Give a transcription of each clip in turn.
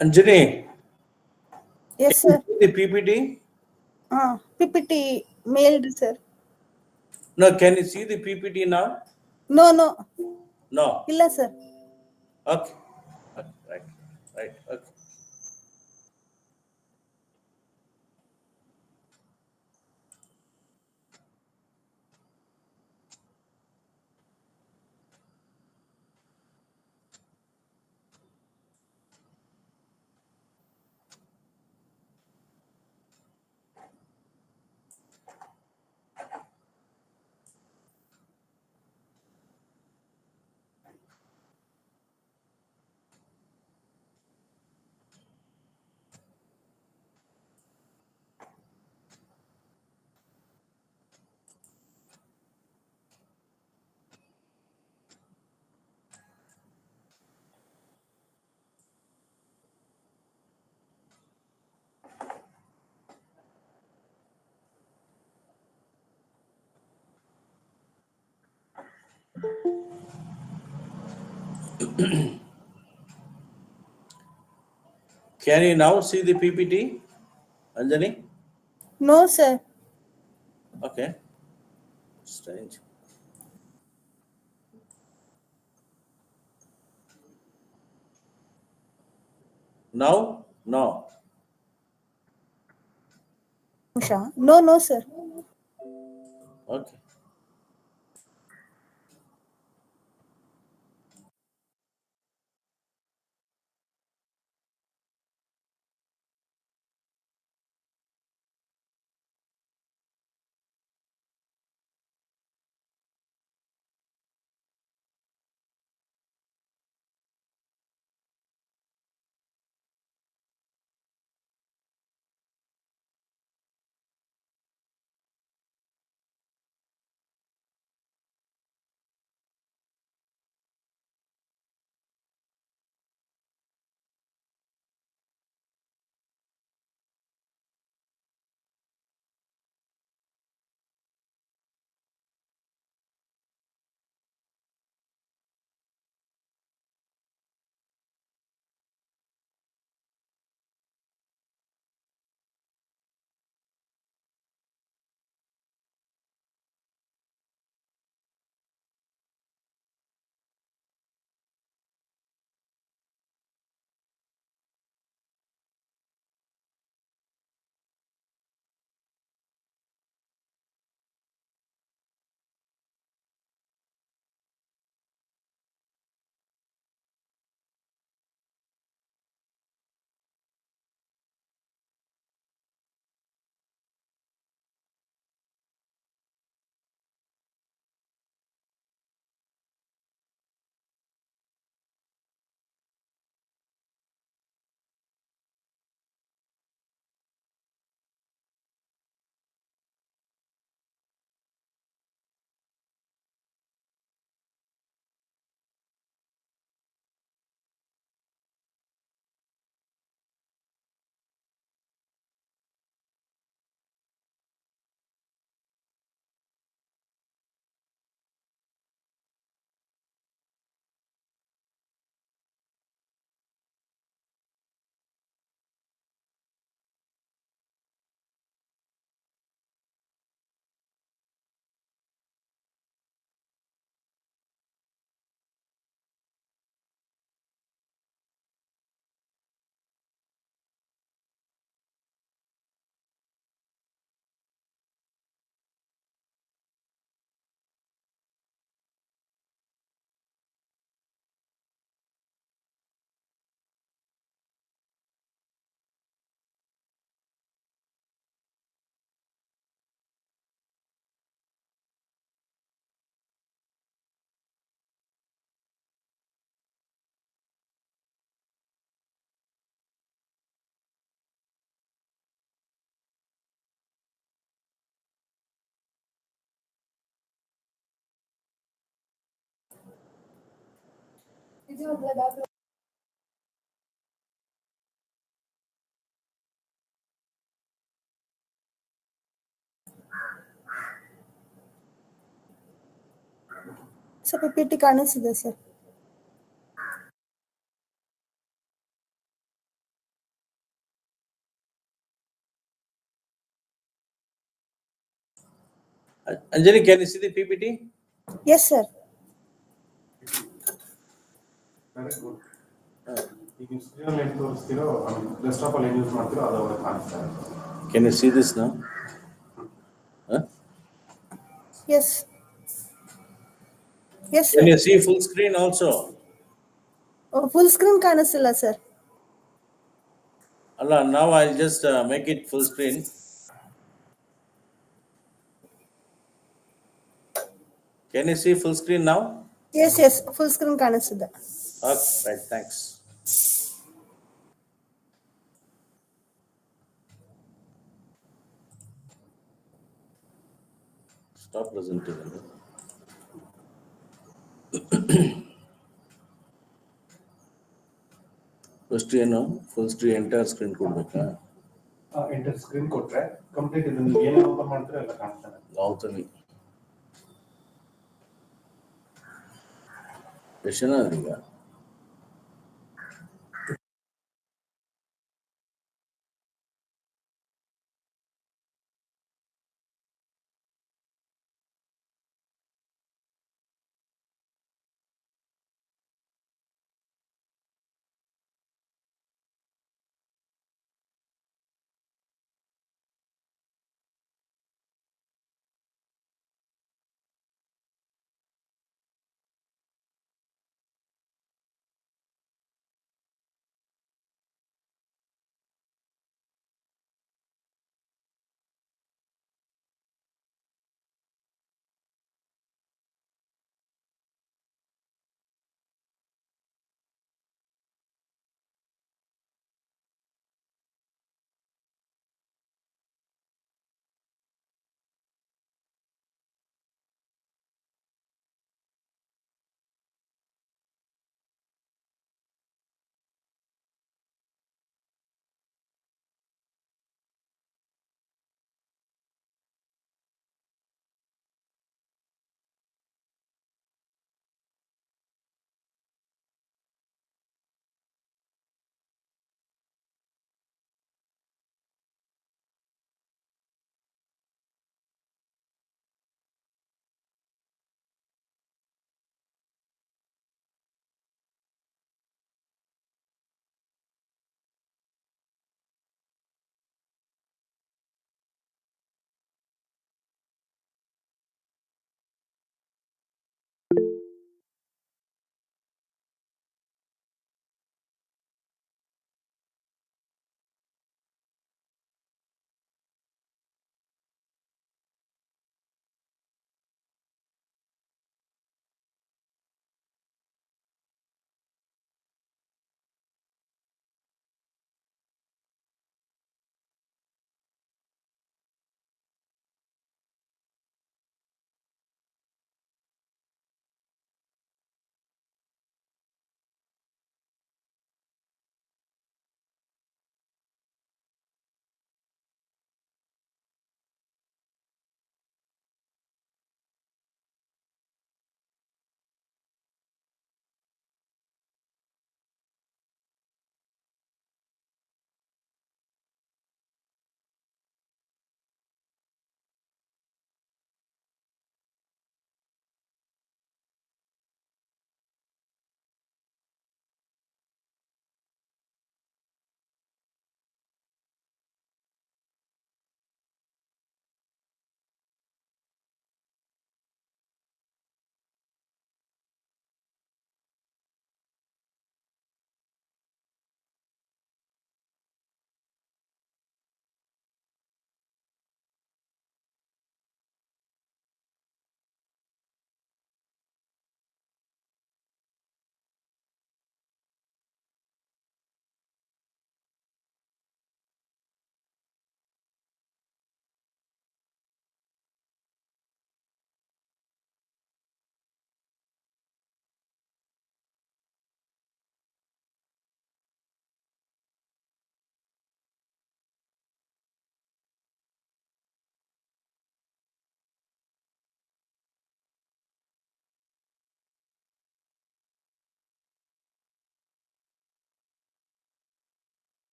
Anjani, Yes, sir. the PPT? PPT mailed, sir. No, can you see the PPT now? No. No. Illa, sir. Okay. Right. Okay. Can you now see the PPT, Anjani? No, sir. Okay. Strange. Now? No. Usha. No, sir. Okay. So PPT ಕಾಣಿಸಿದೆ, sir. Anjali, can you see the PPT? Yes, sir. Very good. ಈಗ ನೀವು screen ಏನು ತೋರಿಸ್ತೀರೋ desktop ಅಲ್ಲಿ ಏನು use ಮಾಡ್ತೀರೋ ಅದು ಅವ್ರಿಗೆ ಕಾಣಿಸ್ತಾ ಇರುತ್ತೆ. Can you see this now? Huh? Yes. Yes, sir. Can you see full screen also? Full screen ಕಾಣಿಸ್ತಿಲ್ಲ sir. Allah, now I'll just make it full screen. Can you see full screen now? Yes, yes, full screen ಕಾಣಿಸ್ತಿದೆ. Okay, right, thanks. Stop presenting. First ಏನು full screen entire screen ಕೊಡ್ಬೇಕಾ? Enter screen ಕೊಟ್ರೆ complete ಇದು ನೀವು ಏನೇನು open ಮಾಡ್ತೀರೋ ಎಲ್ಲ ಕಾಣಿಸ್ತಾನೆ. ಹೌದು. ಎಷ್ಟು ಜನ ಈಗ?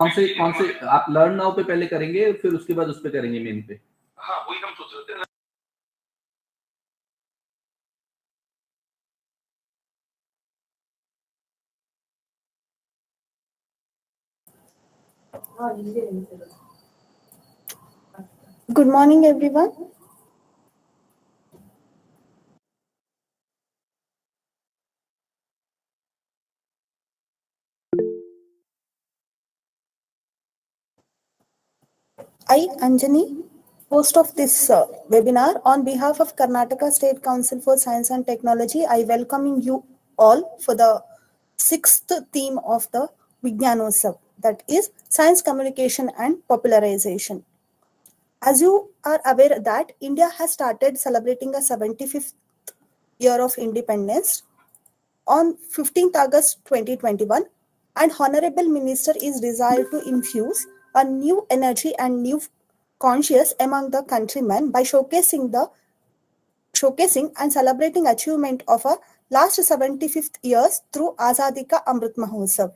कौन से आप लर्न नाउ पे पहले करेंगे फिर उसके बाद उस पे करेंगे मेन पे? हाँ वही हम सोच रहे थे। Good morning, everyone. I, Anjani, host of this webinar on behalf of Karnataka State Council for Science and Technology, I welcome you all for the sixth theme of the Vigyan Utsav, that is Science, Communication and Popularization. As you are aware that India has started celebrating a 75th year of independence on 15th August 2021, and Honorable Minister is desired to infuse a new energy and new conscience among the countrymen by showcasing and celebrating achievement of our last 75th years through Azadi Ka Amrit Mahotsav.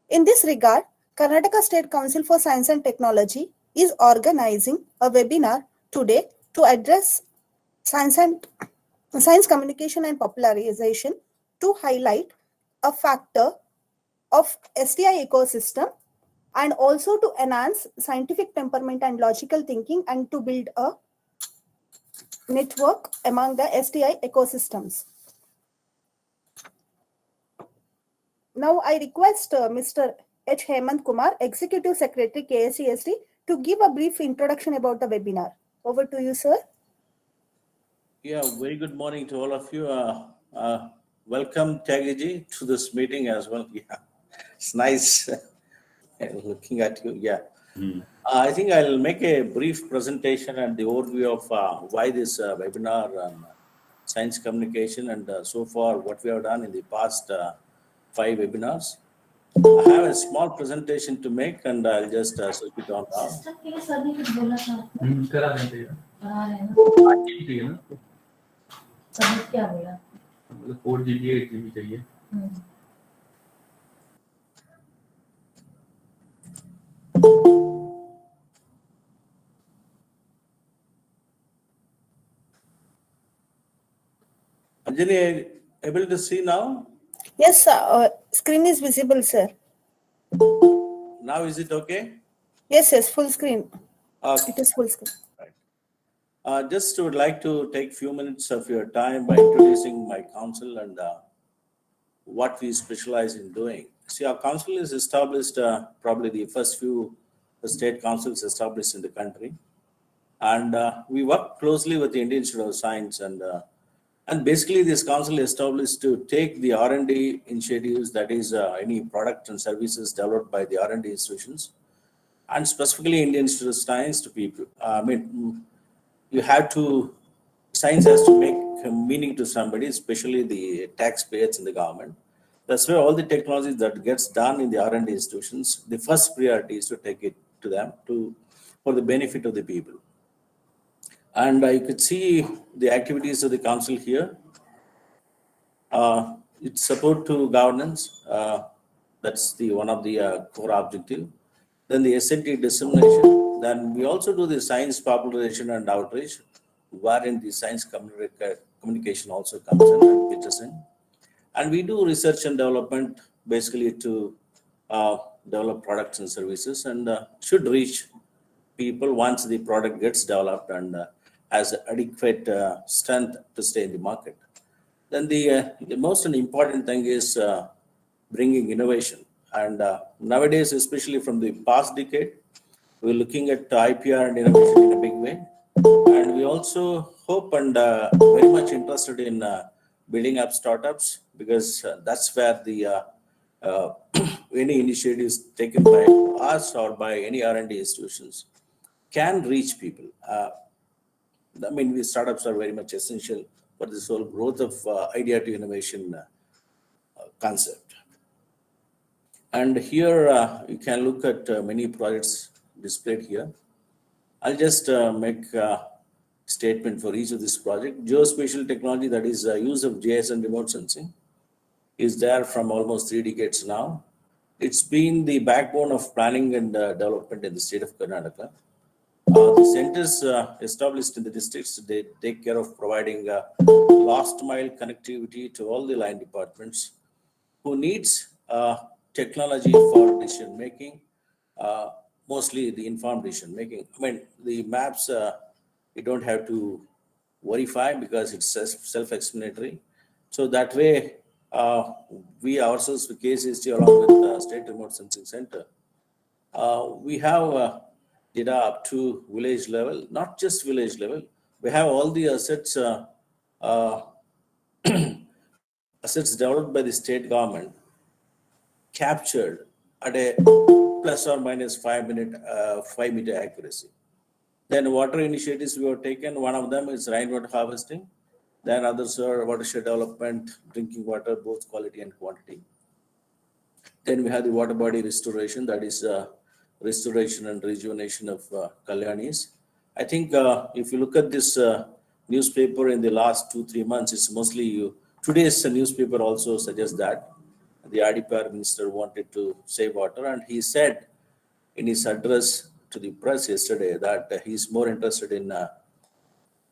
In this regard, Karnataka State Council for Science and Technology is organizing a webinar today to address science, communication and popularization, to highlight a factor of STI ecosystem and also to enhance scientific temperament and logical thinking and to build a network among the STI ecosystems. Now I request Mr. H. Hemant Kumar, Executive Secretary KSCST, to give a brief introduction about the webinar. Over to you, sir. Yeah, very good morning to all of you. Welcome, Tyagiji, to this meeting as well. Yeah, it's nice looking at you. Yeah. I think I'll make a brief presentation and the overview of why this webinar on science communication and so far what we have done in the past 5 webinars. I have a small presentation to make and I'll just switch it on now. क्या बोला? मतलब 4 GB 8 GB चाहिए. Anjani, able to see now? Yes, sir. Screen is visible, sir. Now is it okay? Yes, full screen. Okay. It is full screen. Right. Just would like to take few minutes of your time by introducing my council and what we specialize in doing. See, our council is established probably the first few state councils established in the country. And we work closely with the Indian Institute of Science and basically this council established to take the R&D initiatives, that is any product and services developed by the R&D institutions and specifically Indian Institute of Science to people. You have to, science has to make meaning to somebody, especially the taxpayers in the government. That's why all the technologies that gets done in the R&D institutions, the first priority is to take it to them for the benefit of the people. And you could see the activities of the council here. It's support to governance. That's the one of the core objective. Then the S&T dissemination. Then we also do the science popularization and outreach, wherein the science communication also comes in and pitches in. And we do research and development basically to develop products and services and should reach people once the product gets developed and has adequate strength to stay in the market. Then the most important thing is bringing innovation. And nowadays, especially from the past decade, we're looking at IPR and innovation in a big way. And we also hope and very much interested in building up startups because that's where the any initiatives taken by us or by any R&D institutions can reach people. The startups are very much essential for this whole growth of idea to innovation concept. And here you can look at many projects displayed here. I'll just make a statement for each of this project. Geospatial technology, that is use of GIS and remote sensing, is there from almost 3 decades now. It's been the backbone of planning and development in the state of Karnataka. The centers established in the districts, they take care of providing last mile connectivity to all the line departments who needs technology for decision making, uh, mostly the informed decision making. I mean, the maps, you don't have to verify because it's self-explanatory. So that way, we ourselves, with KSCST, along with State Remote Sensing Center, we have data up to village level, not just village level. We have all the assets, uh, assets developed by the state government captured at a plus or minus 5 minute, 5 meter accuracy. Then water initiatives we have taken. One of them is rainwater harvesting. Then others are watershed development, drinking water, both quality and quantity. Then we have the water body restoration, that is restoration and rejuvenation of Kalyanis. I think if you look at this newspaper in the last 2-3 months, it's mostly today's newspaper also suggests that the Adipar minister wanted to save water, and he said in his address to the press yesterday that he's more interested in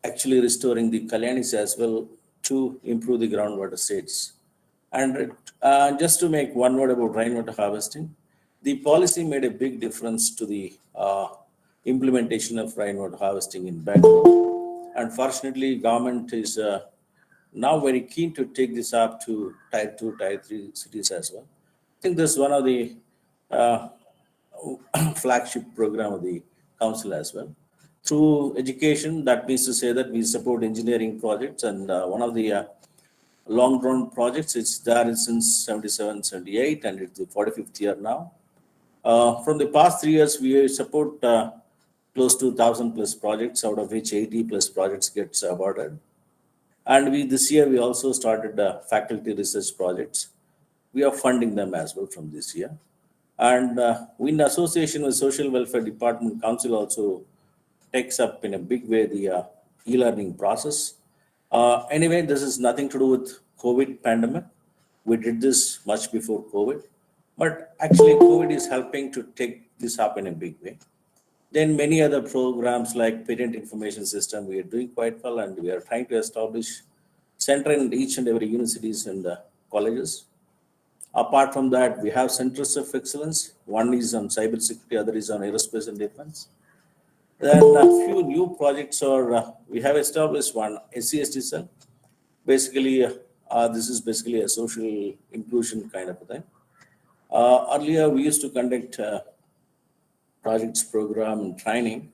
actually restoring the Kalyanis as well to improve the groundwater states. And just to make one word about rainwater harvesting, the policy made a big difference to the implementation of rainwater harvesting in Bangalore. And fortunately, government is now very keen to take this up to Tier 2, Tier 3 cities as well. I think this is one of the flagship program of the council as well. Through education, that means to say that we support engineering projects, and one of the long-run projects, it's there since 77, 78, and it's the 45th year now. From the past 3 years, we support close to 1,000 plus projects, out of which 80 plus projects gets awarded. And this year, we also started faculty research projects. We are funding them as well from this year. And in association with Social Welfare Department, Council also takes up in a big way the e-learning process. Anyway, this is nothing to do with COVID pandemic. We did this much before COVID, but actually COVID is helping to take this up in a big way. Then many other programs like Patent Information System, we are doing quite well, and we are trying to establish center in each and every universities and colleges. Apart from that, we have centers of excellence. One is on cybersecurity, other is on aerospace and defense. Then a few new projects are, we have established one SCST cell. Basically, this is basically a social inclusion kind of a thing. Earlier, we used to conduct projects, program, and training.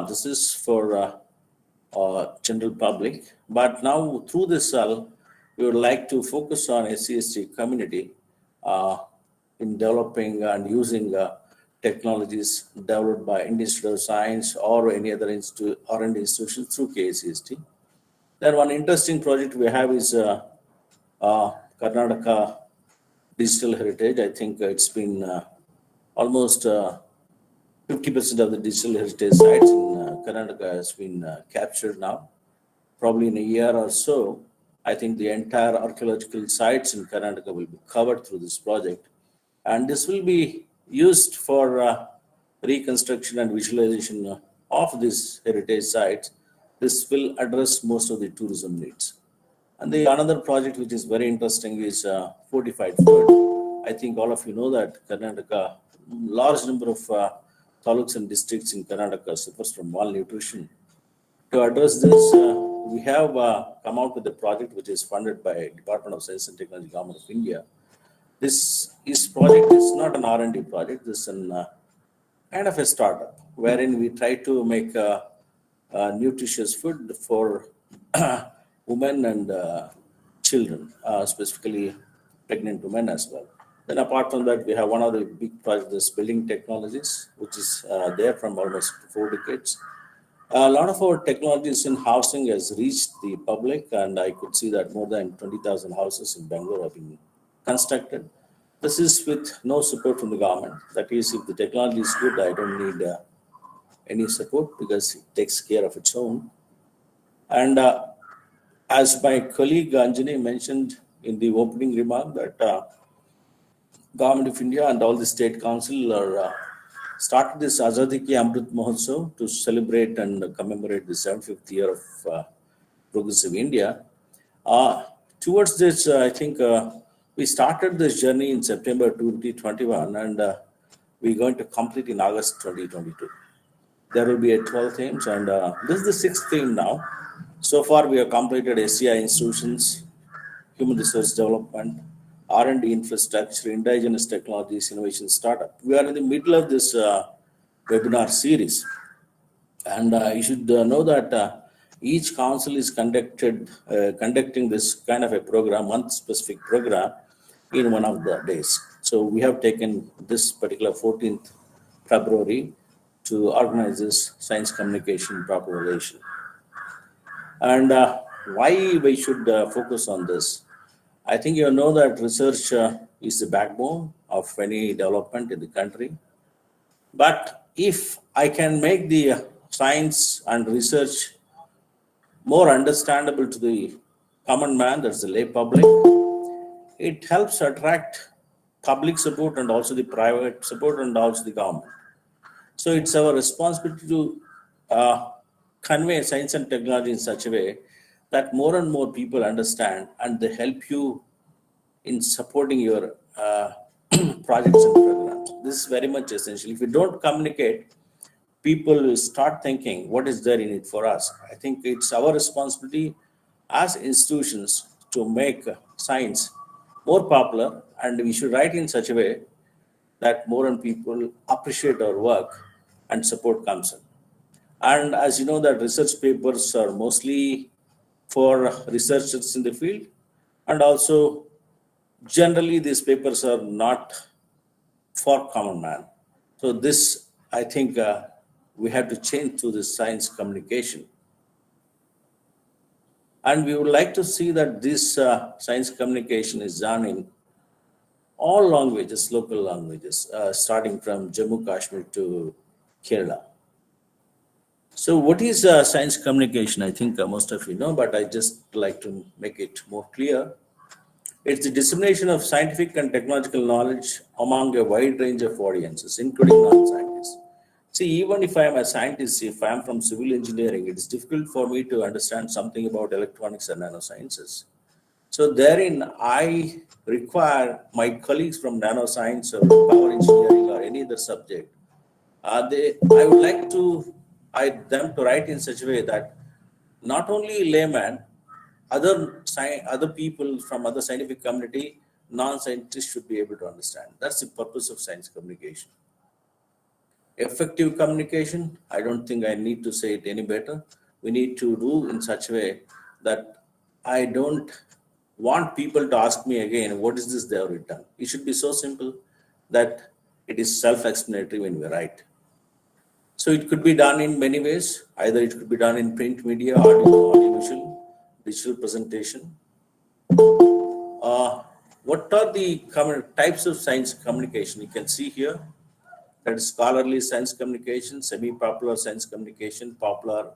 This is for general public. But now through this cell, we would like to focus on SCST community in developing and using technologies developed by Institute of Science or any other R&D institution through KSCST. Then one interesting project we have is Karnataka Digital Heritage. I think it's been almost 50% of the digital heritage sites in Karnataka has been captured now. Probably in a year or so, I think the entire archaeological sites in Karnataka will be covered through this project. And this will be used for reconstruction and visualization of these heritage sites. This will address most of the tourism needs. And the another project which is very interesting is Fortified Food. I think all of you know that Karnataka, large number of taluks and districts in Karnataka suffers from malnutrition. To address this, we have come out with a project which is funded by Department of Science and Technology, Government of India. This project is not an R&D project. This is an kind of a startup wherein we try to make nutritious food for women and children, specifically pregnant women as well. Then apart from that, we have one of the big projects, building technologies, which is there from almost 4 decades. A lot of our technologies in housing has reached the public, and I could see that more than 20,000 houses in Bangalore have been constructed. This is with no support from the government. That is, if the technology is good, I don't need any support because it takes care of its own. And as my colleague Anjani mentioned in the opening remark, that Government of India and all the state council are started this Azadi Ka Amrit Mahotsav to celebrate and commemorate the 75th year of progressive India. Towards this, I think we started this journey in September 2021, and we're going to complete in August 2022. There will be a 12 themes, and this is the sixth theme now. So far, we have completed SCI institutions, human resource development, R&D infrastructure, indigenous technologies, innovation startup. We are in the middle of this webinar series. And you should know that each council is conducting this kind of a program, month-specific program, in one of the days. So we have taken this particular 14th February to organize this science communication popularization. And why we should focus on this? I think you know that research is the backbone of any development in the country. But if I can make the science and research more understandable to the common man, that's the lay public, it helps attract public support and also the private support and also the government. So it's our responsibility to convey science and technology in such a way that more and more people understand and they help you in supporting your projects and programs. This is very much essential. If you don't communicate, people will start thinking, what is there in it for us? I think it's our responsibility as institutions to make science more popular, and we should write in such a way that more and people appreciate our work and support comes in. And as you know that research papers are mostly for researchers in the field, and also generally these papers are not for common man. So this, I think we have to change to this science communication. And we would like to see that this science communication is done in all languages, local languages, starting from Jammu Kashmir to Kerala. So what is science communication? I think most of you know, but I just like to make it more clear. It's the dissemination of scientific and technological knowledge among a wide range of audiences, including non-scientists. See, even if I am a scientist, if I am from civil engineering, it is difficult for me to understand something about electronics and nanosciences. So therein, I require my colleagues from nanoscience or power engineering or any other subject. I would like them to write in such a way that not only layman, other people from other scientific community, non-scientists should be able to understand. That's the purpose of science communication. Effective communication, I don't think I need to say it any better. We need to do in such a way that I don't want people to ask me again, what is this they have written? It should be so simple that it is self-explanatory when we write. So it could be done in many ways. Either it could be done in print media, audiovisual, digital presentation. What are the common types of science communication? You can see here that is scholarly science communication, semi-popular science communication, popular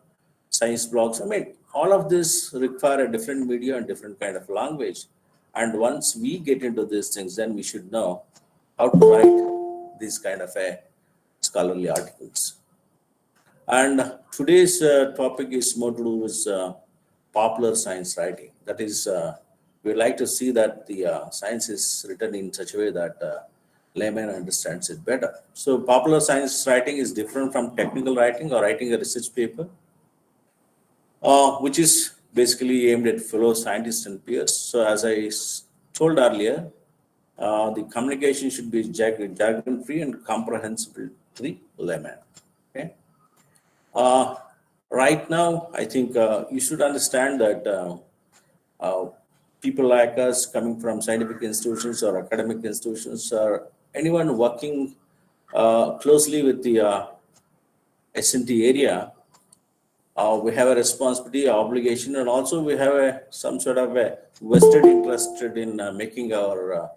science blogs. I mean, all of this require a different media and different kind of language. And once we get into these things, then we should know how to write these kind of scholarly articles. And today's topic is more to do with popular science writing. That is, we like to see that the science is written in such a way that layman understands it better. So popular science writing is different from technical writing or writing a research paper, which is basically aimed at fellow scientists and peers. So as I told earlier, the communication should be jargon-free and comprehensible to the layman. Okay. Right now, I think you should understand that people like us coming from scientific institutions or academic institutions or anyone working closely with the S&T area, we have a responsibility, obligation, and also we have some sort of a vested interest in making our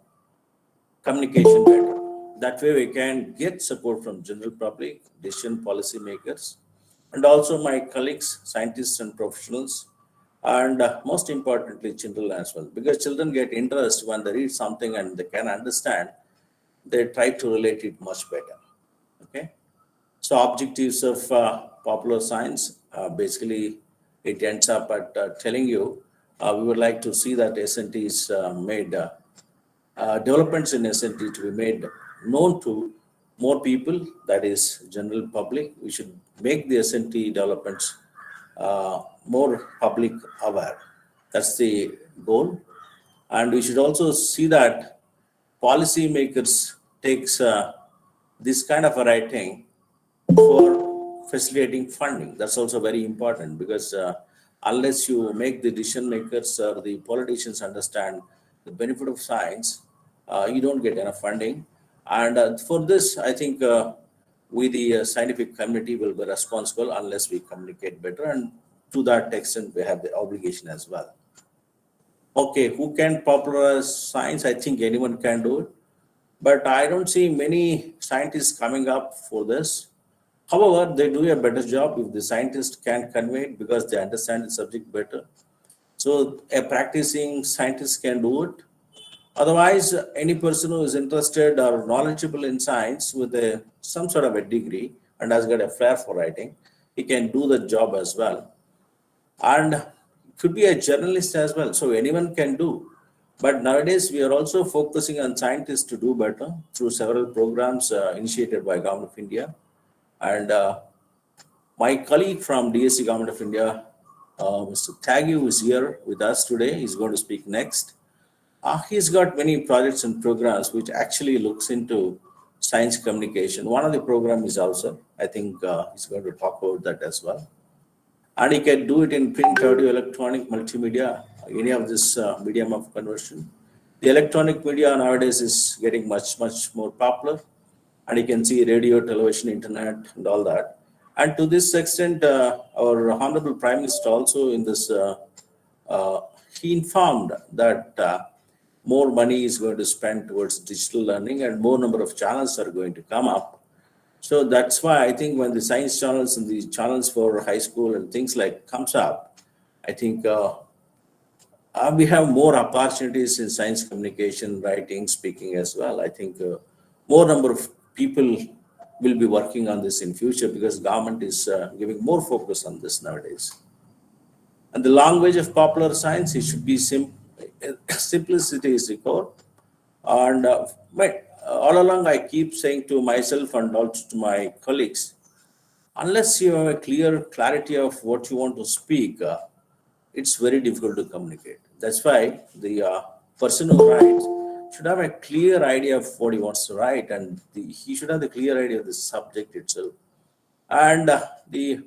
communication better. That way we can get support from general public, decision policy makers, and also my colleagues, scientists and professionals, and most importantly, children as well. Because children get interest when they read something and they can understand, they try to relate it much better. Okay. So objectives of popular science, basically it ends up at telling you, we would like to see that S&T is made, developments in S&T to be made known to more people, that is general public. We should make the S&T developments more public aware. That's the goal. And we should also see that policymakers takes this kind of a writing for facilitating funding. That's also very important, because unless you make the decision makers or the politicians understand the benefit of science, you don't get enough funding. And for this, I think we, the scientific community, will be responsible unless we communicate better. And to that extent, we have the obligation as well. Okay, who can popularize science? I think anyone can do it. But I don't see many scientists coming up for this. However, they do a better job if the scientists can convey it, because they understand the subject better. So a practicing scientist can do it. Otherwise, any person who is interested or knowledgeable in science with some sort of a degree and has got a flair for writing, he can do the job as well. And could be a journalist as well. So anyone can do. But nowadays, we are also focusing on scientists to do better through several programs initiated by Government of India. And my colleague from DST Government of India, Mr. Tyagi, who is here with us today, he's going to speak next. He's got many projects and programs which actually looks into science communication. One of the program is also, I think he's going to talk about that as well. And he can do it in print, audio, electronic, multimedia, any of this medium of conversion. The electronic media nowadays is getting much, much more popular. And you can see radio, television, internet, and all that. And to this extent, our Honorable Prime Minister also in this, he informed that more money is going to spend towards digital learning and more number of channels are going to come up. So that's why I think when the science channels and the channels for high school and things like comes up, I think we have more opportunities in science communication, writing, speaking as well. I think more number of people will be working on this in future, because government is giving more focus on this nowadays. And the language of popular science, it should be simplicity is the core. And all along I keep saying to myself and also to my colleagues, unless you have a clear clarity of what you want to speak, it's very difficult to communicate. That's why the person who writes should have a clear idea of what he wants to write, and he should have the clear idea of the subject itself. And the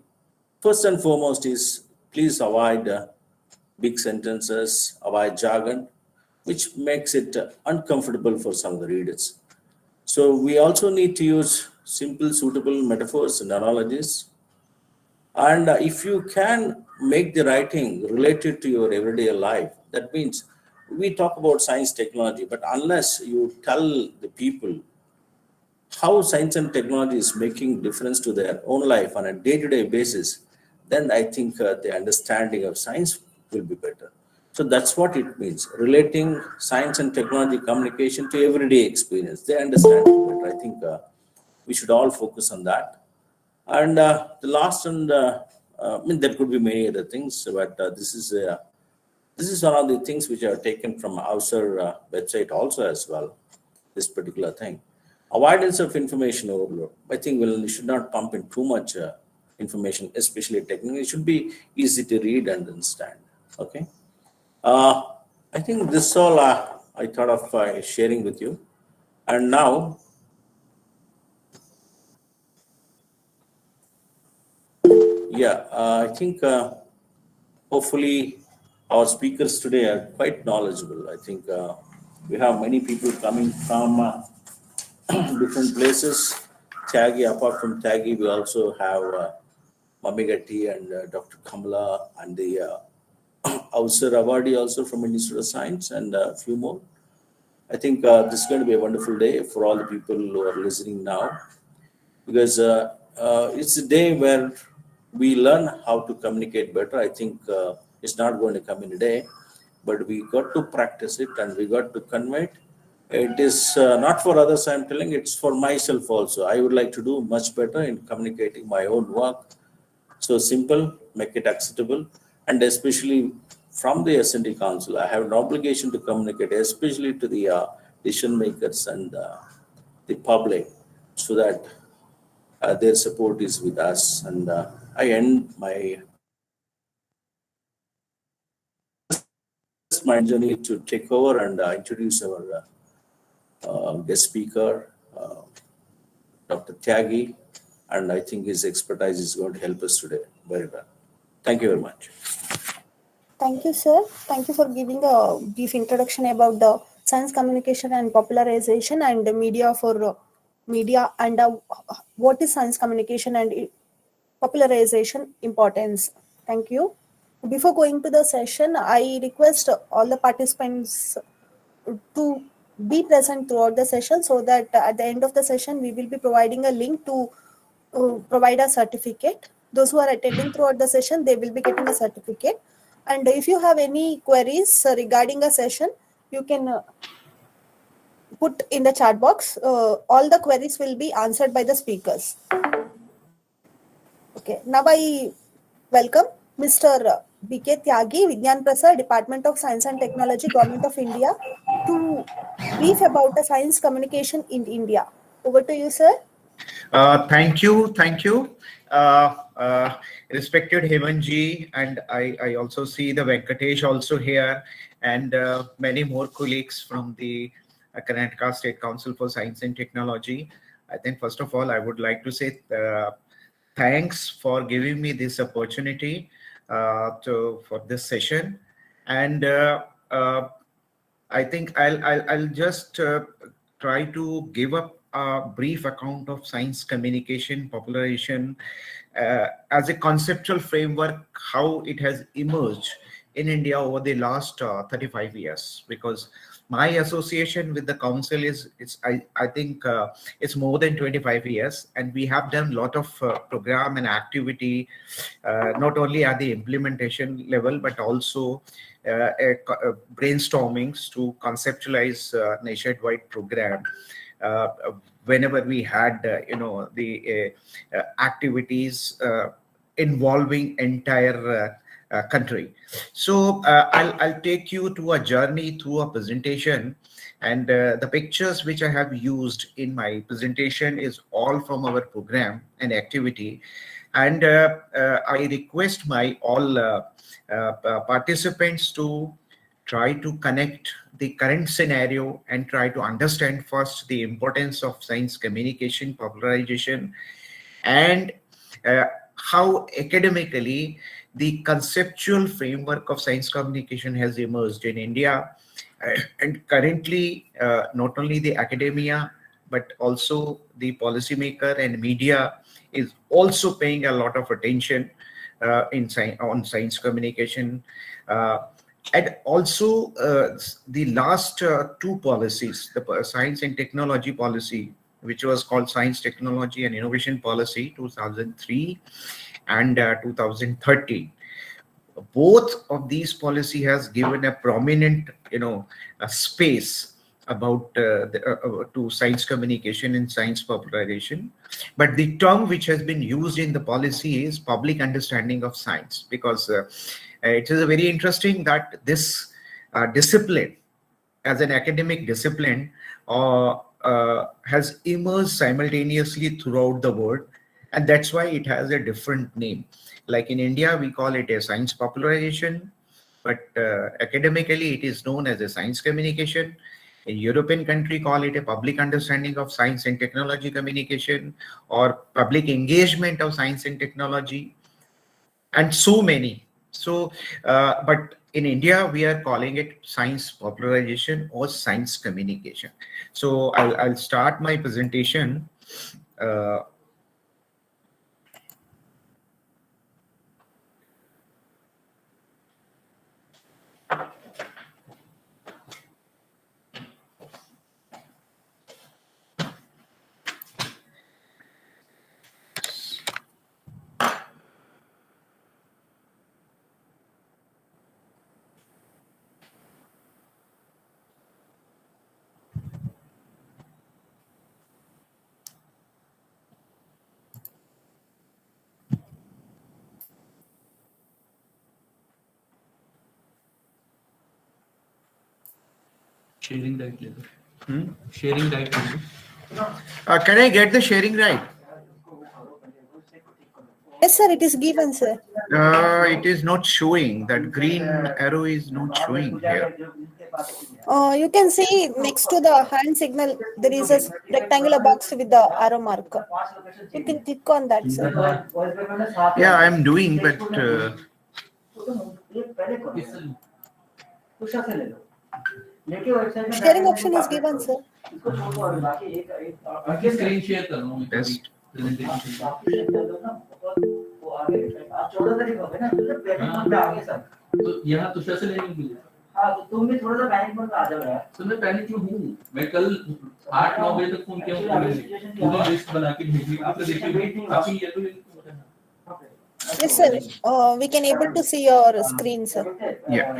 first and foremost is, please avoid big sentences, avoid jargon, which makes it uncomfortable for some of the readers. So we also need to use simple, suitable metaphors and analogies. And if you can make the writing related to your everyday life, that means we talk about science technology, but unless you tell the people how science and technology is making difference to their own life on a day-to-day basis, then I think the understanding of science will be better. So that's what it means, relating science and technology communication to everyday experience. They understand it better. I think we should all focus on that. And the last, and I mean, there could be many other things, but this is one of the things which are taken from our website also as well, this particular thing. Avoidance of information overload. I think we should not pump in too much information, especially technical. It should be easy to read and understand. Okay. I think this all I thought of sharing with you. And now, yeah, I think hopefully our speakers today are quite knowledgeable. I think we have many people coming from different places. Tyagi, apart from Tyagi, we also have Mamigatti and Dr. Kamala and the Avsar Awadi also from Institute of Science and a few more. I think this is going to be a wonderful day for all the people who are listening now, because it's a day where we learn how to communicate better. I think it's not going to come in a day, but we got to practice it and we got to convey it. It is not for others I'm telling, it's for myself also. I would like to do much better in communicating my own work. So simple, make it acceptable, and especially from the S&T Council, I have an obligation to communicate, especially to the decision makers and the public, so that their support is with us. And I end my journey to take over and introduce our guest speaker, Dr. Tyagi, and I think his expertise is going to help us today very well. Thank you very much. Thank you, sir. Thank you for giving a brief introduction about the science communication and popularization and the media for media and what is science communication and popularization importance. Thank you. Before going to the session, I request all the participants to be present throughout the session so that at the end of the session, we will be providing a link to provide a certificate. Those who are attending throughout the session, they will be getting a certificate. And if you have any queries regarding a session, you can put in the chat box. All the queries will be answered by the speakers. Okay, now I welcome Mr. B.K. Tyagi, Vigyan Prasad, Department of Science and Technology, Government of India, to brief about the science communication in India. Over to you, sir. Thank you. Respected Hemanji, and I also see the Venkatesh also here, and many more colleagues from the Karnataka State Council for Science and Technology. I think first of all, I would like to say thanks for giving me this opportunity for this session, and I think I'll just try to give up a brief account of science communication, popularization as a conceptual framework, how it has emerged in India over the last 35 years. Because my association with the council I think it's more than 25 years, and we have done a lot of program and activity, not only at the implementation level, but also brainstormings to conceptualize nationwide program whenever we had the activities involving entire country. So I'll take you to a journey through a presentation, and the pictures which I have used in my presentation is all from our program and activity. And I request my all participants to try to connect the current scenario and try to understand first the importance of science communication, popularization, and how academically the conceptual framework of science communication has emerged in India. And currently, not only the academia, but also the policymaker and media is also paying a lot of attention on science communication. And also the last two policies, the science and technology policy, which was called Science, Technology and Innovation Policy 2003 and 2013. Both of these policy has given a prominent, a space about to science communication and science popularization. But the term which has been used in the policy is public understanding of science, because it is very interesting that this discipline, as an academic discipline, has emerged simultaneously throughout the world, and that's why it has a different name. Like in India, we call it a science popularization, but academically it is known as a science communication. In European country, call it a public understanding of science and technology communication, or public engagement of science and technology, and so many. So, but in India, we are calling it science popularization or science communication. So I'll start my presentation. Sharing right level. Sharing right level. Can I get the sharing right? Yes, sir, it is given, sir. It is not showing. That green arrow is not showing here. You can see next to the hand signal, there is a rectangular box with the arrow mark. You can click on that, sir. Yeah, I'm doing, but Sharing option is given, sir. Screen share कर लो best. तो यहाँ तुषार से लेने के लिए हाँ तो तुम भी थोड़ा सा पैनिक मोड में आ जाओ यार तो मैं पैनिक में हूँ मैं कल 8-9 बजे तक फोन किया पूरी लिस्ट बना के भेजी आपने देखिए काफी ये तो Yes, sir. We can able to see your screen, sir. Yeah.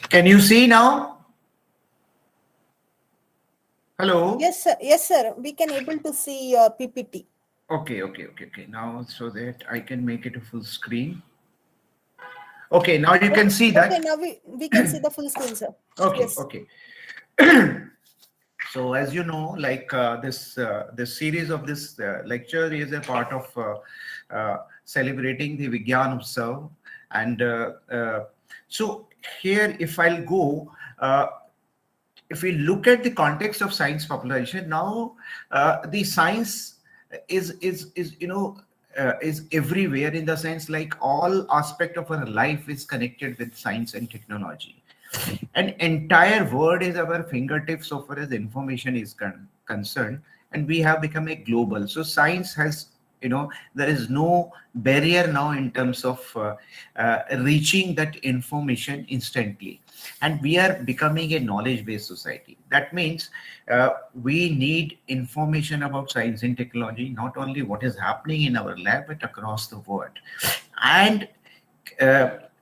Can you see now? Hello? Yes, sir. Yes, sir. We can able to see your PPT. Okay. Now, so that I can make it a full screen. Okay, now you can see that. Okay, now we can see the full screen, sir. Okay, Yes. okay. So as you know, like this series of this lecture is a part of celebrating the Vigyan Utsav. And so here, if I'll go, if we look at the context of science popularization, now the science is everywhere, in the sense like all aspect of our life is connected with science and technology. An entire world is our fingertips so far as information is concerned, and we have become a global. So science has, there is no barrier now in terms of reaching that information instantly. And we are becoming a knowledge-based society. That means we need information about science and technology, not only what is happening in our lab, but across the world. And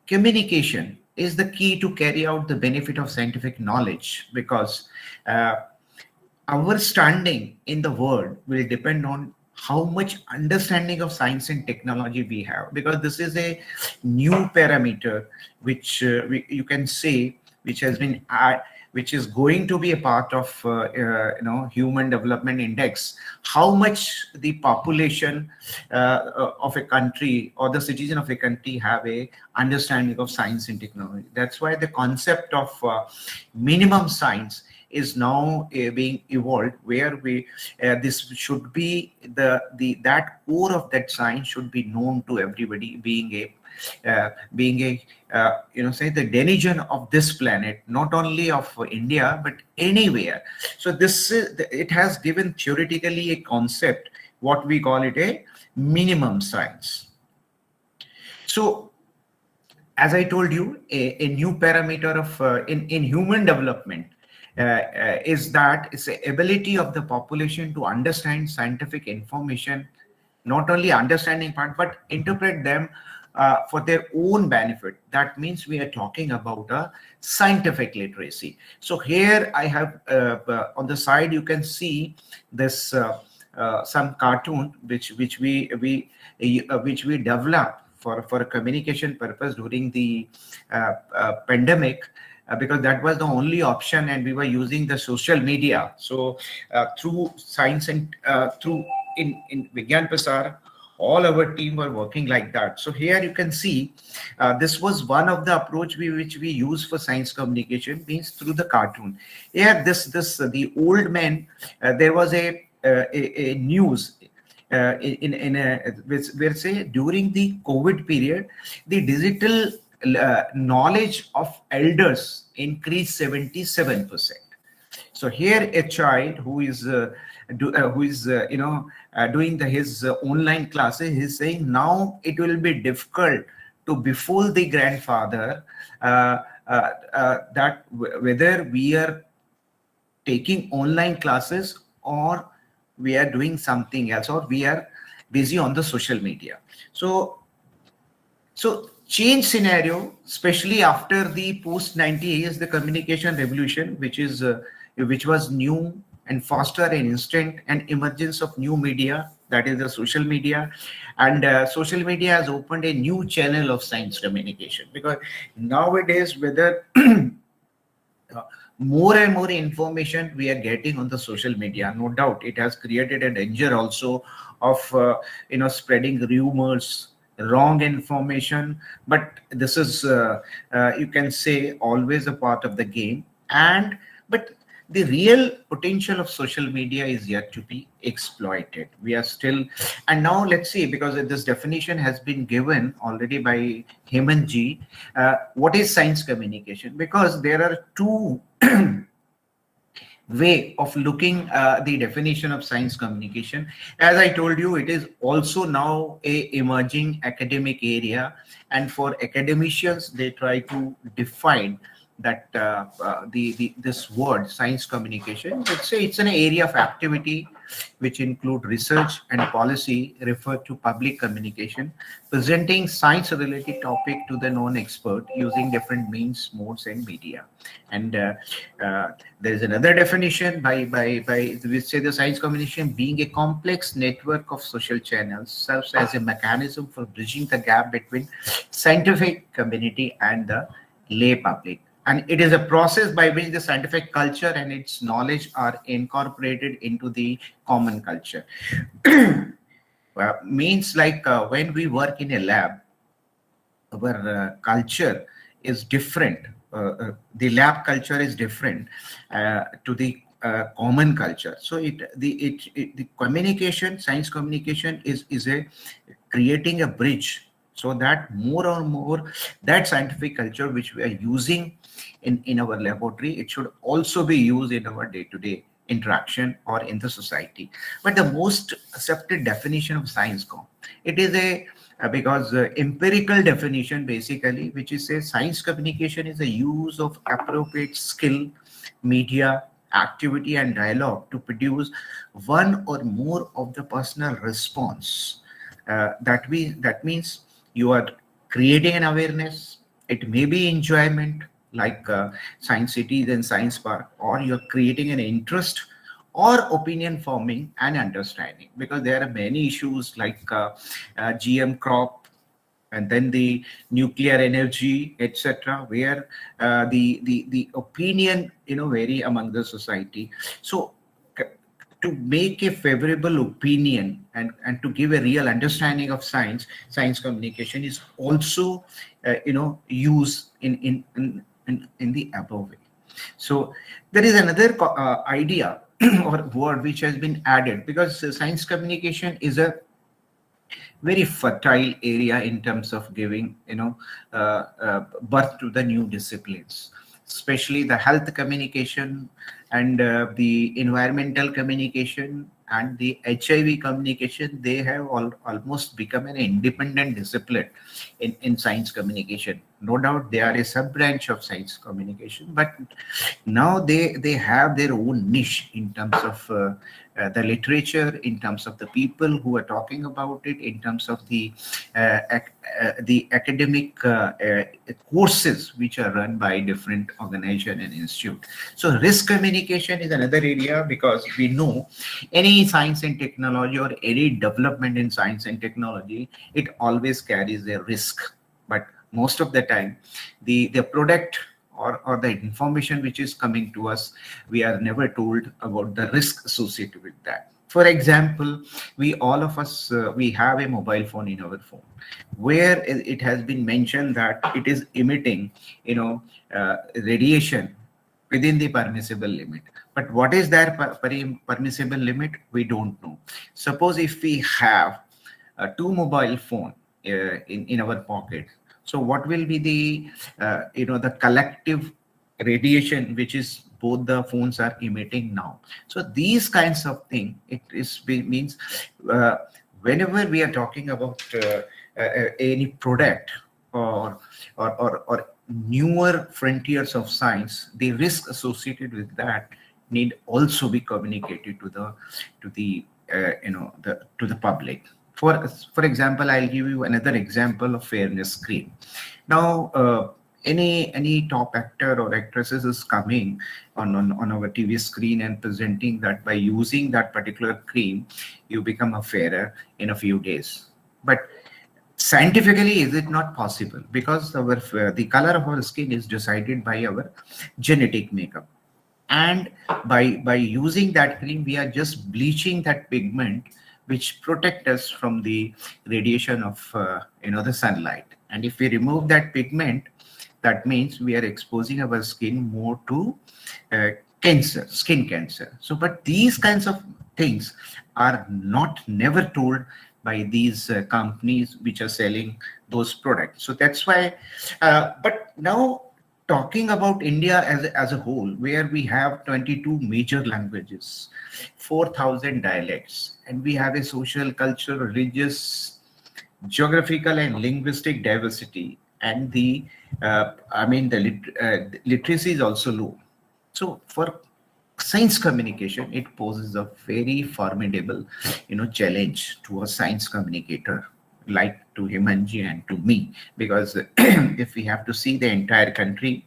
communication is the key to carry out the benefit of scientific knowledge, because our standing in the world will depend on how much understanding of science and technology we have, because this is a new parameter which you can say, which has been which is going to be a part of Human Development Index. How much the population of a country or the citizen of a country have a understanding of science and technology. That's why the concept of minimum science is now being evolved, where we this should be that core of that science should be known to everybody, being a say the denizen of this planet, not only of India but anywhere. So this it has given theoretically a concept, what we call it a minimum science. So as I told you, a new parameter of in human development is that it's the ability of the population to understand scientific information, not only understanding part, but interpret them for their own benefit. That means we are talking about a scientific literacy. So here I have on the side you can see this some cartoon which we developed for a communication purpose during the pandemic. Because that was the only option, and we were using the social media. So through science and through in Vigyan Prasar, all our team were working like that. So here you can see this was one of the approach which we use for science communication, means through the cartoon. Here the old man, there was a news where say during the COVID period, the digital knowledge of elders increased 77%. So here a child who is doing his online classes, he's saying now it will be difficult to befool the grandfather that whether we are taking online classes or we are doing something else, or we are busy on the social media. So So change scenario, especially after the post 90 years, the communication revolution, which was new and faster and instant, and emergence of new media, that is the social media. And social media has opened a new channel of science communication, because nowadays, whether more and more information we are getting on the social media, no doubt it has created a danger also of spreading rumors, wrong information. But this is you can say always a part of the game. And but the real potential of social media is yet to be exploited. We are still, and now let's see, because this definition has been given already by Hemant ji. What is science communication? Because there are two way of looking the definition of science communication. As I told you, it is also now a emerging academic area, and for academicians, they try to define that this word science communication. Let's say it's an area of activity which include research and policy referred to public communication, presenting science related topic to the non-expert using different means, modes, and media. And there is another definition by which say the science communication being a complex network of social channels serves as a mechanism for bridging the gap between scientific community and the lay public. And it is a process by which the scientific culture and its knowledge are incorporated into the common culture. Means like when we work in a lab, our culture is different. The lab culture is different to the common culture. So the communication, science communication is a creating a bridge, so that more or more that scientific culture which we are using in our laboratory, it should also be used in our day-to-day interaction or in the society. But the most accepted definition of science it is a because empirical definition basically, which is a science communication is a use of appropriate skill, media, activity, and dialogue to produce one or more of the personal response. That means you are creating an awareness. It may be enjoyment, like science cities and science park, or you're creating an interest or opinion forming and understanding, because there are many issues like GM crop, and then the nuclear energy, etc., where the opinion vary among the society. So to make a favorable opinion and to give a real understanding of science communication is also used in the above way. So there is another idea or word which has been added, because science communication is a very fertile area in terms of giving birth to the new disciplines, especially the health communication and the environmental communication and the HIV communication. They have almost become an independent discipline in science communication. No doubt they are a sub branch of science communication, but now they have their own niche in terms of the literature, in terms of the people who are talking about it, in terms of the academic courses which are run by different organization and institute. So risk communication is another area, because we know any science and technology or any development in science and technology, it always carries a risk. But most of the time, the product or the information which is coming to us, we are never told about the risk associated with that. For example, we all of us, we have a mobile phone in our phone, where it has been mentioned that it is emitting, radiation within the permissible limit. But what is their permissible limit? We don't know. Suppose if we have two mobile phone in our pocket, so what will be the the collective radiation which is both the phones are emitting now? So these kinds of thing, means whenever we are talking about any product or newer frontiers of science, the risk associated with that need also be communicated to the public. For example, I'll give you another example of fairness screen. Now, any top actor or actresses is coming on our TV screen and presenting that by using that particular cream, you become a fairer in a few days. But scientifically, is it not possible? Because the color of our skin is decided by our genetic makeup. And by using that cream, we are just bleaching that pigment which protect us from the radiation of the sunlight. And if we remove that pigment, that means we are exposing our skin more to cancer, skin cancer. So, but these kinds of things are never told by these companies which are selling those products. So that's why. But now, talking about India as a whole, where we have 22 major languages, 4,000 dialects, and we have a social, cultural, religious, geographical, and linguistic diversity, and the literacy is also low. So for science communication, it poses a very formidable, challenge to a science communicator like to Himanji and to me, because if we have to see the entire country,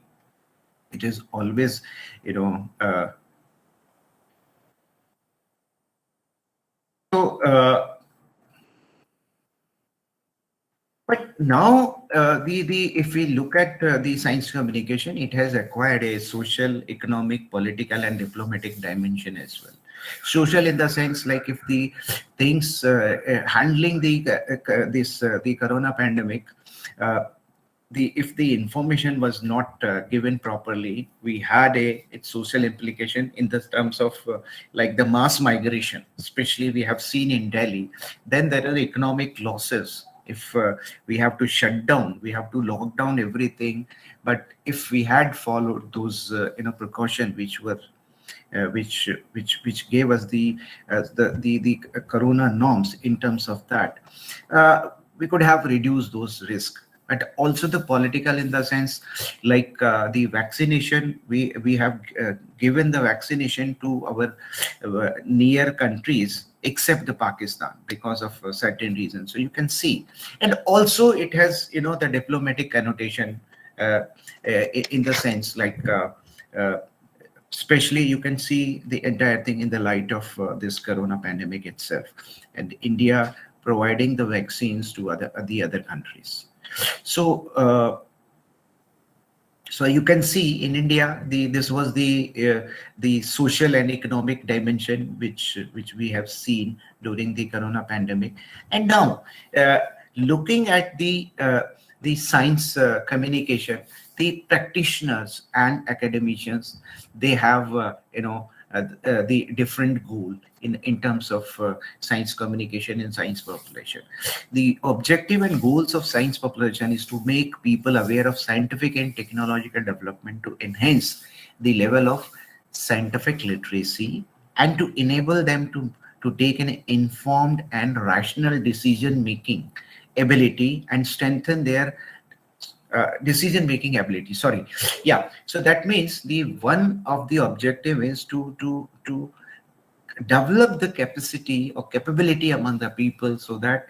it is always, but now if we look at the science communication, it has acquired a social, economic, political, and diplomatic dimension as well. Social in the sense, like if the things handling the corona pandemic, if the information was not given properly, we had its social implication in the terms of like the mass migration, especially we have seen in Delhi. Then there are economic losses. If we have to shut down, we have to lock down everything. But if we had followed those precautions which were which gave us the corona norms in terms of that, we could have reduced those risks. But also the political in the sense, like the vaccination, we have given the vaccination to our near countries except the Pakistan because of certain reasons. So you can see, and also it has the diplomatic connotation in the sense like. Especially, you can see the entire thing in the light of this corona pandemic itself, and India providing the vaccines to the other countries. So, so you can see in India, this was the social and economic dimension which we have seen during the corona pandemic, and now looking at the science communication. The practitioners and academicians, they have the different goal in terms of science communication and science population. The objective and goals of science population is to make people aware of scientific and technological development, to enhance the level of scientific literacy, and to enable them to take an informed and rational decision making ability and strengthen their decision making ability. Sorry, yeah. So that means the one of the objective is to develop the capacity or capability among the people so that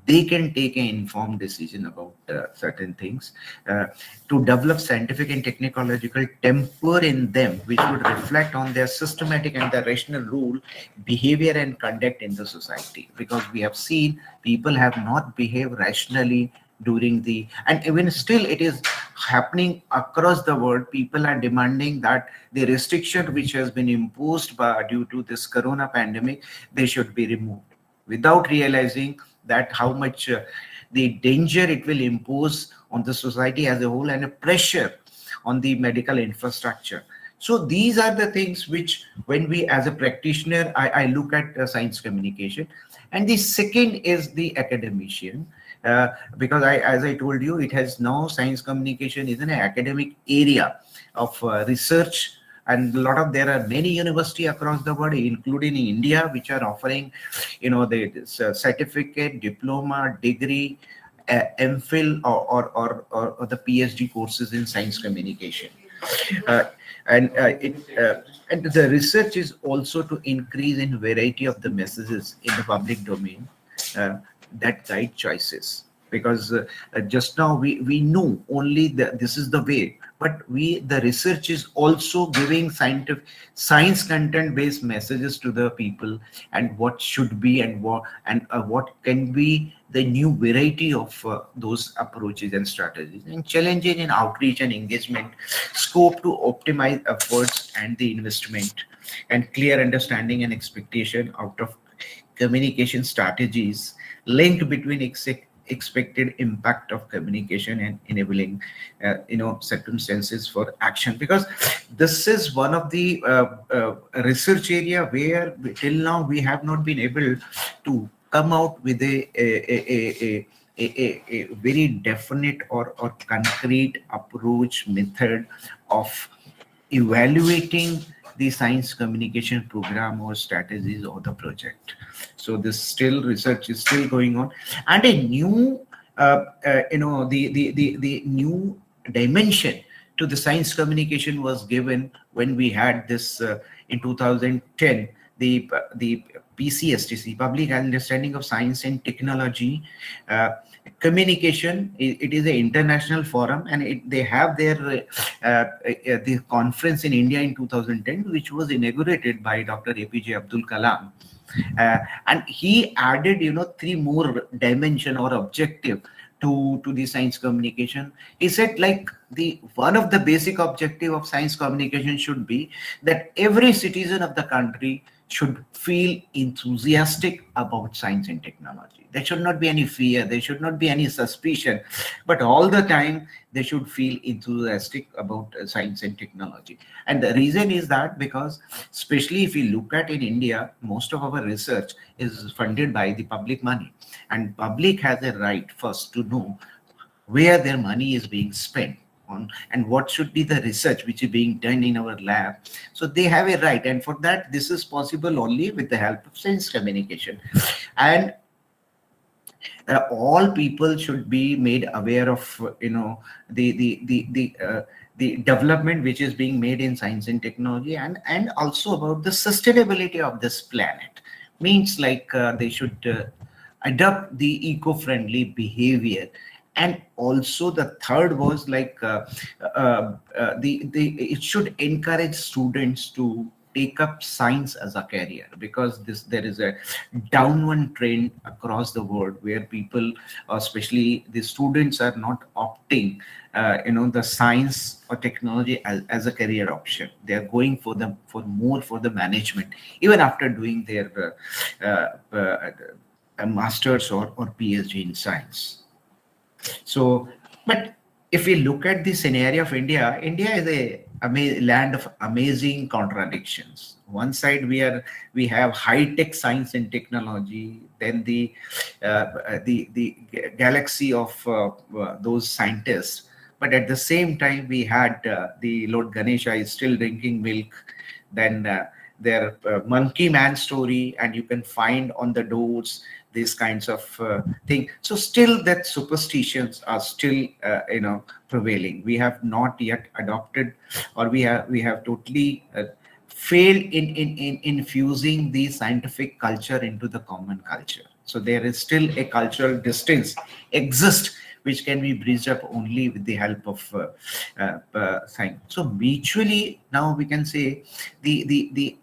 they can take an informed decision about certain things, to develop scientific and technological temper in them, which would reflect on their systematic and the rational rule, behavior and conduct in the society. Because we have seen people have not behaved rationally during and even still it is happening across the world. People are demanding that the restriction which has been imposed due to this corona pandemic, they should be removed, without realizing that how much the danger it will impose on the society as a whole and a pressure on the medical infrastructure. So these are the things which, when we as a practitioner, I look at science communication. And the second is the academician. Because as I told you, it has now, science communication is an academic area of research, and there are many universities across the world, including in India, which are offering, the certificate, diploma, degree, MPhil, or the PhD courses in science communication. And the research is also to increase in variety of the messages in the public domain. that guide choices. Because just now we know only this is the way, but the research is also giving science content based messages to the people, and what should be and what can be the new variety of those approaches and strategies, and challenging in outreach and engagement, scope to optimize efforts and the investment, and clear understanding and expectation out of communication strategies, linked between expected impact of communication and enabling circumstances for action. Because this is one of the research area where till now we have not been able to come out with a very definite or concrete approach method of evaluating the science communication program or strategies or the project. So this still research is still going on, and a new the new dimension to the science communication was given when we had this in 2010, the PCSTC, Public Understanding of Science and Technology Communication. It is an international forum, and they have their the conference in India in 2010, which was inaugurated by Dr. APJ Abdul Kalam. And he added 3 more dimension or objective to the science communication. He said, like, the one of the basic objective of science communication should be that every citizen of the country should feel enthusiastic about science and technology. There should not be any fear, there should not be any suspicion, but all the time they should feel enthusiastic about science and technology. And the reason is that because, especially if you look at in India, most of our research is funded by the public money, and public has a right first to know where their money is being spent on and what should be the research which is being done in our lab. So they have a right, and for that this is possible only with the help of science communication. And all people should be made aware of the development which is being made in science and technology, and also about the sustainability of this planet. Means like they should adopt the eco-friendly behavior. And also the third was like it should encourage students to take up science as a career, because there is a downward trend across the world where people, especially the students, are not opting the science or technology as a career option. They are going for the management, even after doing their master's or PhD in science. So, but if we look at the scenario of India, India is a land of amazing contradictions. One side we have high-tech science and technology, then the galaxy of those scientists. But at the same time, we had the Lord Ganesha is still drinking milk. Then their monkey man story, and you can find on the doors these kinds of thing. So still that superstitions are still prevailing. We have not yet adopted, or we have totally failed in infusing the scientific culture into the common culture. So there is still a cultural distance exists, which can be bridged up only with the help of science. So mutually, now we can say the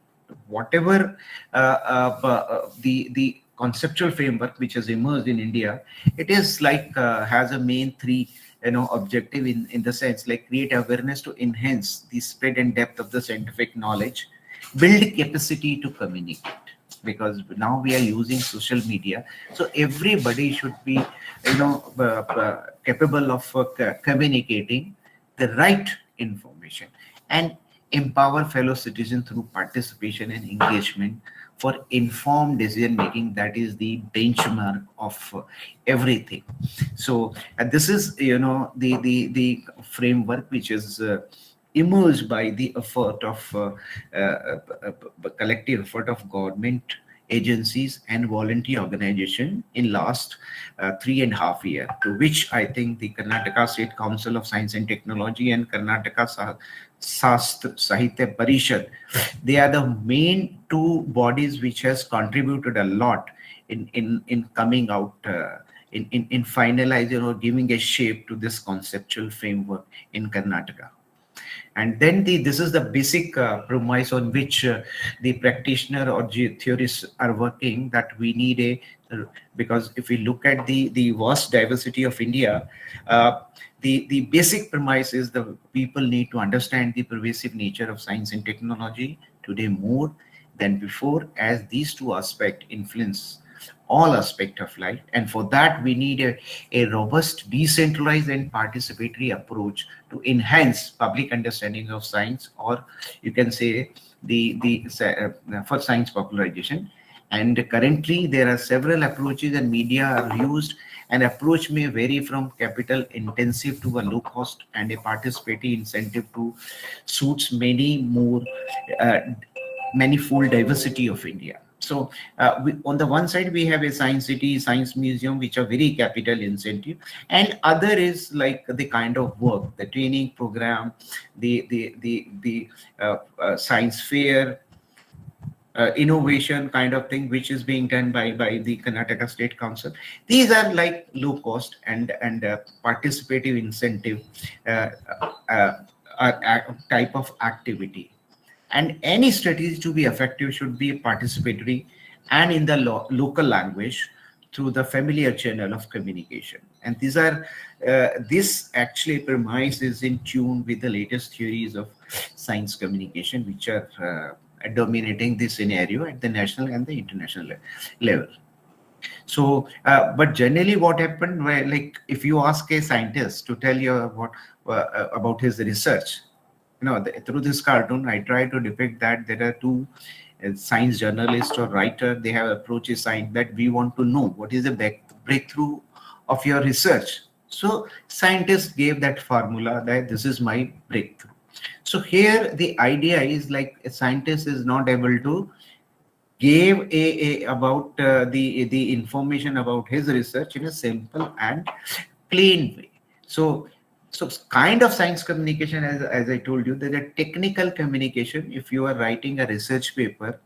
whatever the conceptual framework which has emerged in India, it is like has a main 3 objective in the sense, like create awareness to enhance the spread and depth of the scientific knowledge, build capacity to communicate, because now we are using social media, so everybody should be capable of communicating the right information, and empower fellow citizens through participation and engagement for informed decision making. That is the benchmark of everything. So this is the framework which is emerged by the effort of collective effort of government agencies and voluntary organization in last 3.5 years, to which I think the Karnataka State Council of Science and Technology and Karnataka Sahitya Parishad, they are the main 2 bodies which has contributed a lot in coming out, in finalizing or giving a shape to this conceptual framework in Karnataka. And then this is the basic premise on which the practitioner or theorists are working, that we need because if we look at the vast diversity of India, the basic premise is the people need to understand the pervasive nature of science and technology today more than before, as these two aspects influence all aspects of life. And for that, we need a robust, decentralized and participatory approach to enhance public understanding of science, or you can say for science popularization. And currently, there are several approaches and media are used. An approach may vary from capital intensive to a low cost, and a participatory incentive to suits many more manifold diversity of India. So on the one side, we have a science city, science museum, which are very capital incentive, and other is like the kind of work, the training program, the science fair, innovation kind of thing, which is being done by the Karnataka State Council. These are like low cost and participative incentive type of activity. And any strategy to be effective should be participatory and in the local language through the familiar channel of communication. And these are this actually premise is in tune with the latest theories of science communication, which are dominating the scenario at the national and the international level. So, but generally, what happened, where like if you ask a scientist to tell you about his research, through this cartoon, I try to depict that there are two science journalists or writer. They have approached a science that we want to know what is the breakthrough of your research. So scientists gave that formula that this is my breakthrough. So here the idea is like a scientist is not able to give about the information about his research in a simple and plain way. So kind of science communication, as I told you, there's a technical communication. If you are writing a research paper,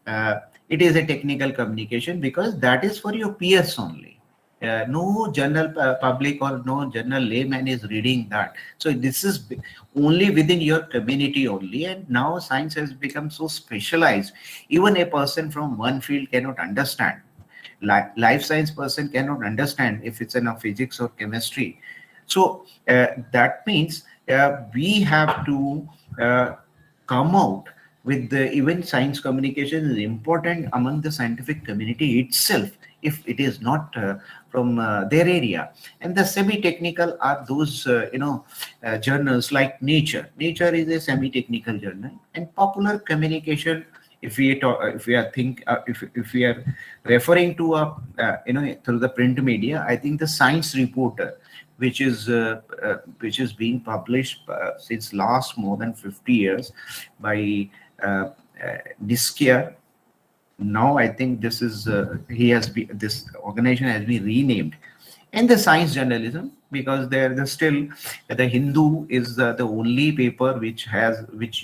it is a technical communication because that is for your peers only. No general public or no general layman is reading that. So this is only within your community only. And now science has become so specialized. Even a person from one field cannot understand. Life science person cannot understand if it's in a physics or chemistry. So that means we have to come out with the even science communication is important among the scientific community itself, if it is not from their area. And the semi-technical are those journals like Nature. Nature is a semi-technical journal, and popular communication. If we are referring to through the print media, I think the Science Reporter, which is being published since last more than 50 years by Diskia. Now I think this is this organization has been renamed, and the science journalism, because still the Hindu is the only paper which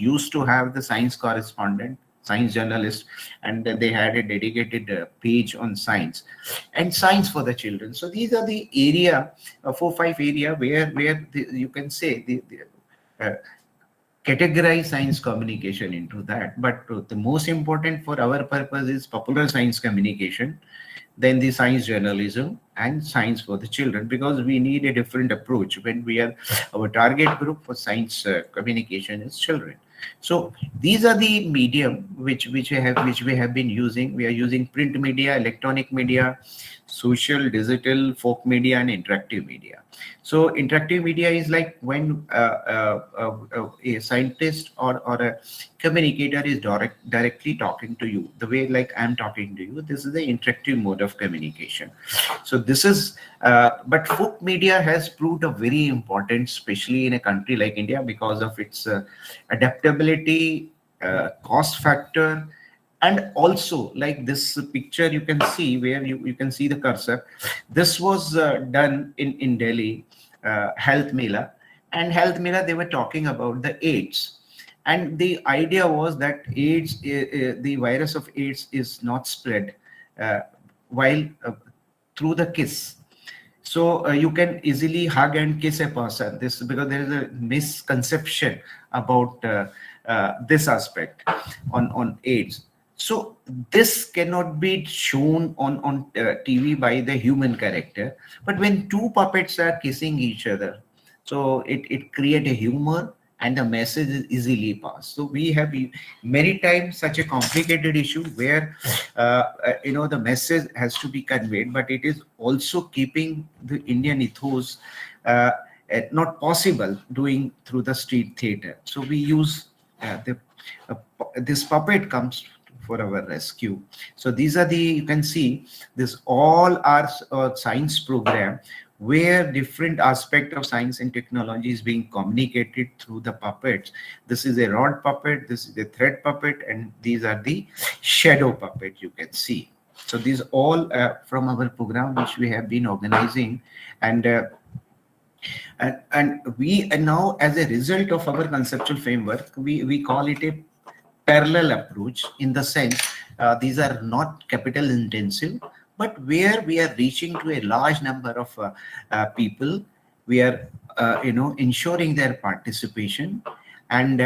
used to have the science correspondent, science journalist, and they had a dedicated page on science and science for the children. So these are the area, 4-5 area where you can say categorize science communication into that. But the most important for our purpose is popular science communication, then the science journalism and science for the children, because we need a different approach when our target group for science communication is children. So these are the medium which we have been using. We are using print media, electronic media, social, digital, folk media, and interactive media. So interactive media is like when a scientist or a communicator is directly talking to you, the way like I'm talking to you. This is the interactive mode of communication. So this is, but folk media has proved a very important, especially in a country like India, because of its adaptability, cost factor, and also like this picture you can see where you can see the cursor. This was done in Delhi, Health Mela. And Health Mela, they were talking about the AIDS. And the idea was that AIDS, the virus of AIDS is not spread while through the kiss. So you can easily hug and kiss a person. This because there is a misconception about this aspect on AIDS. So this cannot be shown on TV by the human character. But when two puppets are kissing each other, so it creates a humor and the message is easily passed. So we have many times such a complicated issue where the message has to be conveyed, but it is also keeping the Indian ethos not possible doing through the street theater. So we use this puppet comes for our rescue. So these are you can see this all are science program where different aspect of science and technology is being communicated through the puppets. This is a rod puppet, this is a thread puppet, and these are the shadow puppet you can see. So these all from our program which we have been organizing, and we now, as a result of our conceptual framework, we call it a parallel approach, in the sense these are not capital intensive, but where we are reaching to a large number of people, we are ensuring their participation, and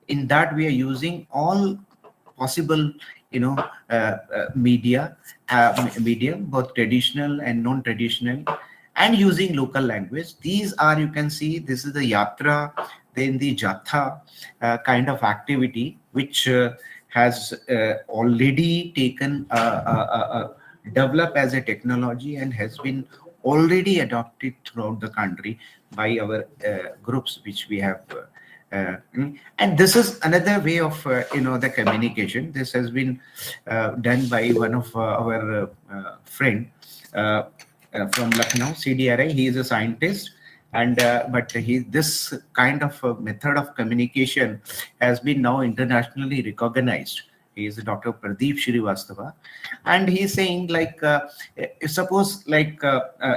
in that we are using all possible medium, both traditional and non-traditional, and using local language. These are, you can see, this is the yatra, then the jatha kind of activity, which has already taken developed as a technology and has been already adopted throughout the country by our groups which we have. And this is another way of the communication. This has been done by one of our friend from Lucknow, CDRI. He is a scientist, and but this kind of method of communication has been now internationally recognized. He is Dr. Pradeep Shrivastava, and he's saying, like, suppose like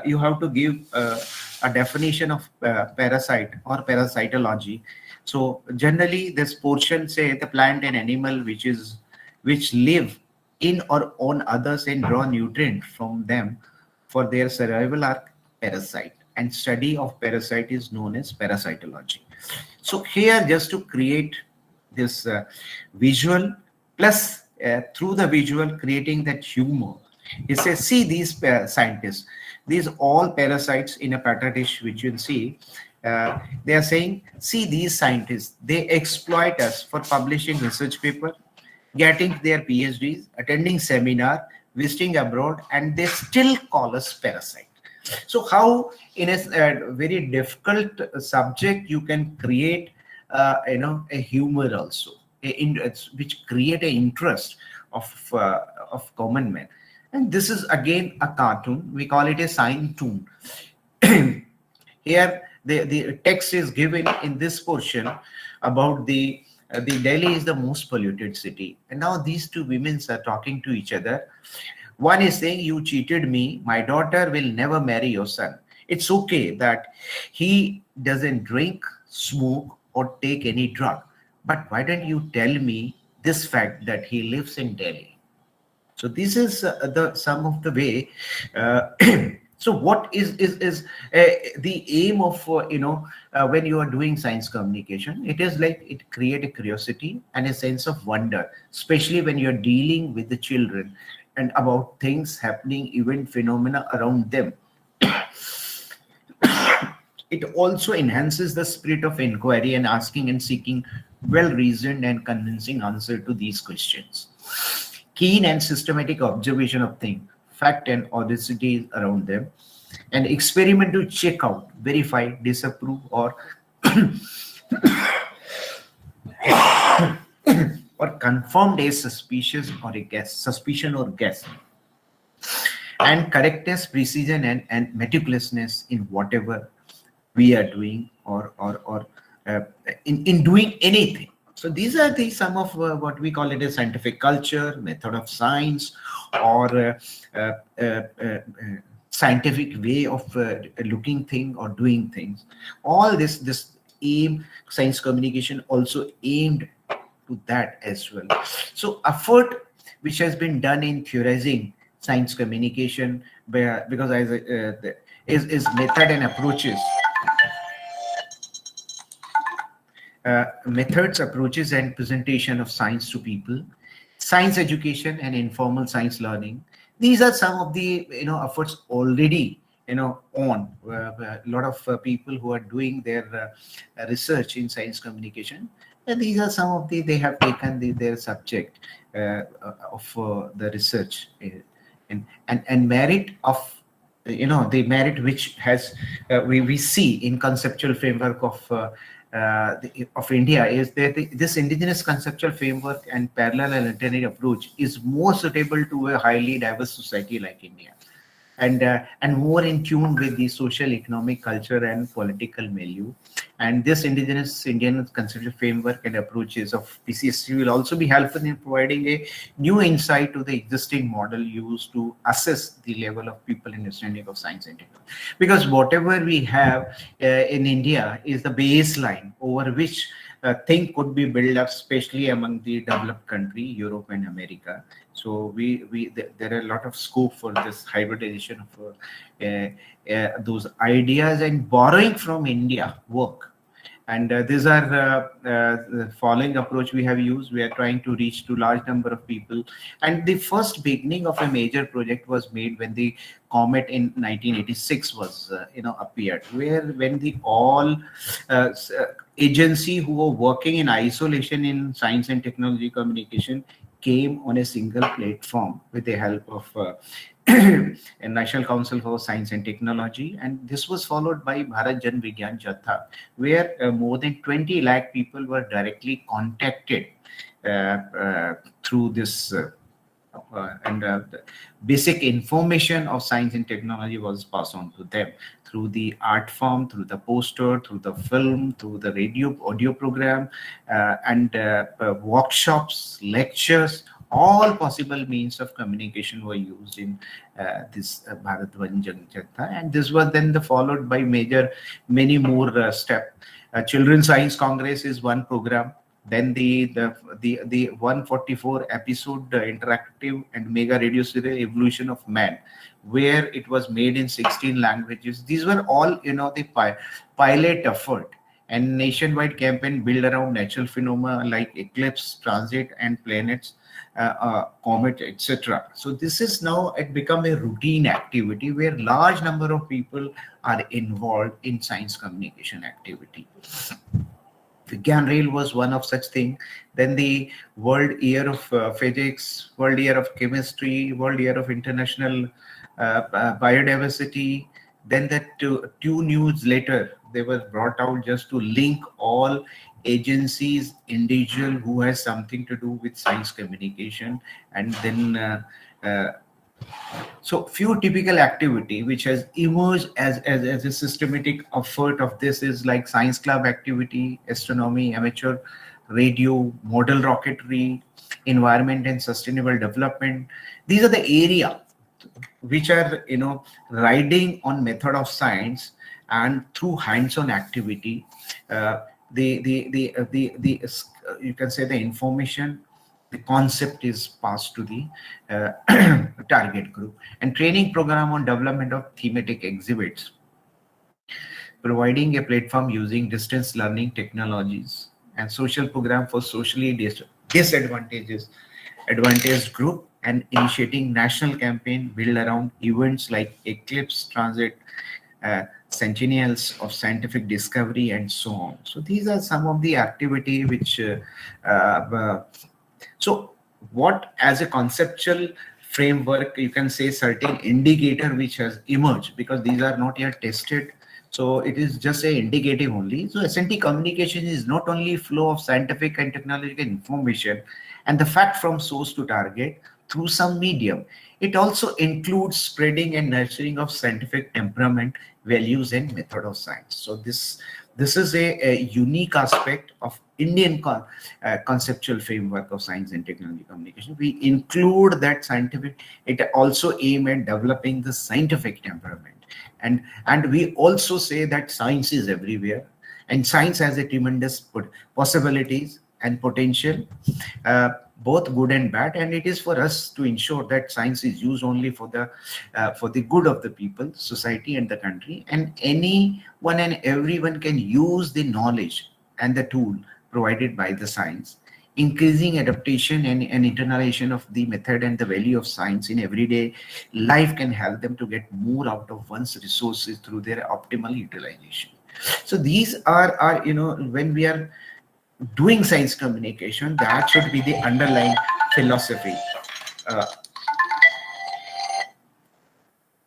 you have to give a definition of parasite or parasitology. So generally this portion say the plant and animal which live in or on others and draw nutrient from them for their survival are parasite, and study of parasite is known as parasitology. So here, just to create this visual, plus through the visual creating that humor, he says, see these scientists, these all parasites in a pata dish which you'll see, they are saying, see these scientists, they exploit us for publishing research paper, getting their PhDs, attending seminar, visiting abroad, and they still call us parasite. So how in a very difficult subject you can create a humor also, which create an interest of common men. And this is again a cartoon. We call it a sign tune. Here the text is given in this portion about the Delhi is the most polluted city, and now these two women are talking to each other. One is saying, you cheated me, my daughter will never marry your son. It's okay that he doesn't drink, smoke, or take any drug, but why don't you tell me this fact that he lives in Delhi? So this is some of the way. So what is the aim of when you are doing science communication? It is like it create a curiosity and a sense of wonder, especially when you're dealing with the children and about things happening, event phenomena around them. It also enhances the spirit of inquiry and asking and seeking well-reasoned and convincing answer to these questions. Keen and systematic observation of things, fact and audacity around them, and experiment to check out, verify, disapprove, or or confirmed a suspicion or guess, and correctness, precision, and meticulousness in whatever we are doing or in doing anything. So these are some of what we call it a scientific culture, method of science, or scientific way of looking thing or doing things. All this aim, science communication also aimed to that as well. So effort which has been done in theorizing science communication, because as is method and approaches. Methods, approaches, and presentation of science to people, science education and informal science learning. These are some of the efforts already on a lot of people who are doing their research in science communication. And these are some of they have taken their subject of the research and merit of the merit which has we see in conceptual framework of India is that this indigenous conceptual framework and parallel and alternative approach is more suitable to a highly diverse society like India, and more in tune with the social, economic, culture, and political milieu. And this indigenous Indian conceptual framework and approaches of PCST will also be helpful in providing a new insight to the existing model used to assess the level of people understanding of science and technology. Because whatever we have in India is the baseline over which thing could be built up, especially among the developed country, Europe and America. So there are a lot of scope for this hybridization of those ideas and borrowing from India work. And these are the following approach we have used. We are trying to reach to large number of people. And the first beginning of a major project was made when the comet in 1986 was appeared, where when the all agency who were working in isolation in science and technology communication came on a single platform with the help of a National Council for Science and Technology, and this was followed by Bharat Jan Vigyan Jatha, where more than 20 lakh people were directly contacted through this and the basic information of science and technology was passed on to them through the art form, through the poster, through the film, through the radio audio program, and workshops, lectures. All possible means of communication were used in this Bharat Vanjan Jatha, and this was then followed by many more steps. Children's Science Congress is one program. Then the 144 episode interactive and mega radio serial Evolution of Man, where it was made in 16 languages. These were all the pilot effort and nationwide campaign built around natural phenomena like eclipse, transit, and planets, comet, etc. So this is now it become a routine activity where large number of people are involved in science communication activity. Vigyan Rail was one of such things. Then the World Year of Physics, World Year of Chemistry, World Year of International Biodiversity. Then the two news later, they were brought out just to link all agencies, individual who has something to do with science communication. And then so few typical activity which has emerged as a systematic effort of this is like science club activity, astronomy, amateur radio, model rocketry, environment and sustainable development. These are the area which are riding on method of science and through hands-on activity. You can say the information, the concept is passed to the target group. And training program on development of thematic exhibits, providing a platform using distance learning technologies, and social program for socially advantaged group, and initiating national campaign built around events like eclipse, transit, centennials of scientific discovery, and so on. So these are some of the activity which so what as a conceptual framework, you can say certain indicator which has emerged, because these are not yet tested. So it is just a indicative only. So S&T communication is not only flow of scientific and technological information and the fact from source to target through some medium. It also includes spreading and nurturing of scientific temperament, values, and method of science. So this is a unique aspect of Indian conceptual framework of science and technology communication. We include that scientific. It also aim at developing the scientific temperament, and we also say that science is everywhere, and science has a tremendous possibilities. and potential, both good and bad, and it is for us to ensure that science is used only for the good of the people, society, and the country, and anyone and everyone can use the knowledge and the tool provided by the science. Increasing adaptation and internalization of the method and the value of science in everyday life can help them to get more out of one's resources through their optimal utilization. So these are when we are doing science communication, that should be the underlying philosophy.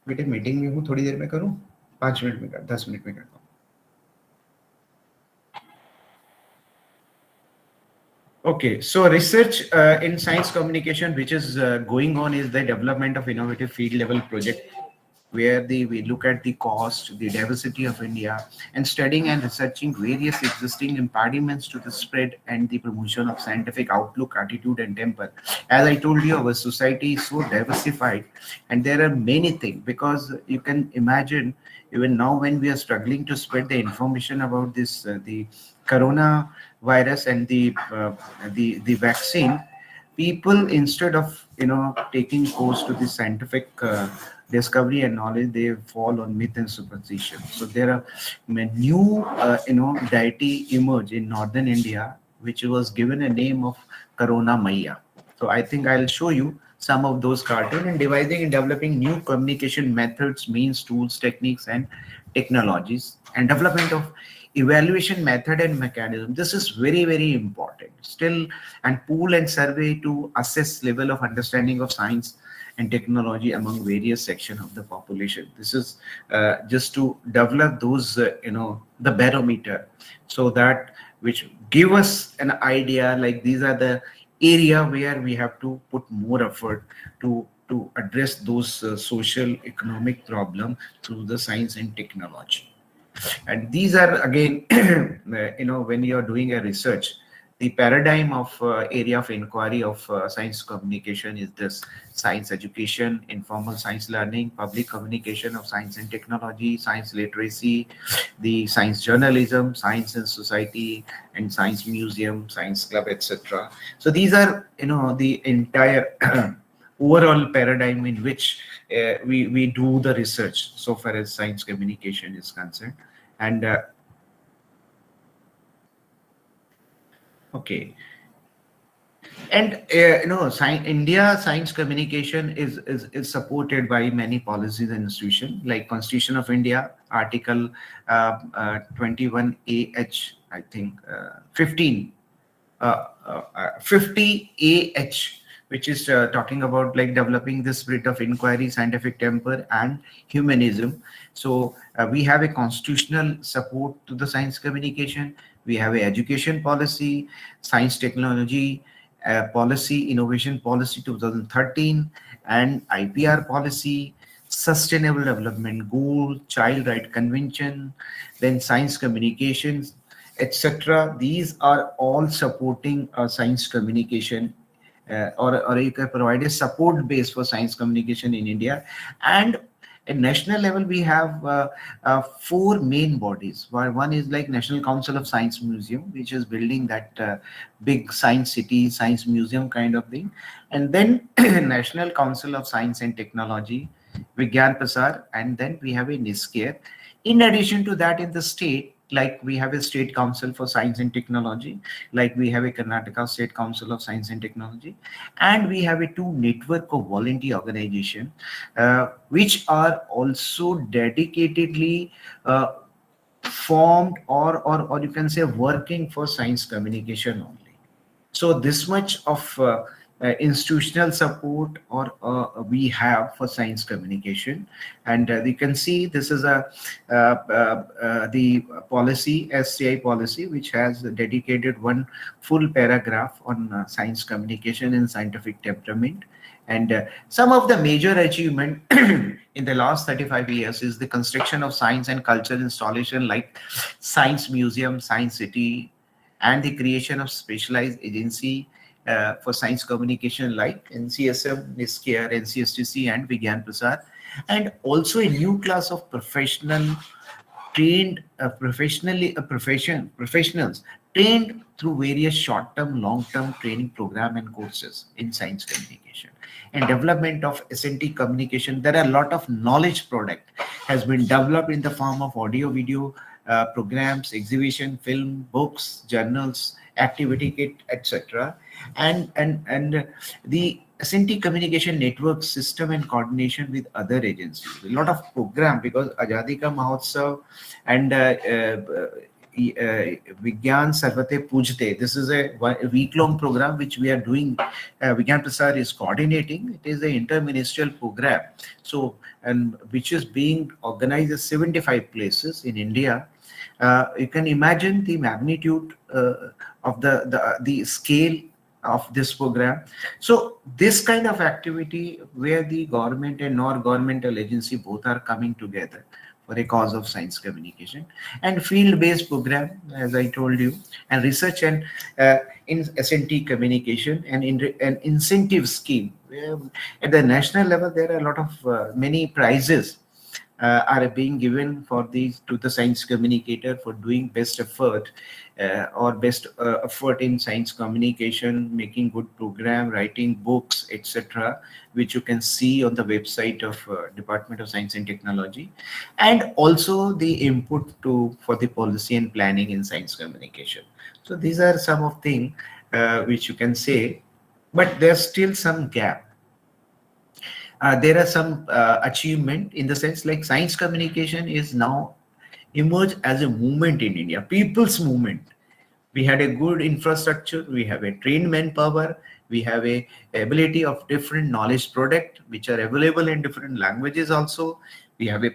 बेटे meeting में हूँ, थोड़ी देर में करूँ, 5 minute में कर, 10 minute में करता हूँ. Okay, so research in science communication which is going on is the development of innovative field level project where we look at the cost, the diversity of India, and studying and researching various existing impediments to the spread and the promotion of scientific outlook, attitude, and temper. As I told you, our society is so diversified, and there are many things, because you can imagine even now when we are struggling to spread the information about this, the corona virus and the vaccine, people, instead of taking course to the scientific discovery and knowledge, they fall on myth and superstition. So there are new deity emerge in northern India, which was given a name of Corona Maya. So I think I'll show you some of those cartoons, and devising and developing new communication methods, means, tools, techniques, and technologies, and development of evaluation method and mechanism. This is very, very important still, and pool and survey to assess level of understanding of science and technology among various sections of the population. This is just to develop those the barometer, so that which give us an idea, like these are the area where we have to put more effort to address those social economic problem through the science and technology. And these are again when you are doing a research, the paradigm of area of inquiry of science communication is this: science education, informal science learning, public communication of science and technology, science literacy, the science journalism, science and society, and science museum, science club, etc. So these are the entire overall paradigm in which we do the research so far as science communication is concerned. And okay, and India science communication is supported by many policies and institutions, like Constitution of India, Article 21AH, I think 15 50AH, which is talking about like developing the spirit of inquiry, scientific temper, and humanism. So we have a constitutional support to the science communication. We have a education policy, science technology policy, innovation policy 2013, and IPR policy, sustainable development goal, child right convention, then science communications, etc. These are all supporting science communication, or you can provide a support base for science communication in India. And at national level, we have 4 main bodies. One is like National Council of Science Museum, which is building that big science city, science museum kind of thing. And then National Council of Science and Technology, Vigyan Utsav, and then we have a NISCARE. In addition to that, in the state, like we have a State Council for Science and Technology, like we have a Karnataka State Council of Science and Technology, and we have a 2 network of volunteer organization, which are also dedicatedly formed or you can say working for science communication only. So this much of institutional support or we have for science communication. And you can see this is the policy, SCI policy, which has dedicated 1 full paragraph on science communication and scientific temperament. And some of the major achievement in the last 35 years is the construction of science and culture installation like Science Museum, Science City, and the creation of specialized agency for science communication like NCSM, NISCARE, NCSTC, and Vigyan Utsav, and also a new class of professional trained professionals trained through various short-term, long-term training program and courses in science communication and development of S&T communication. There are a lot of knowledge product has been developed in the form of audio, video programs, exhibition, film, books, journals, activity kit, etc. And the S&T communication network system and coordination with other agencies. A lot of program because Azadi Ka Mahotsav and Vigyan Utsav. This is a week-long program which we are doing. Vigyan Prasad is coordinating. It is an interministerial program. So, and which is being organized at 75 places in India. You can imagine the magnitude of the scale of this program. So this kind of activity where the government and non-governmental agency both are coming together for a cause of science communication, and field-based program, as I told you, and research and in S&T communication and an incentive scheme. Where at the national level, there are a lot of many prizes are being given for these to the science communicator for doing best effort or best effort in science communication, making good program, writing books, etc., which you can see on the website of Department of Science and Technology, and also the input to for the policy and planning in science communication. So these are some of things which you can say, but there's still some gap. There are some achievement in the sense like science communication is now emerged as a movement in India, people's movement. We had a good infrastructure, we have a trained manpower, we have a ability of different knowledge product which are available in different languages also. We have a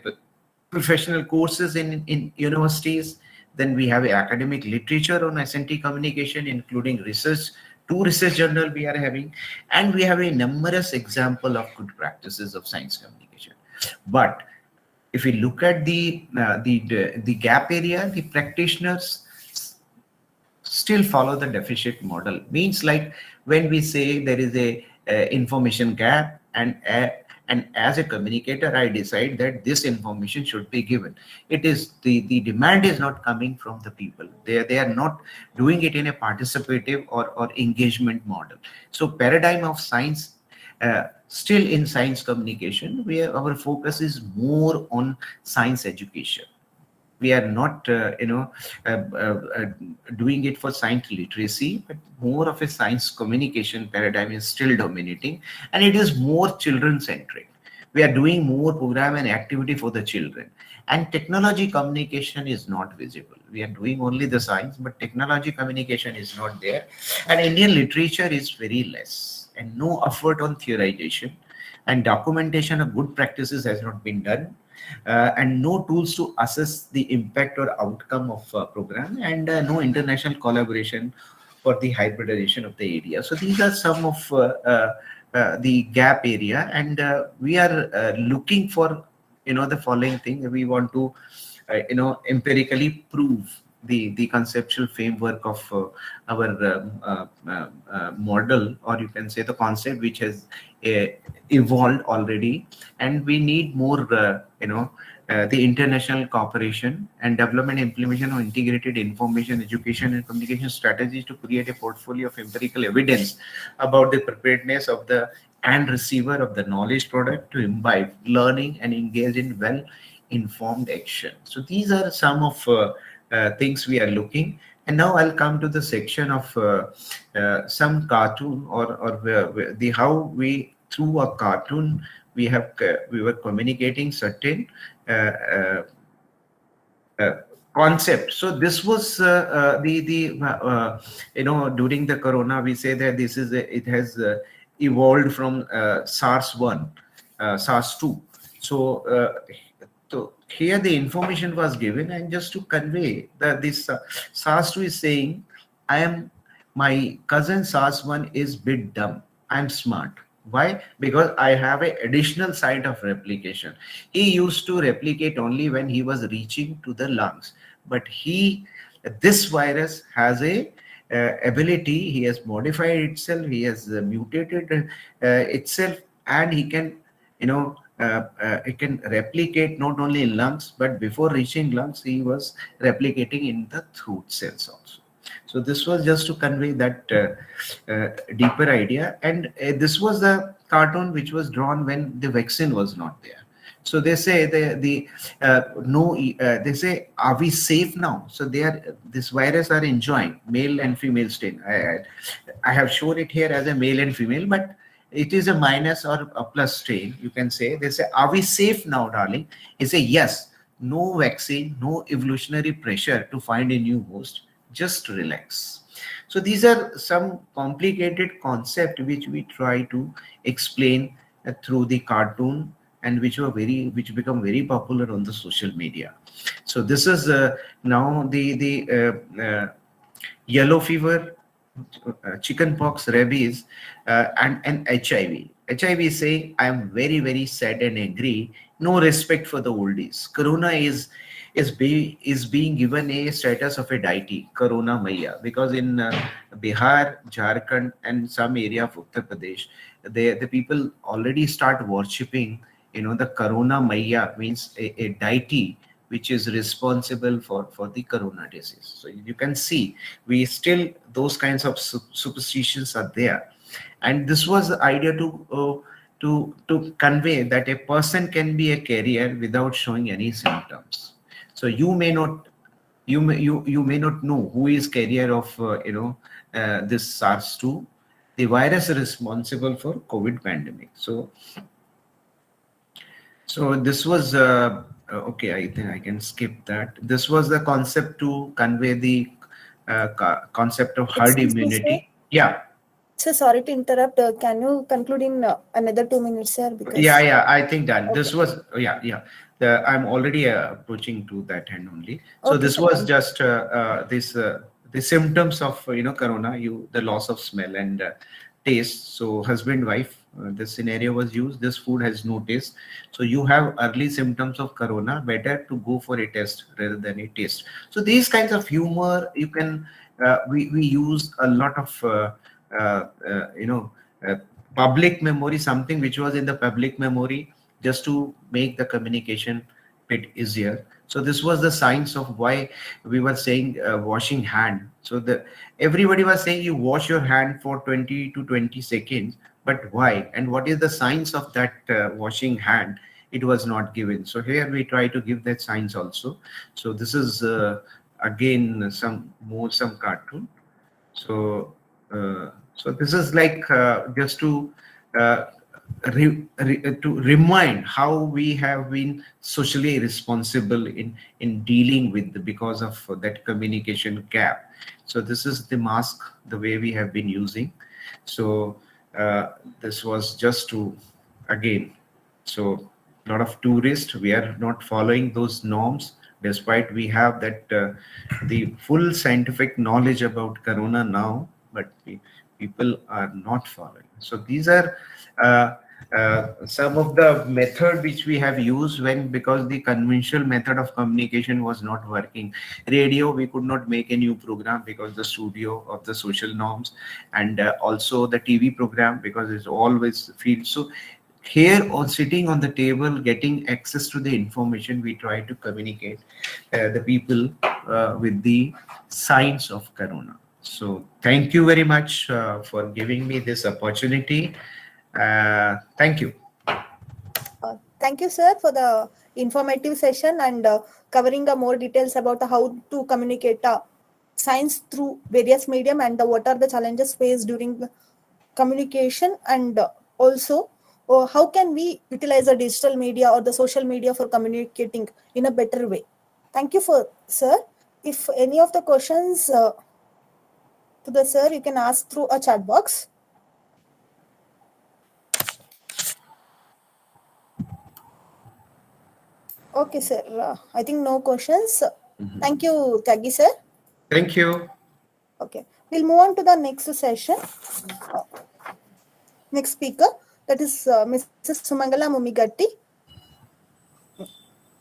professional courses in universities. Then we have a academic literature on S&T communication, including research. 2 research journal we are having, and we have a numerous example of good practices of science communication. But if we look at the gap area, the practitioners still follow the deficit model. Means like when we say there is a information gap, and as a communicator, I decide that this information should be given. It is the demand is not coming from the people. They are not doing it in a participative or engagement model. So paradigm of science, still in science communication, where our focus is more on science education. We are not doing it for science literacy, but more of a science communication paradigm is still dominating, and it is more children centric. We are doing more program and activity for the children, and technology communication is not visible. We are doing only the science, but technology communication is not there, and Indian literature is very less, and no effort on theorization and documentation of good practices has not been done. And no tools to assess the impact or outcome of program, and no international collaboration for the hybridization of the area. So these are some of the gap area, and we are looking for the following thing. We want to empirically prove the conceptual framework of our model, or you can say the concept which has evolved already, and we need more the international cooperation and development and implementation of integrated information, education and communication strategies to create a portfolio of empirical evidence about the preparedness of the and receiver of the knowledge product to imbibe learning and engage in well informed action. So these are some of things we are looking. And now I'll come to the section of some cartoon or the how we through a cartoon we were communicating certain concept. So this was during the corona, we say that this is it has evolved from SARS-1, SARS-2. So here the information was given, and just to convey that this SARS-2 is saying, my cousin SARS-1 is bit dumb, I'm smart. Why? Because I have an additional site of replication. He used to replicate only when he was reaching to the lungs, but this virus has a ability. He has modified itself, he has mutated itself, and he can it can replicate not only in lungs, but before reaching lungs, he was replicating in the throat cells also. So this was just to convey that deeper idea. And this was the cartoon which was drawn when the vaccine was not there. So they say they say, are we safe now? So this virus are enjoying male and female strain. I have shown it here as a male and female, but it is a minus or a plus strain. You can say, they say, are we safe now, darling? He say, yes, no vaccine, no evolutionary pressure to find a new host, just relax. So these are some complicated concepts which we try to explain through the cartoon, and which become very popular on the social media. So this is now the yellow fever, chickenpox, rabies, and HIV. HIV say, I am very, very sad and angry. No respect for the oldies. Corona is being given a status of a deity, Corona Maya, because in Bihar, Jharkhand, and some area of Uttar Pradesh, the people already start worshipping, the Corona Maya, means a deity which is responsible for the corona disease. So you can see we still, those kinds of superstitions are there. And this was the idea to convey that a person can be a carrier without showing any symptoms. So you may not know who is carrier of this SARS-2. The virus is responsible for COVID pandemic. So this was okay. I think I can skip that. This was the concept to convey the concept of herd Excuse me, immunity. sir. Yeah. So sorry to interrupt. Can you conclude in another 2 minutes, sir? Because Yeah. I think that Okay. this was yeah. I'm already approaching to that end only. So Okay, this sir. was just the symptoms of corona. The loss of smell and taste. So husband wife. This scenario was used. This food has no taste. So you have early symptoms of corona. Better to go for a test rather than a taste. So these kinds of humor you can we use a lot of public memory, something which was in the public memory, just to make the communication bit easier. So this was the science of why we were saying washing hand. So everybody was saying you wash your hand for 20 to 20 seconds, but why? And what is the science of that washing hand? It was not given. So here we try to give that science also. So this is again some cartoon. So this is like just to to remind how we have been socially responsible in dealing with because of that communication gap. So this is the mask, the way we have been using. So this was just to again. So a lot of tourists, we are not following those norms, despite we have that the full scientific knowledge about corona now, but people are not following. So these are some of the method which we have used because the conventional method of communication was not working. Radio, we could not make a new program because the studio of the social norms, and also the TV program because it's always field. So here, on sitting on the table, getting access to the information, we try to communicate the people with the science of corona. So thank you very much for giving me this opportunity. Thank you. Thank you, sir, for the informative session and covering more details about how to communicate science through various medium and what are the challenges faced during the communication, and also how can we utilize the digital media or the social media for communicating in a better way. Thank you, sir. If any of the questions to the sir, you can ask through a chat box. Okay, sir. I think no questions. Thank you, Tyagi, sir. Thank you. Okay. We'll move on to the next session. Next speaker, that is Mrs. Sumangala Mumigatti.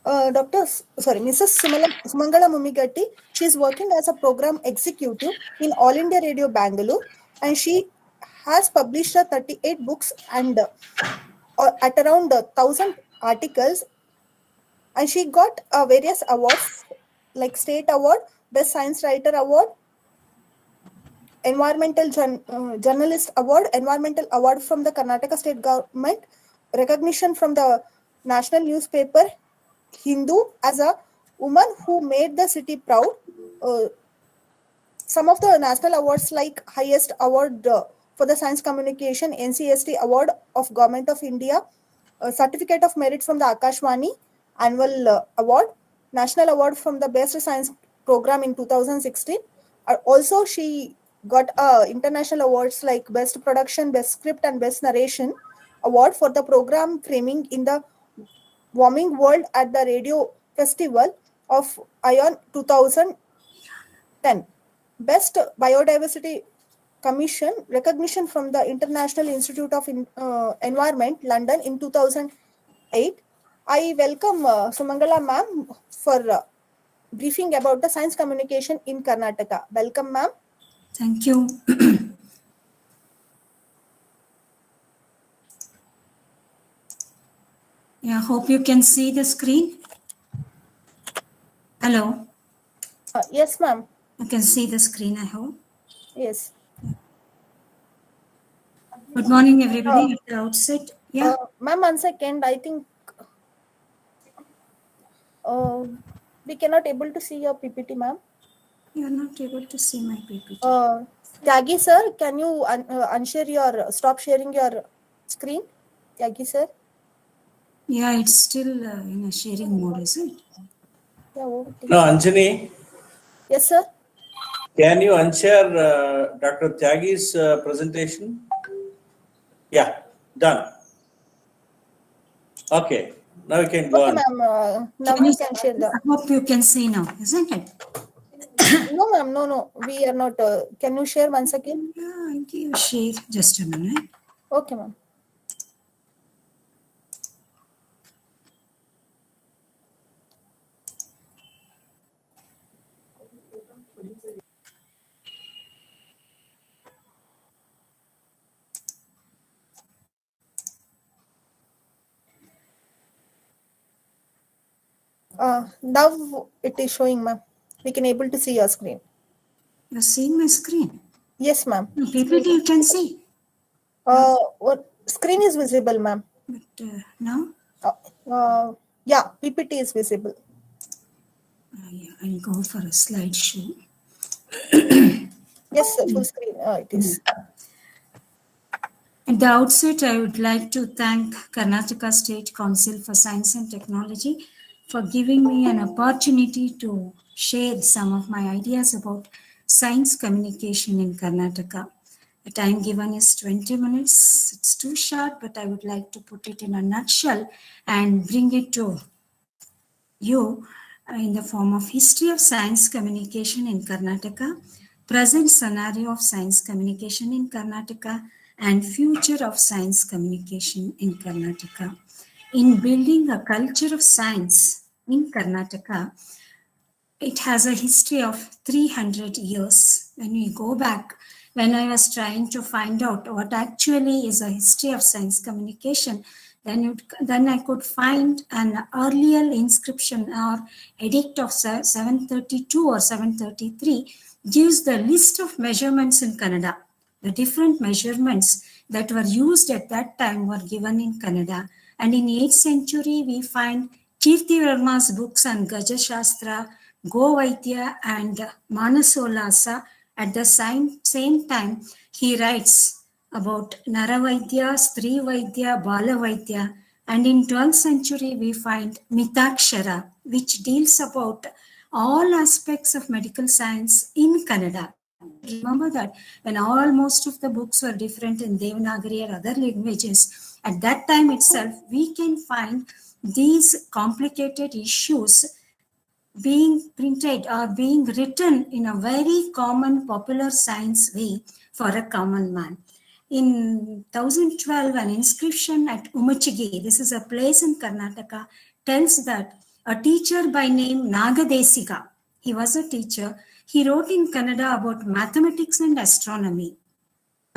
Mrs. Sumangala Mumigatti. She is working as a program executive in All India Radio Bangalore, and she has published 38 books and at around 1,000 articles, and she got various awards like State Award, Best Science Writer Award, Environmental Journalist Award, Environmental Award from the Karnataka State Government, recognition from the national newspaper Hindu as a woman who made the city proud. Some of the national awards like highest award for the science communication, NCST Award of Government of India, Certificate of Merit from the Akashvani Annual Award, National Award from the Best Science Program in 2016. Also, she got international awards like Best Production, Best Script and Best Narration Award for the program framing in the warming world at the Radio Festival of Ion 2010. Best Biodiversity Commission recognition from the International Institute of Environment, London in 2008. I welcome Sumangala ma'am for briefing about the science communication in Karnataka. Welcome ma'am. Thank you. Yeah, hope you can see the screen. Hello. Yes ma'am. You can see the screen, I hope. Yes. Good morning, everybody. At the outset, yeah. Ma'am, 1 second. I think we cannot able to see your PPT, ma'am. You are not able to see my PPT. Tyagi sir, can you unshare your, stop sharing your screen? Tyagi sir. Yeah, it's still in a sharing mode, is it? Yeah, No, Anjani, yes, sir. can you unshare Dr. Tyagi's presentation? Yeah, done. Okay, now you can go Okay, on. ma'am. Now you can share the. I hope you can see now, isn't it? No, ma'am. No. We are not. Can you share once again? Yeah, I'll give a share. Just a minute. Okay, ma'am. Now it is showing, ma'am. We can able to see your screen. You're seeing my screen? Yes, ma'am. PPT you can see. What screen is visible, ma'am? But now? Yeah, PPT is visible. Yeah, I'll go for a slideshow. Yes, sir, full screen. It is. At the outset, I would like to thank Karnataka State Council for Science and Technology for giving me an opportunity to share some of my ideas about science communication in Karnataka. The time given is 20 minutes. It's too short, but I would like to put it in a nutshell and bring it to you in the form of history of science communication in Karnataka, present scenario of science communication in Karnataka, and future of science communication in Karnataka. In building a culture of science in Karnataka, it has a history of 300 years. When we go back, when I was trying to find out what actually is a history of science communication, then I could find an earlier inscription or edict of 732 or 733 gives the list of measurements in Kannada. The different measurements that were used at that time were given in Kannada. And in 8th century, we find Kirti Verma's books on Gaja Shastra, Govaidya and Manasolasa. At the same time, he writes about Naravaidya, Stri Vaidya, Bala Vaidya. And in 12th century, we find Mitakshara, which deals about all aspects of medical science in Kannada. Remember that when most of the books were different in Devanagari or other languages, at that time itself, we can find these complicated issues being printed or being written in a very common popular science way for a common man. In 1012, an inscription at Umachigi, this is a place in Karnataka, tells that a teacher by name Nagadesiga, he was a teacher, he wrote in Kannada about mathematics and astronomy.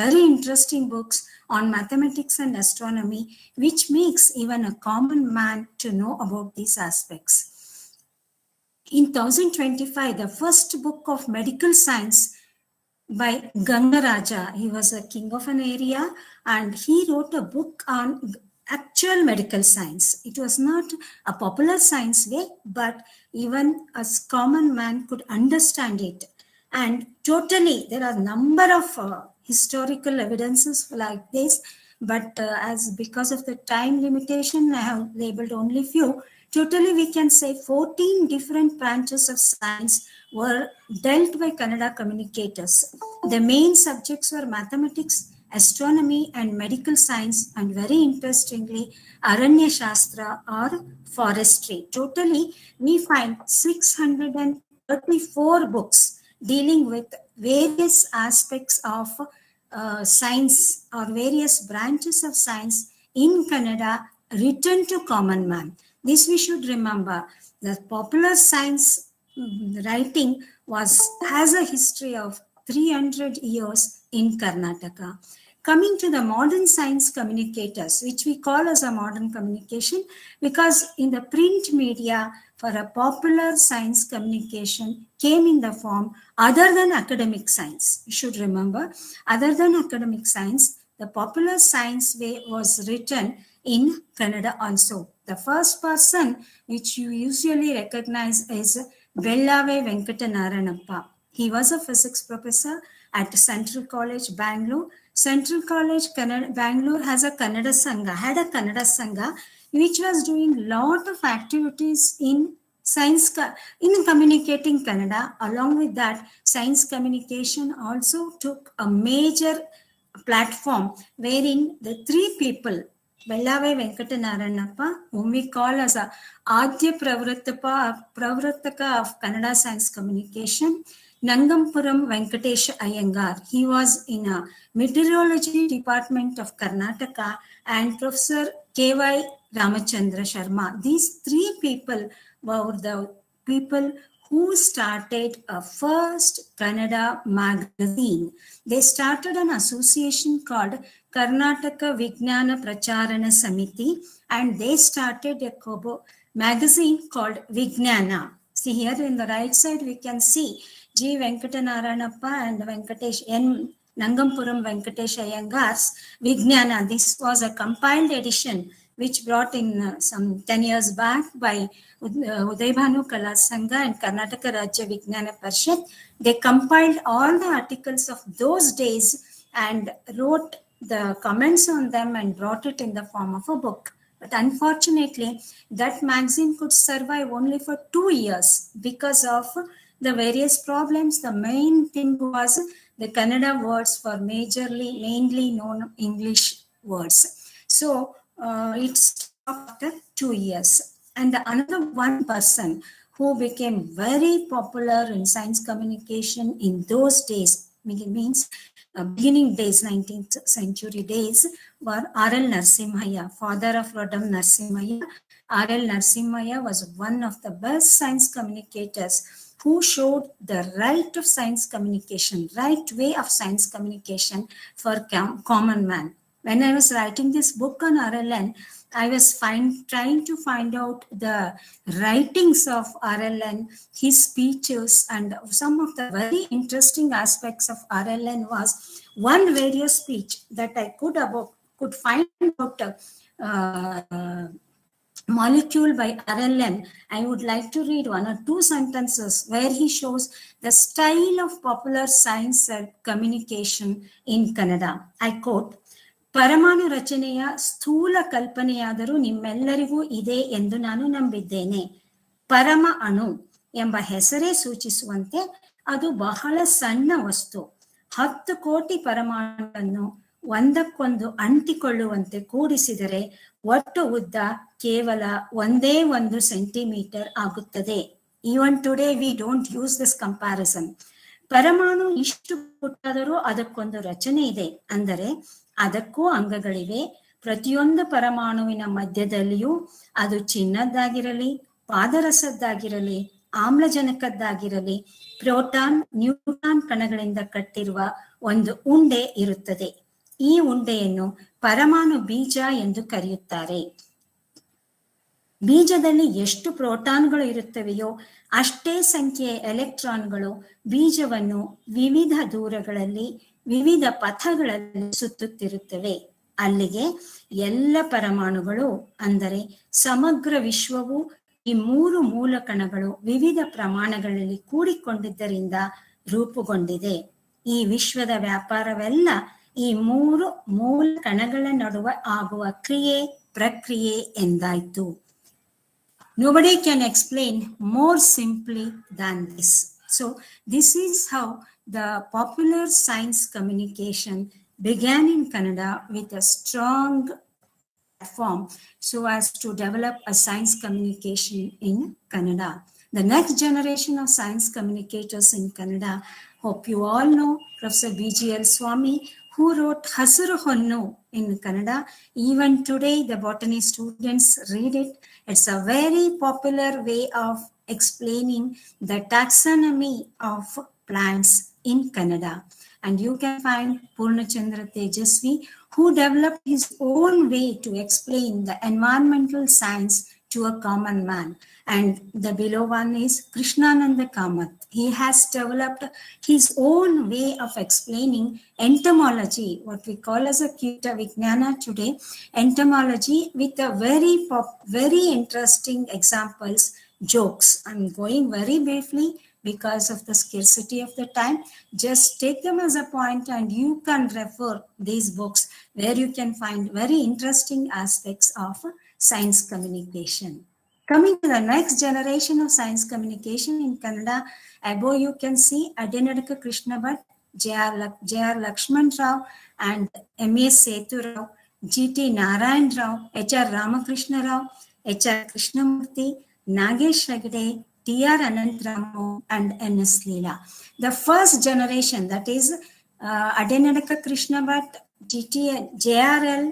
very interesting books on mathematics and astronomy, which makes even a common man to know about these aspects. In 1025, the first book of medical science by Gangaraja, he was a king of an area, and he wrote a book on actual medical science. It was not a popular science way, but even a common man could understand it. And totally, there are a number of historical evidences like this, but as because of the time limitation, I have labeled only few. Totally, we can say 14 different branches of science were dealt by Kannada communicators. The main subjects were mathematics, astronomy, and medical science, and very interestingly, Aranya Shastra or forestry. Totally, we find 634 books dealing with various aspects of science or various branches of science in Kannada written to common man. This we should remember. The popular science writing has a history of 300 years in Karnataka. Coming to the modern science communicators, which we call as a modern communication, because in the print media for a popular science communication came in the form other than academic science. You should remember, other than academic science, the popular science way was written in Kannada also. The first person which you usually recognize is Bellave Venkatanaranappa. He was a physics professor at Central College, Bangalore. Central College, Bangalore had a Kannada Sangha, which was doing lot of activities in science, in communicating Kannada. Along with that, science communication also took a major platform wherein the three people, Bellave Venkatanaranappa, whom we call as a Adya Pravrataka of Kannada science communication, Nangampuram Venkatesh Iyengar, he was in a meteorology department of Karnataka, and Professor K.Y. Ramachandra Sharma. These three people were the people who started a first Kannada magazine. They started an association called Karnataka Vijnana Pracharana Samiti, and they started a magazine called Vijnana. See here in the right side, we can see G. Venkatanaranappa and Venkatesh N. Nangampuram Venkatesh Iyengar's Vijnana. This was a compiled edition which brought in some 10 years back by Udaybhanu Kala Sangha and Karnataka Rajya Vijnana Parishad. They compiled all the articles of those days and wrote the comments on them and brought it in the form of a book. But unfortunately, that magazine could survive only for 2 years because of the various problems. The main thing was the Kannada words for mainly known English words. So it stopped after 2 years. And another one person who became very popular in science communication in those days, means beginning days, 19th century days, were R.L. Narasimhaya, father of Rodam Narasimhaya. R.L. Narasimhaya was one of the best science communicators who showed the right of science communication, right way of science communication for common man. When I was writing this book on RLN, I was trying to find out the writings of RLN, his speeches, and some of the very interesting aspecks of RLN was one various speech that I could find out molecule by RLN. I would like to read 1 or 2 sentences where he shows the style of popular science and communication in Kannada. I quote, ಪರಮಾಣು ರಚನೆಯ ಸ್ಥೂಲ ಕಲ್ಪನೆಯಾದರೂ ನಿಮ್ಮೆಲ್ಲರಿಗೂ ಇದೆ ಎಂದು ನಾನು ನಂಬಿದ್ದೇನೆ. ಪರಮ ಅಣು ಎಂಬ ಹೆಸರೇ ಸೂಚಿಸುವಂತೆ ಅದು ಬಹಳ ಸಣ್ಣ ವಸ್ತು. 10 ಕೋಟಿ ಪರಮಾಣುಗಳನ್ನು ಒಂದಕ್ಕೊಂದು ಅಂಟಿಕೊಳ್ಳುವಂತೆ ಕೂಡಿಸಿದರೆ ಒಟ್ಟು ಉದ್ದ ಕೇವಲ 1 ಸೆಂಟಿಮೀಟರ್ ಆಗುತ್ತದೆ. Even today we don't use this comparison. ಪರಮಾಣು ಇಷ್ಟು ಪುಟ್ಟಾದರೂ ಅದಕ್ಕೊಂದು ರಚನೆ ಇದೆ, ಅಂದರೆ ಅದಕ್ಕೂ ಅಂಗಗಳಿವೆ. ಪ್ರತಿಯೊಂದು ಪರಮಾಣುವಿನ ಮಧ್ಯದಲ್ಲಿಯೂ ಅದು ಚಿನ್ನದ್ದಾಗಿರಲಿ, ಪಾದರಸದ್ದಾಗಿರಲಿ, ಆಮ್ಲಜನಕದ್ದಾಗಿರಲಿ, ಪ್ರೋಟಾನ್, ನ್ಯೂಟ್ರಾನ್ ಕಣಗಳಿಂದ ಕಟ್ಟಿರುವ ಒಂದು ಉಂಡೆ ಇರುತ್ತದೆ. ಈ ಉಂಡೆಯನ್ನು ಪರಮಾಣು ಬೀಜ ಎಂದು ಕರೆಯುತ್ತಾರೆ. ಬೀಜದಲ್ಲಿ ಎಷ್ಟು ಪ್ರೋಟಾನ್ಗಳು ಇರುತ್ತವೆಯೋ ಅಷ್ಟೇ ಸಂಖ್ಯೆಯ ಎಲೆಕ್ಟ್ರಾನ್ಗಳು ಬೀಜವನ್ನು ವಿವಿಧ ದೂರಗಳಲ್ಲಿ, ವಿವಿಧ ಪಥಗಳಲ್ಲಿ ಸುತ್ತುತ್ತಿರುತ್ತವೆ. ಅಲ್ಲಿಗೆ ಎಲ್ಲ ಪರಮಾಣುಗಳು, ಅಂದರೆ ಸಮಗ್ರ ವಿಶ್ವವು ಈ 3 ಮೂಲ ಕಣಗಳು ವಿವಿಧ ಪ್ರಮಾಣಗಳಲ್ಲಿ ಕೂಡಿಕೊಂಡಿದ್ದರಿಂದ ರೂಪುಗೊಂಡಿದೆ. ಈ ವಿಶ್ವದ ವ್ಯಾಪಾರವೆಲ್ಲ ಈ 3 ಮೂಲ ಕಣಗಳ ನಡುವೆ ಆಗುವ ಕ್ರಿಯೆ, ಪ್ರಕ್ರಿಯೆ ಎಂದಾಯ್ತು. Nobody can explain more simply than this. So this is how the popular science communication began in Kannada with a strong platform so as to develop a science communication in Kannada. The next generation of science communicators in Kannada, hope you all know Professor B.G.L. Swami, who wrote Hasuru Honnu in Kannada. Even today, the botany students read it. It's a very popular way of explaining the taxonomy of plants in Kannada. And you can find Purnachandra Tejasvi, who developed his own way to explain the environmental science to a common man. And the below one is Krishnananda Kamath. He has developed his own way of explaining entomology, what we call as a Kita Vijnana today, entomology, with a very interesting examples, jokes. I'm going very briefly because of the scarcity of the time. Just take them as a point and you can refer these books where you can find very interesting aspects of science communication. Coming to the next generation of science communication in Kannada, above you can see Adinadaka Krishna Bhatt, J.R. Lakshman Rao and M.A. Setu Rao, G.T. Narayan Rao, H.R. Ramakrishna Rao, H.R. Krishnamurti, Nagesh Hegde, T.R. Anantramu and N.S. Leela. The first generation, that is Adinadaka Krishna Bhatt, J.R.L.,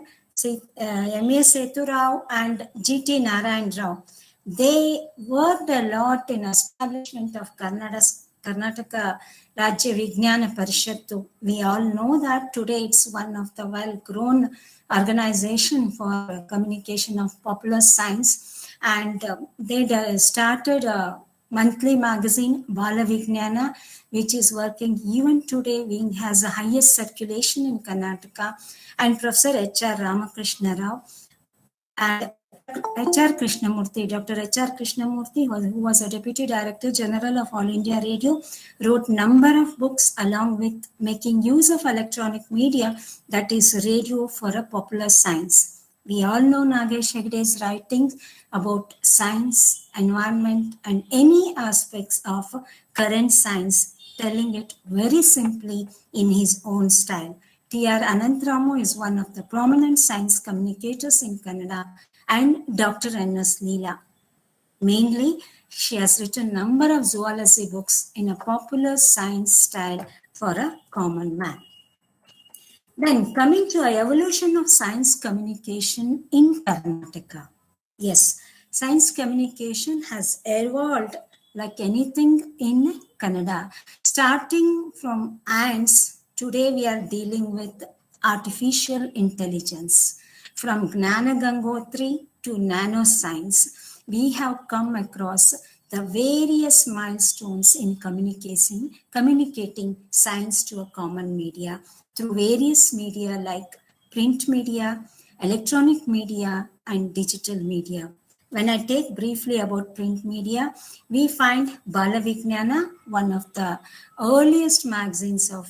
M.A. Setu Rao and G.T. Narayan Rao, they worked a lot in establishment of Karnataka Rajya Vigyana Parishattu. We all know that today it's one of the well-grown organization for communication of popular science. And they started a monthly magazine, Bala Vignana, which is working even today, has the highest circulation in Karnataka. And Professor H.R. Ramakrishna Rao and H.R. Krishnamurti, Dr. H.R. Krishnamurti, who was a Deputy Director General of All India Radio, wrote number of books along with making use of electronic media, that is radio, for a popular science. We all know Nagesh Hegde's writings about science, environment, and any aspects of current science, telling it very simply in his own style. T.R. Anantramu is one of the prominent science communicators in Kannada, and Dr. N.S. Leela. Mainly, she has written a number of zoology books in a popular science style for a common man. Then coming to an evolution of science communication in Karnataka. Yes, science communication has evolved like anything in Kannada. Starting from ants, today we are dealing with artificial intelligence. From Gnana Gangotri to nanoscience, we have come across the various milestones in communicating science to a common media through various media like print media, electronic media, and digital media. When I take briefly about print media, we find Bala Vignana, one of the earliest magazines of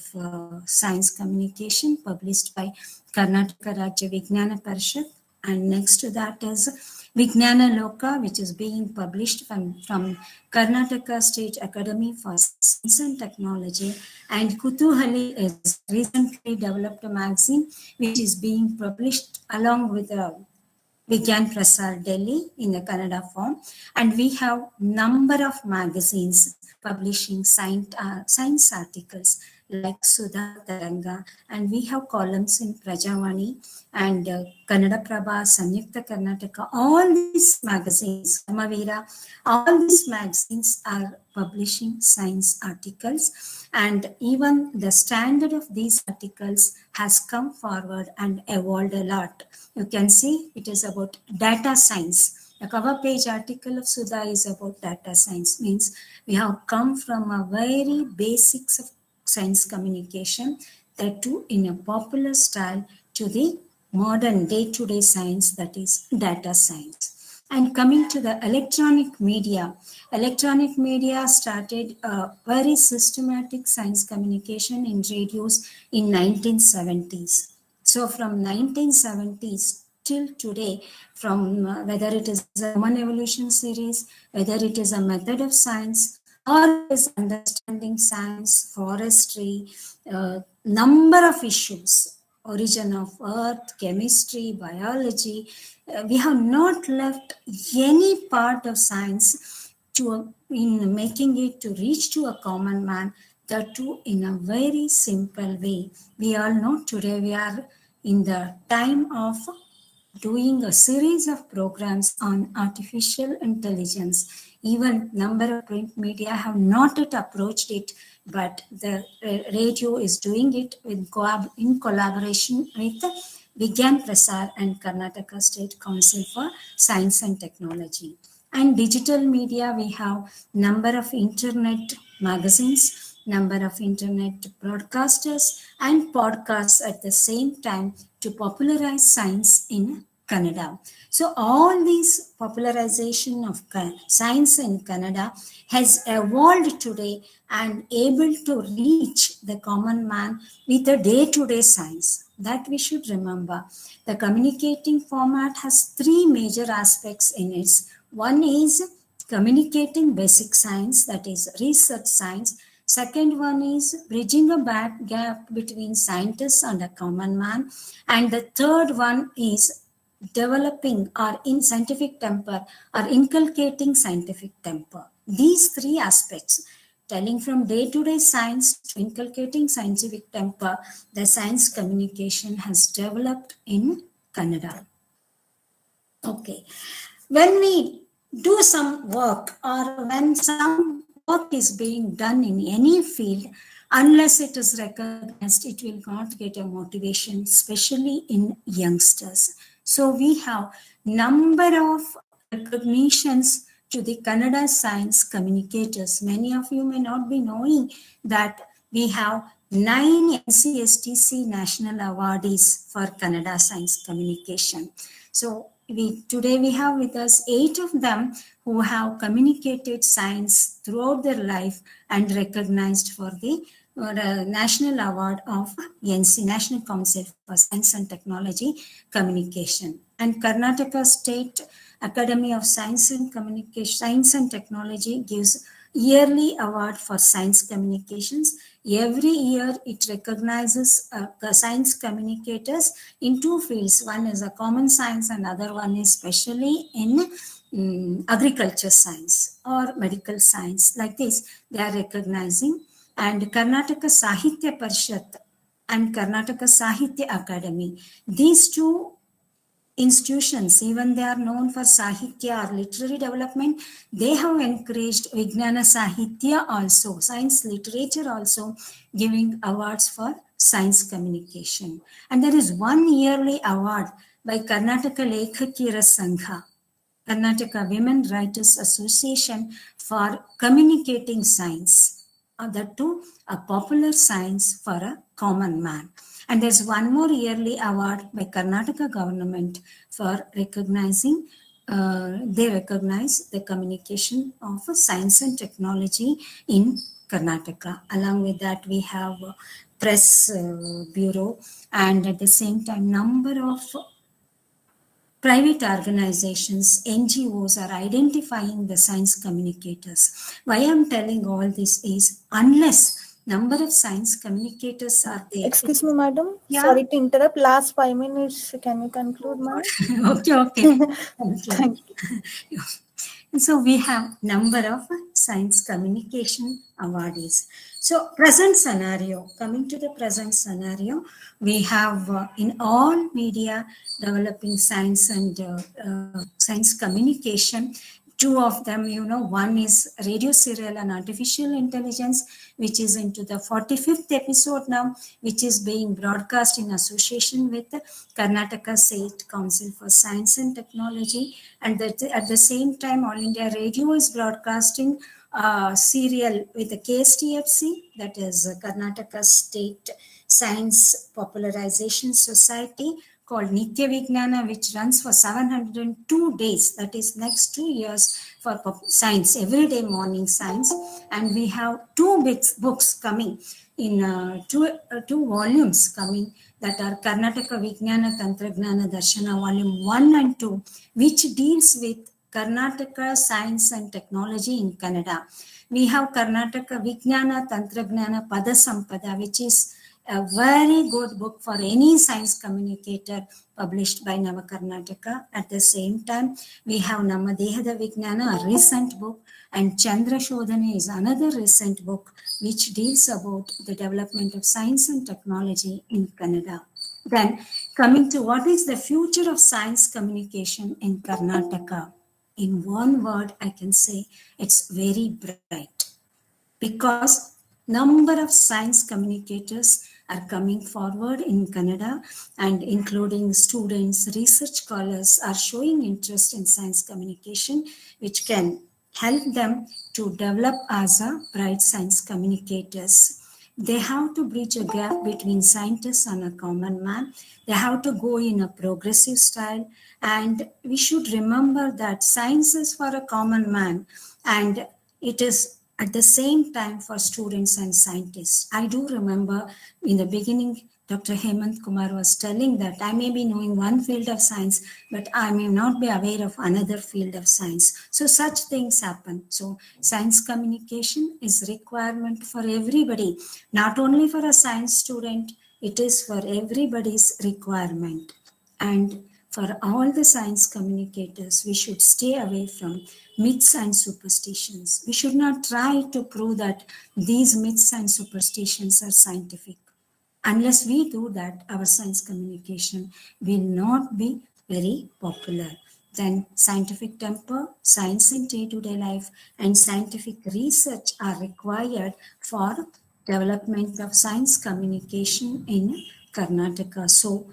science communication, published by Karnataka Rajya Vigyana Parishat. And next to that is Vignana Loka, which is being published from Karnataka State Academy for Science and Technology. And Kutuhali is recently developed a magazine which is being published along with Vigyan Prasar Delhi in the Kannada form. And we have number of magazines publishing science articles like Sudha Taranga, and we have columns in Prajavani and Kannada Prabha, Sanyukta Karnataka. All these magazines, Karmavira, all these magazines are publishing science articles, and even the standard of these articles has come forward and evolved a lot. You can see it is about data science. The cover page article of Sudha is about data science, means we have come from a very basics of science communication, that too in a popular style, to the modern day-to-day science, that is data science. And coming to the electronic media started a very systematic science communication in radios in 1970s. So from 1970s till today, from whether it is a human evolution series, whether it is a method of science, or it is understanding science, forestry, number of issues, origin of earth, chemistry, biology, we have not left any part of science in making it to reach to a common man, that too in a very simple way. We all know today we are in the time of doing a series of programs on artificial intelligence. Even number of print media have not yet approached it, but the radio is doing it in collaboration with Vigyan Prasar and Karnataka State Council for Science and Technology. And digital media, we have number of internet magazines, number of internet broadcasters and podcasts at the same time to popularize science in Kannada. So all these popularization of science in Kannada has evolved today and able to reach the common man with a day-to-day science. That we should remember. The communicating format has three major aspects in it. One is communicating basic science, that is research science. Second one is bridging a gap between scientists and a common man. And the third one is developing or in scientific temper or inculcating scientific temper. These three aspects, telling from day-to-day science to inculcating scientific temper, the science communication has developed in Kannada. Okay. When we do some work or when some work is being done in any field, unless it is recognized, it will not get a motivation, especially in youngsters. So we have number of recognitions to the Kannada science communicators. Many of you may not be knowing that we have 9 NCSTC national awardees for Kannada science communication. So today we have with us 8 of them who have communicated science throughout their life and recognized for the National Award of NC, National Council for Science and Technology Communication. And Karnataka State Academy of Science and Communication, Science and Technology gives yearly award for science communications. Every year it recognizes science communicators in 2 fields. One is a common science and other one is specially in agriculture science or medical science. Like this, they are recognizing. And Karnataka Sahitya Parishat and Karnataka Sahitya Academy, these 2 institutions, even they are known for Sahitya or literary development, they have encouraged Vijnana Sahitya also, science literature also, giving awards for science communication. And there is one yearly award by Karnataka Lekhakira Sangha, Karnataka Women Writers Association, for communicating science. That too, a popular science for a common man. And there's one more yearly award by Karnataka government for recognizing, they recognize the communication of science and technology in Karnataka. Along with that, we have press bureau, and at the same time, number of private organizations, NGOs are identifying the science communicators. Why I'm telling all this is, unless number of science communicators are there. Excuse me, madam. Yeah. Sorry to interrupt. Last 5 minutes. Can you conclude, ma'am? Okay. Thank And so we have number of science communication awardees. So present scenario, coming to the present scenario, we have in all media developing science and science communication. Two of them, one is radio serial and artificial intelligence, which is into the 45th episode now, which is being broadcast in association with the Karnataka State Council for Science and Technology. And that at the same time, All India Radio is broadcasting serial with the KSTFC, that is Karnataka State Science Popularization Society, called Nitya Vignana, which runs for 702 days, that is next 2 years for science, everyday morning science. And we have two big books coming in two volumes coming, that are Karnataka Vignana Tantragnana Darshana Volume 1 and 2, which deals with Karnataka Science and Technology in Kannada. We have Karnataka Vignana Tantragnana Pada Sampada, which is a very good book for any science communicator, published by Nava Karnataka. At the same time, we have Namadehada Vignana, a recent book, and Chandra Shodhane is another recent book which deals about the development of science and technology in Kannada. Then, coming to what is the future of science communication in Karnataka? In one word, I can say it's very bright, because number of science communicators are coming forward in Kannada, and including students, research scholars are showing interest in science communication, which can help them to develop as a bright science communicators. They have to bridge a gap between scientists and a common man. They have to go in a progressive style. And we should remember that science is for a common man, and it is at the same time for students and scientists. I do remember in the beginning, Dr. Hemant Kumar was telling that I may be knowing one field of science, but I may not be aware of another field of science. So such things happen. So science communication is a requirement for everybody, not only for a science student, it is for everybody's requirement. And for all the science communicators, we should stay away from myths and superstitions. We should not try to prove that these myths and superstitions are scientific. Unless we do that, our science communication will not be very popular. Then scientific temper, science in day-to-day life, and scientific research are required for development of science communication in Karnataka. So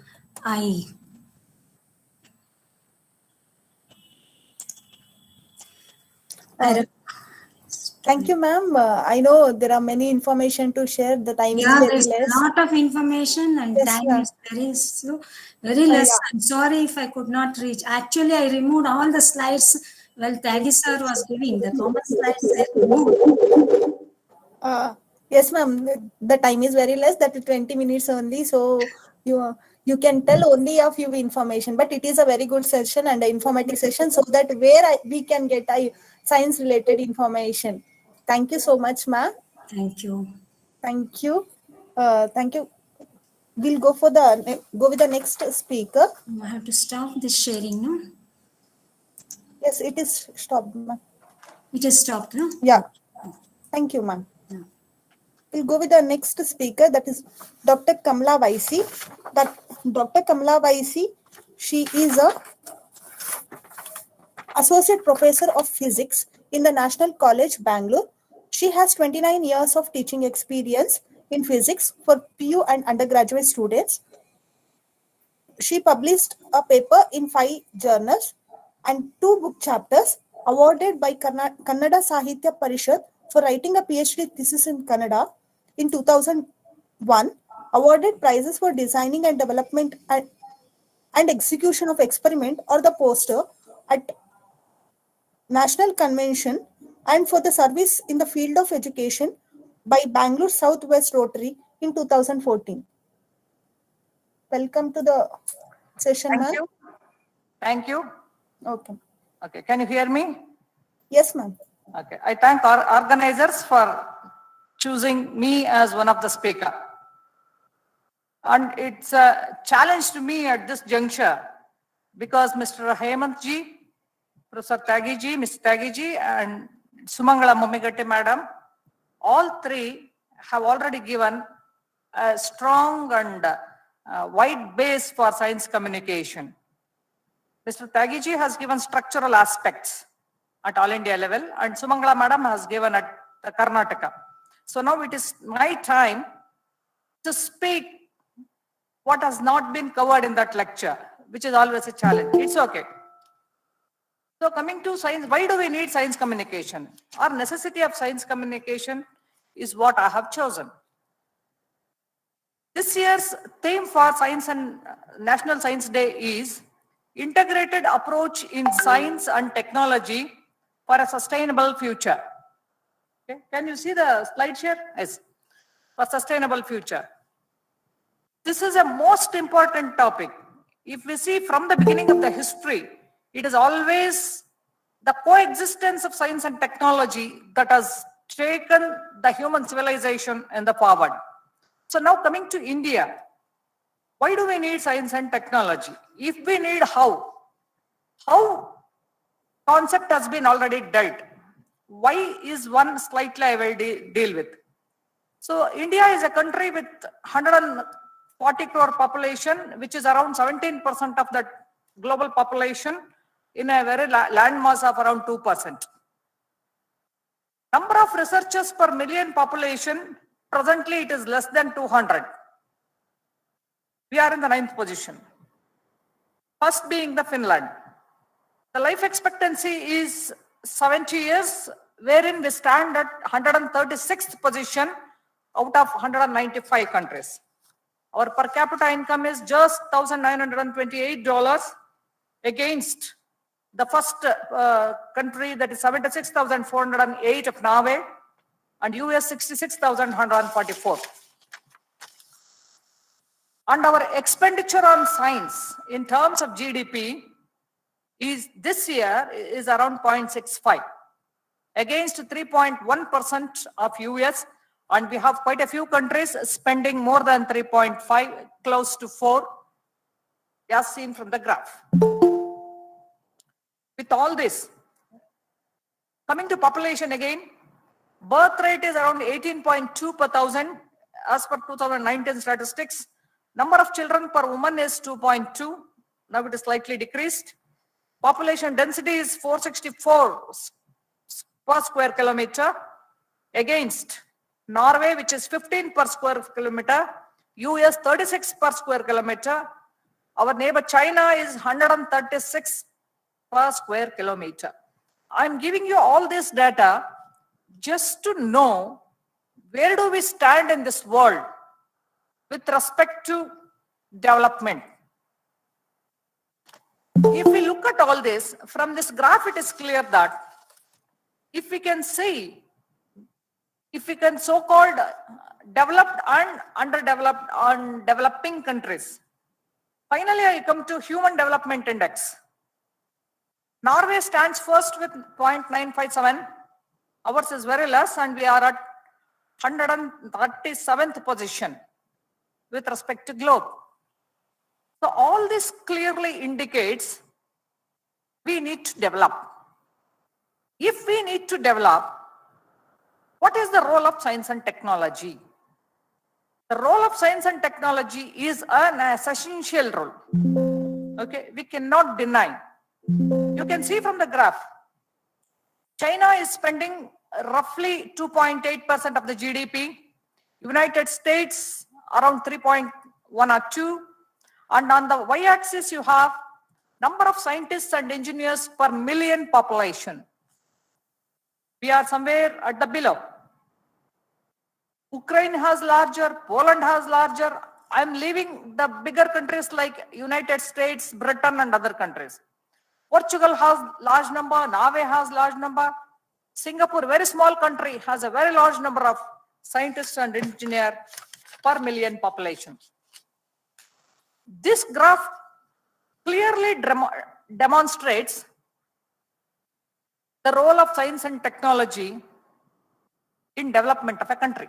Thank you, ma'am. I know there are many information to share. The time is very there's less. a lot of information, and Yes, time ma'am. is very slow, very less. Yeah. I'm sorry if I could not reach. Actually, I removed all the slides. Well, Taggi sir was giving the common slides. I removed. Yes, ma'am. The time is very less. That is 20 minutes only. So you can tell only a few information, but it is a very good session and an informative session, so that we can get science related information. Thank you so much, ma'am. Thank you. Thank you. Thank you. We'll go with the next speaker. I have to stop this sharing, no? Yes, it is stopped, ma'am. It is stopped, no? Yeah. Thank you, ma'am. Yeah. We'll go with the next speaker, that is Dr. Kamala Vaishi. Dr. Kamala Vaishi, she is a Associate Professor of Physics in the National College, Bangalore. She has 29 years of teaching experience in physics for PU and undergraduate students. She published a paper in 5 journals and 2 book chapters, awarded by Kannada Sahitya Parishad for writing a PhD thesis in Kannada in 2001, awarded prizes for designing and development and execution of experiment or the poster at National Convention, and for the service in the field of education by Bangalore Southwest Rotary in 2014. Welcome to the session, ma'am. Thank you. Thank you. Okay. Okay, can you hear me? Yes, ma'am. Okay, I thank our organizers for choosing me as one of the speaker. And it's a challenge to me at this juncture, because Mr. Hemant ji, Professor Taggi ji, Ms. Taggi ji, and Sumangala Mummigatte madam, all three have already given a strong and wide base for science communication. Mr. Tagiji has given structural aspects at all India level, and Sumangala Madam has given at Karnataka. So now it is my time to speak what has not been covered in that lecture, which is always a challenge. It's okay. So coming to science, why do we need science communication? Our necessity of science communication is what I have chosen. This year's theme for Science and National Science Day is Integrated Approach in Science and Technology for a Sustainable Future. Okay. Can you see the slide share? Yes. For sustainable future. This is a most important topic. If we see from the beginning of the history, it is always the coexistence of science and technology that has taken the human civilization in the forward. So now coming to India, why do we need science and technology? If we need how concept has been already dealt. Why is one slightly I will deal with. So India is a country with 140 crore population, which is around 17% of the global population in a very land mass of around 2%. Number of researchers per million population, presently it is less than 200. We are in the 9th position. First being the Finland. The life expectancy is 70 years, wherein we stand at 136th position out of 195 countries. Our per capita income is just $1,928 against the first country, that is 76,408 of Norway, and US 66,144. And our expenditure on science in terms of GDP is this year is around 0.65 against 3.1% of US, and we have quite a few countries spending more than 3.5, close to 4, as seen from the graph. With all this, coming to population again, birth rate is around 18.2 per thousand as per 2019 statistics. Number of children per woman is 2.2. Now it is slightly decreased. Population density is 464 per square kilometer against Norway, which is 15 per square kilometer, US 36 per square kilometer. Our neighbor China is 136 per square kilometer. I'm giving you all this data just to know where do we stand in this world with respect to development. If we look at all this, from this graph it is clear that if we can see, if we can so-called developed and underdeveloped and developing countries, finally I come to Human Development Index. Norway stands first with 0.957. Ours is very less, and we are at 137th position with respect to globe. So all this clearly indicates we need to develop. If we need to develop, what is the role of science and technology? The role of science and technology is an essential role. Okay, we cannot deny. You can see from the graph, China is spending roughly 2.8% of the GDP, United States around 3.1 or 2, and on the y-axis you have number of scientists and engineers per million population. We are somewhere at the below. Ukraine has larger, Poland has larger. I'm leaving the bigger countries like United States, Britain and other countries. Portugal has large number, Norway has large number. Singapore, very small country, has a very large number of scientists and engineers per million population. This graph clearly demonstrates the role of science and technology in development of a country.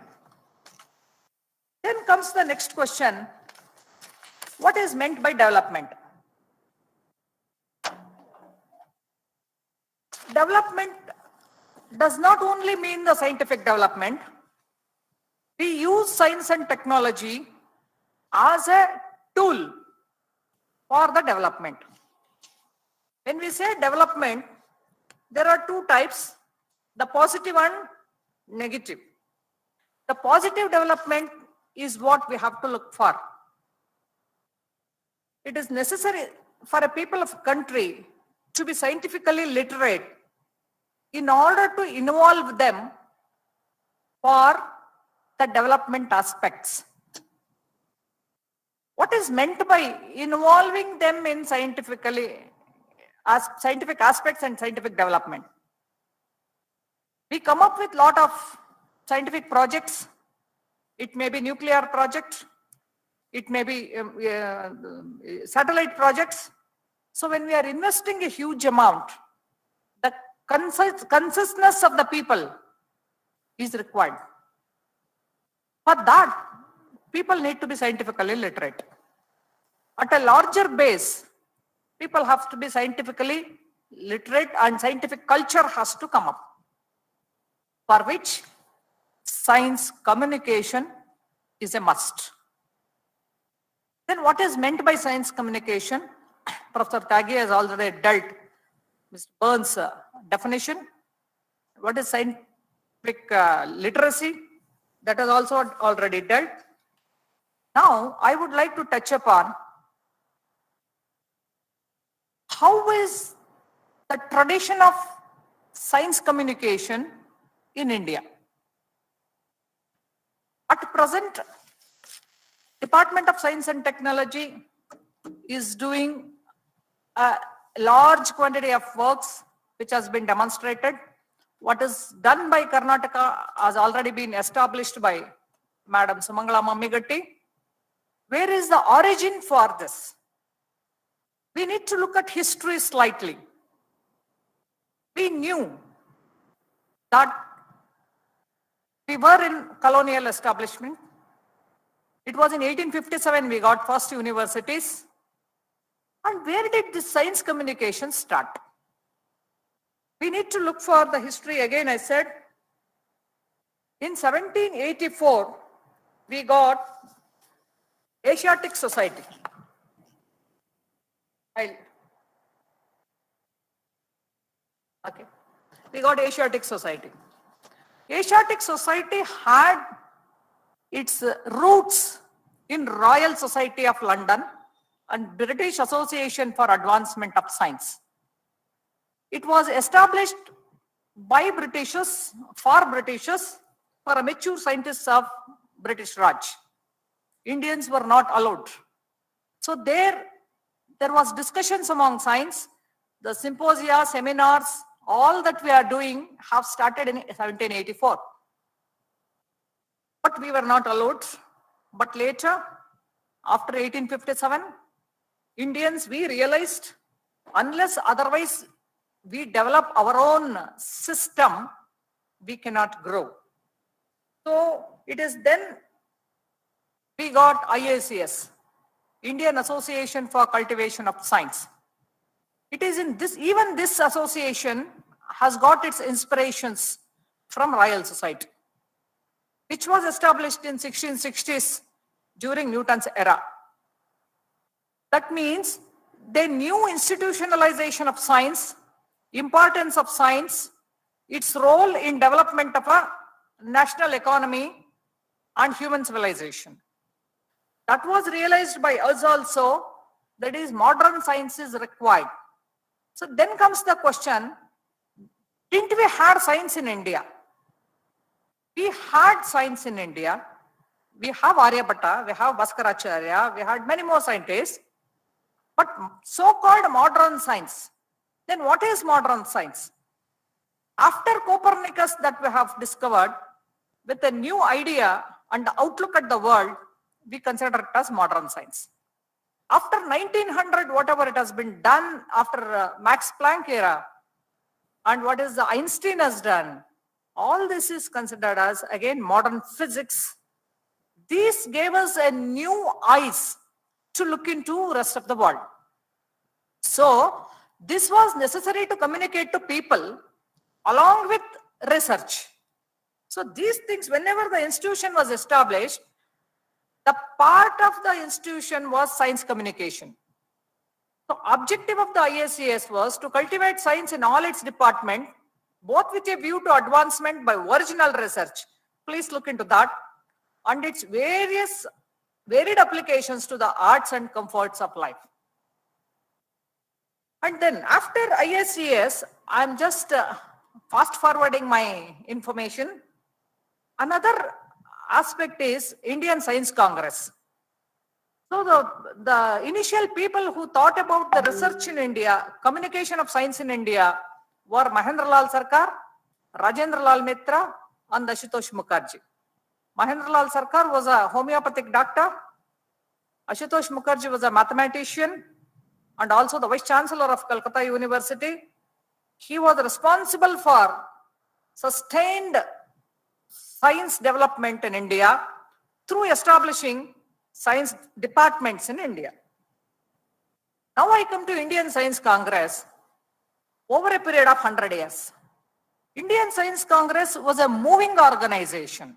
Then comes the next question, what is meant by development? Development does not only mean the scientific development. We use science and technology as a tool for the development. When we say development, there are two types, the positive and negative. The positive development is what we have to look for. It is necessary for a people of a country to be scientifically literate in order to involve them for the development aspects. What is meant by involving them in scientific aspects and scientific development? We come up with a lot of scientific projects. It may be nuclear project, it may be satellite projects. So when we are investing a huge amount, the consciousness of the people is required. For that, people need to be scientifically literate. At a larger base, people have to be scientifically literate and scientific culture has to come up, for which science communication is a must. Then what is meant by science communication? Professor Tyagi has already dealt Mr. Burns' definition. What is scientific literacy? That is also already dealt. Now, I would like to touch upon how is the tradition of science communication in India. At present, Department of Science and Technology is doing a large quantity of works which has been demonstrated. What is done by Karnataka has already been established by Madam Sumangala Mammigatti. Where is the origin for this? We need to look at history slightly. We knew that we were in colonial establishment. It was in 1857 we got first universities. And where did this science communication start? We need to look for the history again. I said, in 1784, we got Asiatic Society. We got Asiatic Society. Asiatic Society had its roots in Royal Society of London and British Association for Advancement of Science. It was established by Britishers, for a mature scientists of British Raj. Indians were not allowed. So there was discussions among science. The symposia, seminars, all that we are doing have started in 1784. But we were not allowed. But later, after 1857, Indians, we realized unless otherwise we develop our own system, we cannot grow. So it is then we got IACS, Indian Association for Cultivation of Science. It is in this, even this association has got its inspirations from Royal Society, which was established in 1660s during Newton's era. That means they knew institutionalization of science, importance of science, its role in development of a national economy and human civilization. That was realized by us also, that is modern science is required. So then comes the question, didn't we have science in India? We had science in India. We have Aryabhatta, we have Bhaskaracharya, we had many more scientists. But so-called modern science, then what is modern science? After Copernicus that we have discovered, with a new idea and outlook at the world, we consider it as modern science. After 1900, whatever it has been done after Max Planck era, and what is the Einstein has done, all this is considered as, again, modern physics. These gave us a new eyes to look into rest of the world. So this was necessary to communicate to people along with research. So these things, whenever the institution was established, the part of the institution was science communication. So objective of the ISCS was to cultivate science in all its departments, both with a view to advancement by original research. Please look into that. And its varied applications to the arts and comforts of life. And then after ISCS, I'm just fast forwarding my information. Another aspect is Indian Science Congress. So the initial people who thought about the research in India, communication of science in India, were Mahendra Lal Sarkar, Rajendra Lal Mitra, and Ashutosh Mukherjee. Mahendra Lal Sarkar was a homeopathic doctor. Ashutosh Mukherjee was a mathematician and also the Vice Chancellor of Calcutta University. He was responsible for sustained science development in India through establishing science departments in India. Now I come to Indian Science Congress over a period of 100 years. Indian Science Congress was a moving organization.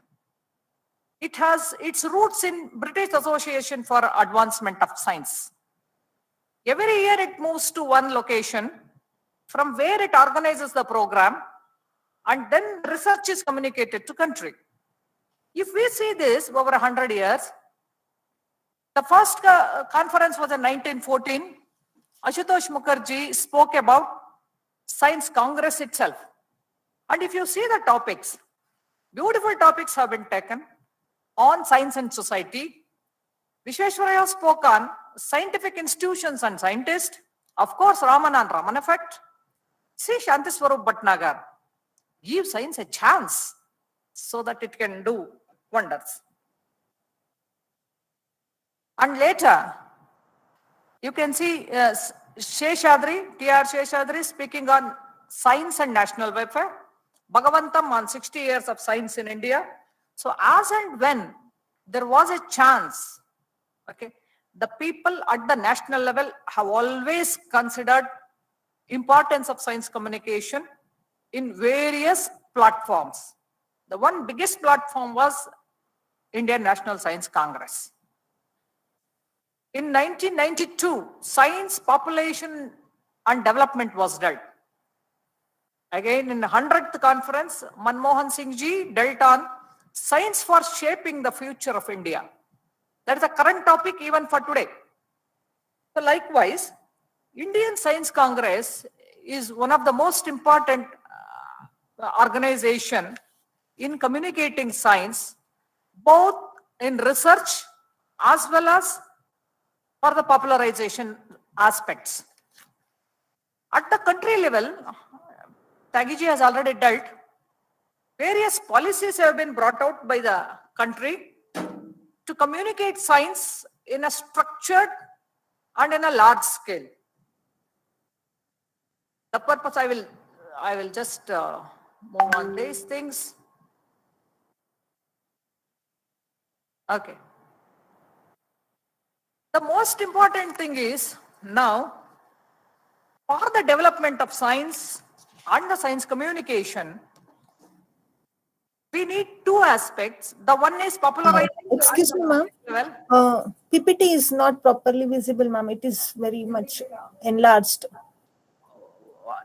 It has its roots in British Association for Advancement of Science. Every year it moves to one location from where it organizes the program and then research is communicated to country. If we see this over 100 years, the first conference was in 1914. Ashutosh Mukherjee spoke about Science Congress itself. And if you see the topics, beautiful topics have been taken on science and society. Vishweshwaraya spoke on scientific institutions and scientists. Of course, Raman and Raman effect. See Shanti Swarup Bhatnagar. Give science a chance so that it can do wonders. And later, you can see Sheshadri, T.R. Sheshadri speaking on science and national welfare. Bhagavantam on 60 years of science in India. So as and when there was a chance, okay, the people at the national level have always considered importance of science communication in various platforms. The one biggest platform was Indian National Science Congress. In 1992, Science, Population and Development was dealt. Again, in the 100th conference, Manmohan Singh ji dealt on science for shaping the future of India. That is a current topic even for today. So likewise, Indian Science Congress is one of the most important organization in communicating science, both in research as well as for the popularization aspects. At the country level, Tagiji has already dealt, various policies have been brought out by the country to communicate science in a structured and in a large scale. The purpose, I will just move on these things. Okay. The most important thing is now, for the development of science and the science communication, we need two aspects. The one is popularizing. Excuse me, ma'am. PPT is not properly visible, ma'am. It is very much enlarged.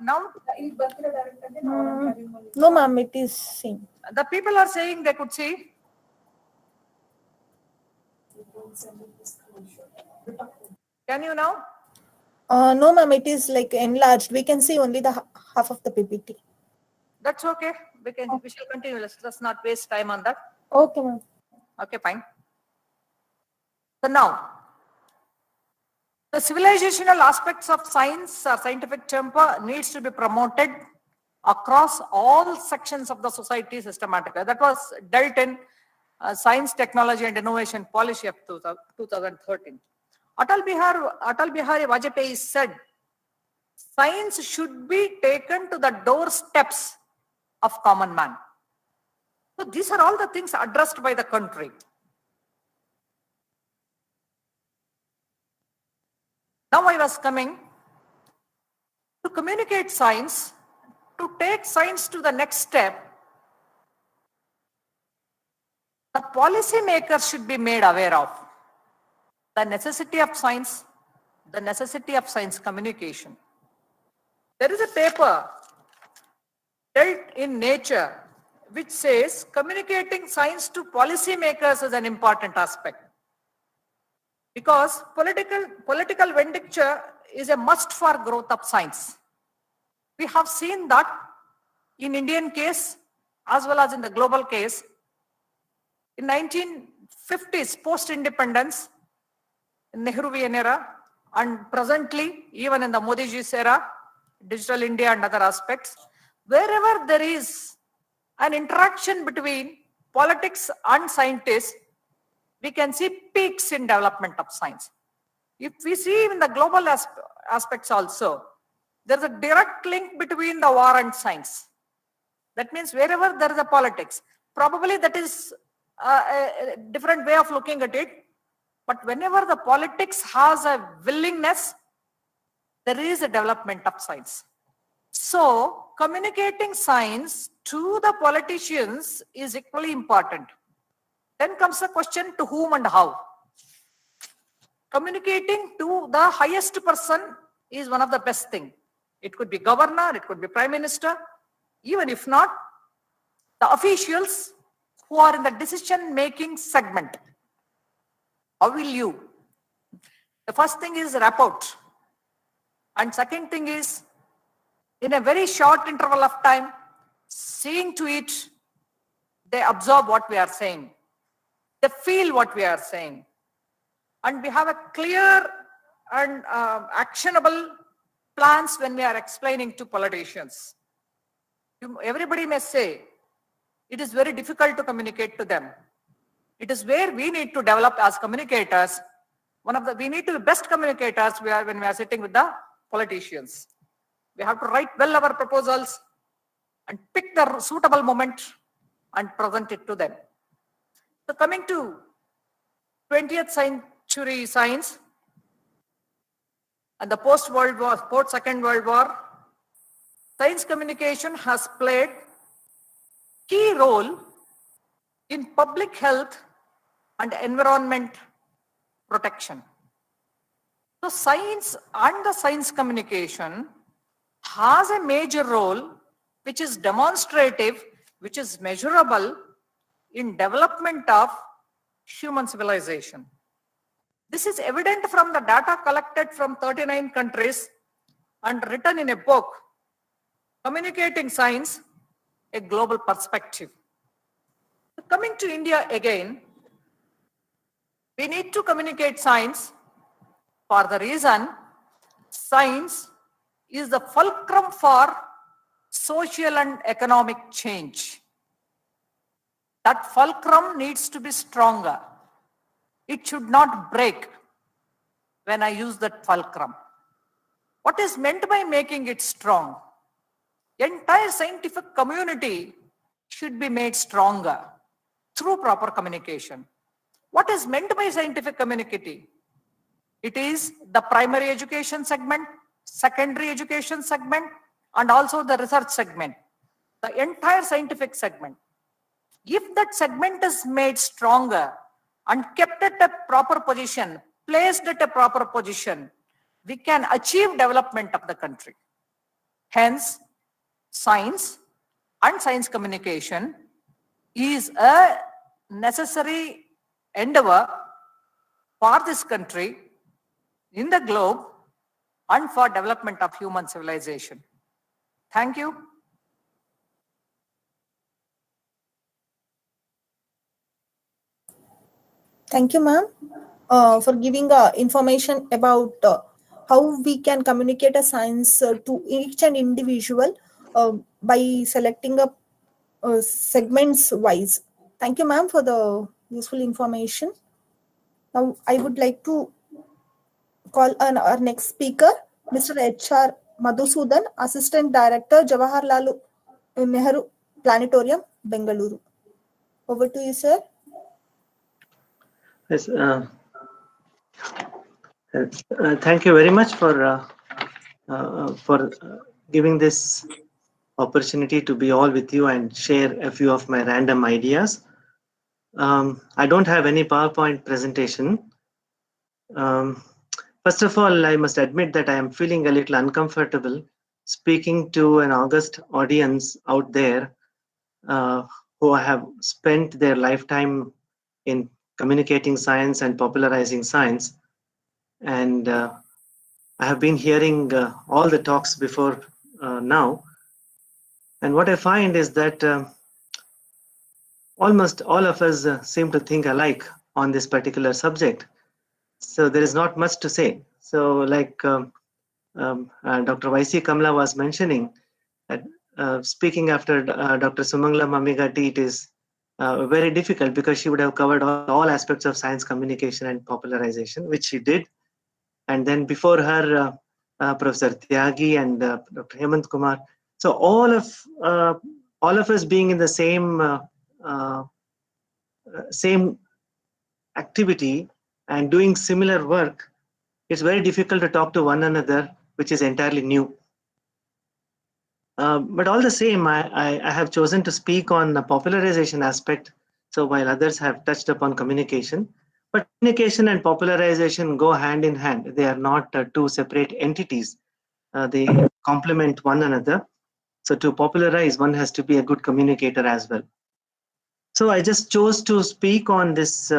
Now, No, ma'am, it is same. the people are saying they could see. Can you now? No, ma'am, it is like enlarged. We can see only the half of the PPT. That's okay. We shall continue. Let's not waste time on that. Okay, ma'am. Okay, fine. So now, the civilizational aspects of science or scientific temper needs to be promoted across all sections of the society systematically. That was dealt in Science, Technology and Innovation Policy of 2013. Atal Bihari Vajpayee said, science should be taken to the doorsteps of common man. So these are all the things addressed by the country. Now I was coming to communicate science, to take science to the next step. the policy makers should be made aware of the necessity of science, the necessity of science communication. There is a paper dealt in Nature which says communicating science to policymakers is an important aspect, because political venture is a must for growth of science. We have seen that in Indian case as well as in the global case. In 1950s, post-independence, Nehruvian era, and presently, even in the Modi ji's era, digital India and other aspects, wherever there is an interaction between politics and scientists, we can see peaks in development of science. If we see in the global aspects also, there is a direct link between the war and science. That means wherever there is a politics, probably that is a different way of looking at it. But whenever the politics has a willingness, there is a development of science. So communicating science to the politicians is equally important. Then comes the question, to whom and how. Communicating to the highest person is one of the best things. It could be governor, it could be prime minister, even if not, the officials who are in the decision-making segment. How will you? The first thing is rapport. And second thing is, in a very short interval of time, seeing to it, they absorb what we are saying. They feel what we are saying. And we have a clear and actionable plans when we are explaining to politicians. Everybody may say, it is very difficult to communicate to them. It is where we need to develop as communicators. We need to be best communicators when we are sitting with the politicians. We have to write well our proposals and pick the suitable moment and present it to them. So coming to 20th century science and the post-Second World War, science communication has played key role in public health and environment protection. So science and the science communication has a major role which is demonstrative, which is measurable in development of human civilization. This is evident from the data collected from 39 countries and written in a book, Communicating Science, a Global Perspective. Coming to India again, we need to communicate science for the reason science is the fulcrum for social and economic change. That fulcrum needs to be stronger. It should not break when I use that fulcrum. What is meant by making it strong? The entire scientific community should be made stronger through proper communication. What is meant by scientific community? It is the primary education segment, secondary education segment, and also the research segment, the entire scientific segment. If that segment is made stronger and kept at a proper position, placed at a proper position, we can achieve development of the country. Hence, science and science communication is a necessary endeavor for this country, in the globe, and for development of human civilization. Thank you. Thank you, ma'am, for giving information about how we can communicate a science to each and individual by selecting a segments wise. Thank you, ma'am, for the useful information. Now, I would like to call on our next speaker, Mr. H.R. Madhusudan, Assistant Director, Jawaharlal Nehru Planetarium, Bengaluru. Over to you, sir. Yes, thank you very much for giving this opportunity to be all with you and share a few of my random ideas. I don't have any PowerPoint presentation. First of all, I must admit that I am feeling a little uncomfortable speaking to an august audience out there who have spent their lifetime in communicating science and popularizing science. And I have been hearing all the talks before now. And what I find is that almost all of us seem to think alike on this particular subject. So there is not much to say. So like Dr. Vaishi Kamala was mentioning, that speaking after Dr. Sumangala Mamigati, it is very difficult because she would have covered all aspects of science communication and popularization, which she did. And then before her, Professor Tyagi and Dr. Hemant Kumar. So all of us being in the same activity and doing similar work, it's very difficult to talk to one another, which is entirely new. But all the same, I have chosen to speak on the popularization aspect. So while others have touched upon communication, but communication and popularization go hand in hand. They are not two separate entities. They complement one another. So to popularize, one has to be a good communicator as well. So I just chose to speak on this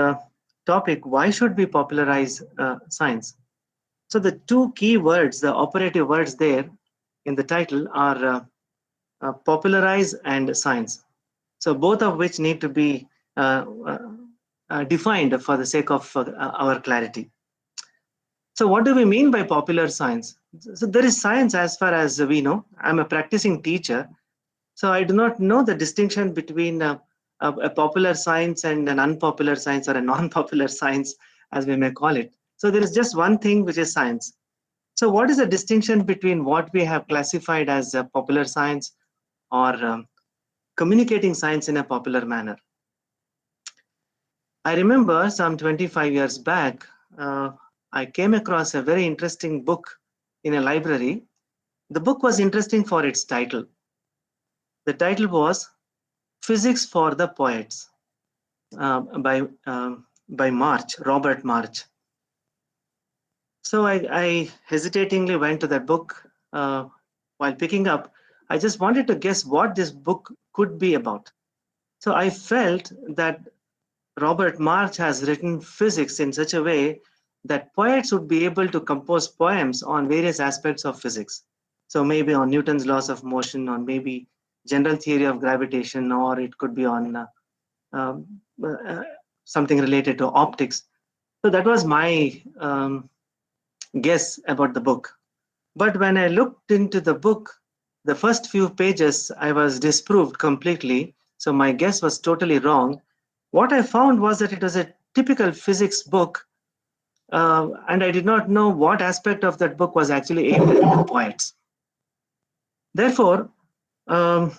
topic. Why should we popularize science? So the two key words, the operative words there in the title are popularize and science. So both of which need to be defined for the sake of our clarity. So what do we mean by popular science? So there is science as far as we know. I'm a practicing teacher, so I do not know the distinction between a popular science and an unpopular science, or a non-popular science, as we may call it. So there is just one thing, which is science. So what is the distinction between what we have classified as a popular science or communicating science in a popular manner? I remember some 25 years back, I came across a very interesting book in a library. The book was interesting for its title. The title was Physics for the Poets by Robert March. So I hesitatingly went to that book. While picking up, I just wanted to guess what this book could be about. So I felt that Robert March has written physics in such a way that poets would be able to compose poems on various aspects of physics. So maybe on Newton's laws of motion, or maybe general theory of gravitation, or it could be on something related to optics. So that was my guess about the book. But when I looked into the book, the first few pages, I was disproved completely. So my guess was totally wrong. What I found was that it was a typical physics book, and I did not know what aspect of that book was actually aimed at the poets. Therefore, I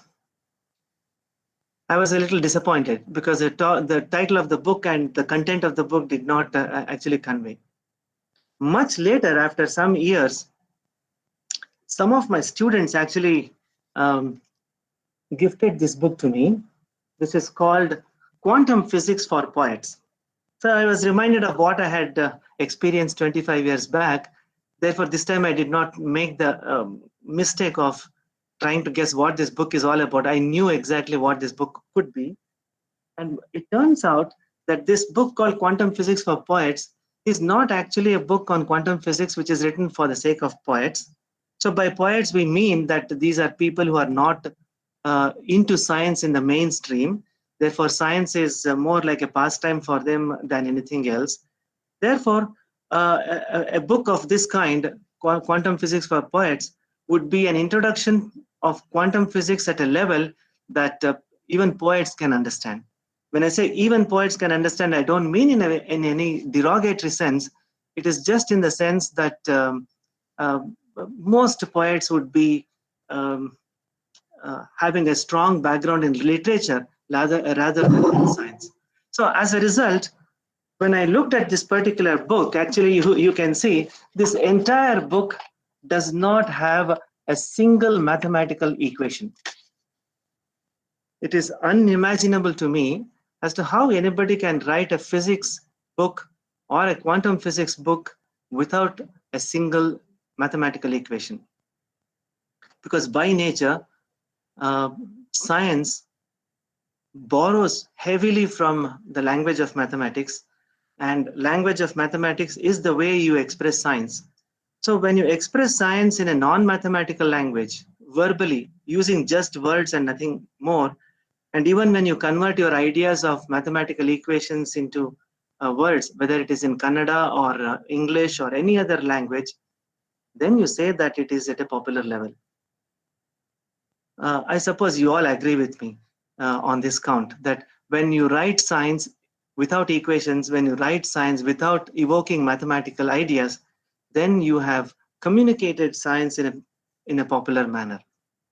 was a little disappointed because the title of the book and the content of the book did not actually convey. Much later, after some years, some of my students actually gifted this book to me. This is called Quantum Physics for Poets. So I was reminded of what I had experienced 25 years back. Therefore, this time I did not make the mistake of trying to guess what this book is all about. I knew exactly what this book could be. And it turns out that this book called Quantum Physics for Poets is not actually a book on quantum physics which is written for the sake of poets. So by poets, we mean that these are people who are not into science in the mainstream. Therefore, science is more like a pastime for them than anything else. Therefore, a book of this kind, Quantum Physics for Poets, would be an introduction of quantum physics at a level that even poets can understand. When I say even poets can understand, I don't mean in any derogatory sense. It is just in the sense that most poets would be having a strong background in literature rather than in science. So as a result, when I looked at this particular book, actually you can see this entire book does not have a single mathematical equation. It is unimaginable to me as to how anybody can write a physics book or a quantum physics book without a single mathematical equation. Because by nature, science borrows heavily from the language of mathematics, and language of mathematics is the way you express science. So when you express science in a non-mathematical language, verbally, using just words and nothing more, and even when you convert your ideas of mathematical equations into words, whether it is in Kannada or English or any other language, then you say that it is at a popular level. I suppose you all agree with me on this count, that when you write science without equations, when you write science without evoking mathematical ideas, then you have communicated science in a popular manner.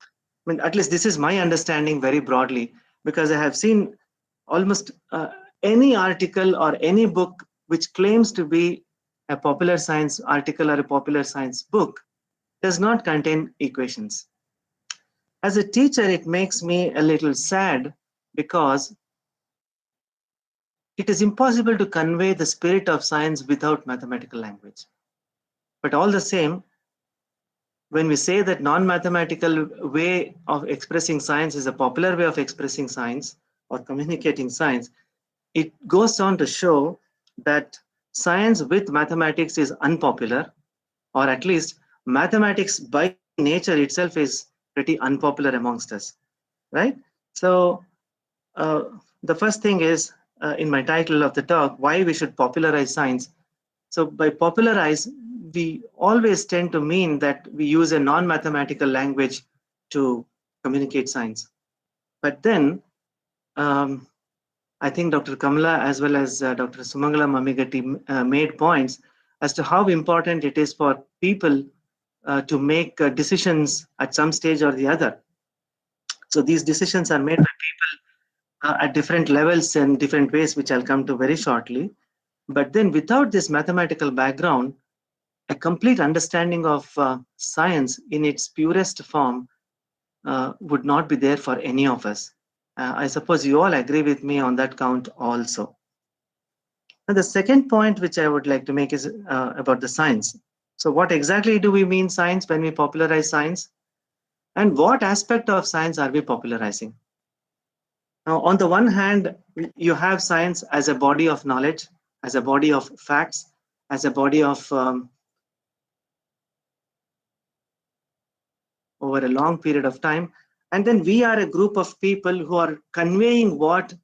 I mean, at least this is my understanding very broadly, because I have seen almost any article or any book which claims to be a popular science article or a popular science book does not contain equations. As a teacher, it makes me a little sad because it is impossible to convey the spirit of science without mathematical language. But all the same, when we say that non-mathematical way of expressing science is a popular way of expressing science or communicating science, it goes on to show that science with mathematics is unpopular, or at least mathematics by nature itself is pretty unpopular amongst us, right? So the first thing is in my title of the talk, why we should popularize science. So by popularize, we always tend to mean that we use a non-mathematical language to communicate science. But then I think Dr. Kamala as well as Dr. Sumangala Mamigatti made points as to how important it is for people to make decisions at some stage or the other. So these decisions are made by people at different levels and different ways, which I'll come to very shortly. But then without this mathematical background, a complete understanding of science in its purest form would not be there for any of us. I suppose you all agree with me on that count also. Now, the second point which I would like to make is about the science. So what exactly do we mean science when we popularize science? And what aspect of science are we popularizing? Now, on the one hand, you have science as a body of knowledge, as a body of facts, as a body of over a long period of time. And then we are a group of people who are conveying what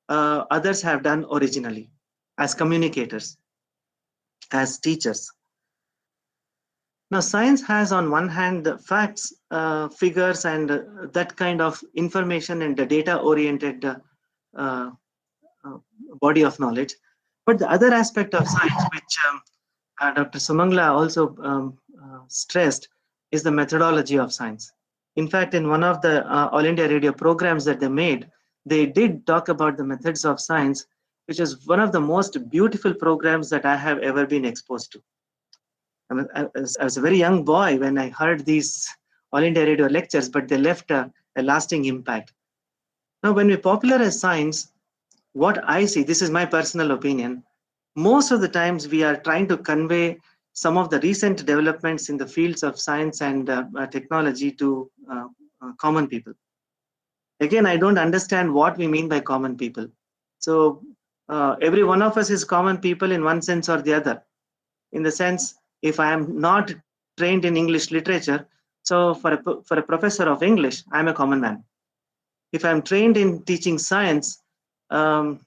others have done originally as communicators, as teachers. Now, science has on one hand the facts, figures, and that kind of information and the data-oriented body of knowledge. But the other aspect of science, which Dr. Sumangala also stressed, is the methodology of science. In fact, in one of the All India Radio programs that they made, they did talk about the methods of science, which is one of the most beautiful programs that I have ever been exposed to. I was a very young boy when I heard these All India Radio lectures, but they left a lasting impact. Now, when we popularize science, what I see, this is my personal opinion, most of the times we are trying to convey some of the recent developments in the fields of science and technology to common people. Again, I don't understand what we mean by common people. So every one of us is common people in one sense or the other. In the sense, if I am not trained in English literature, so for a professor of English, I'm a common man. If I'm trained in teaching science, for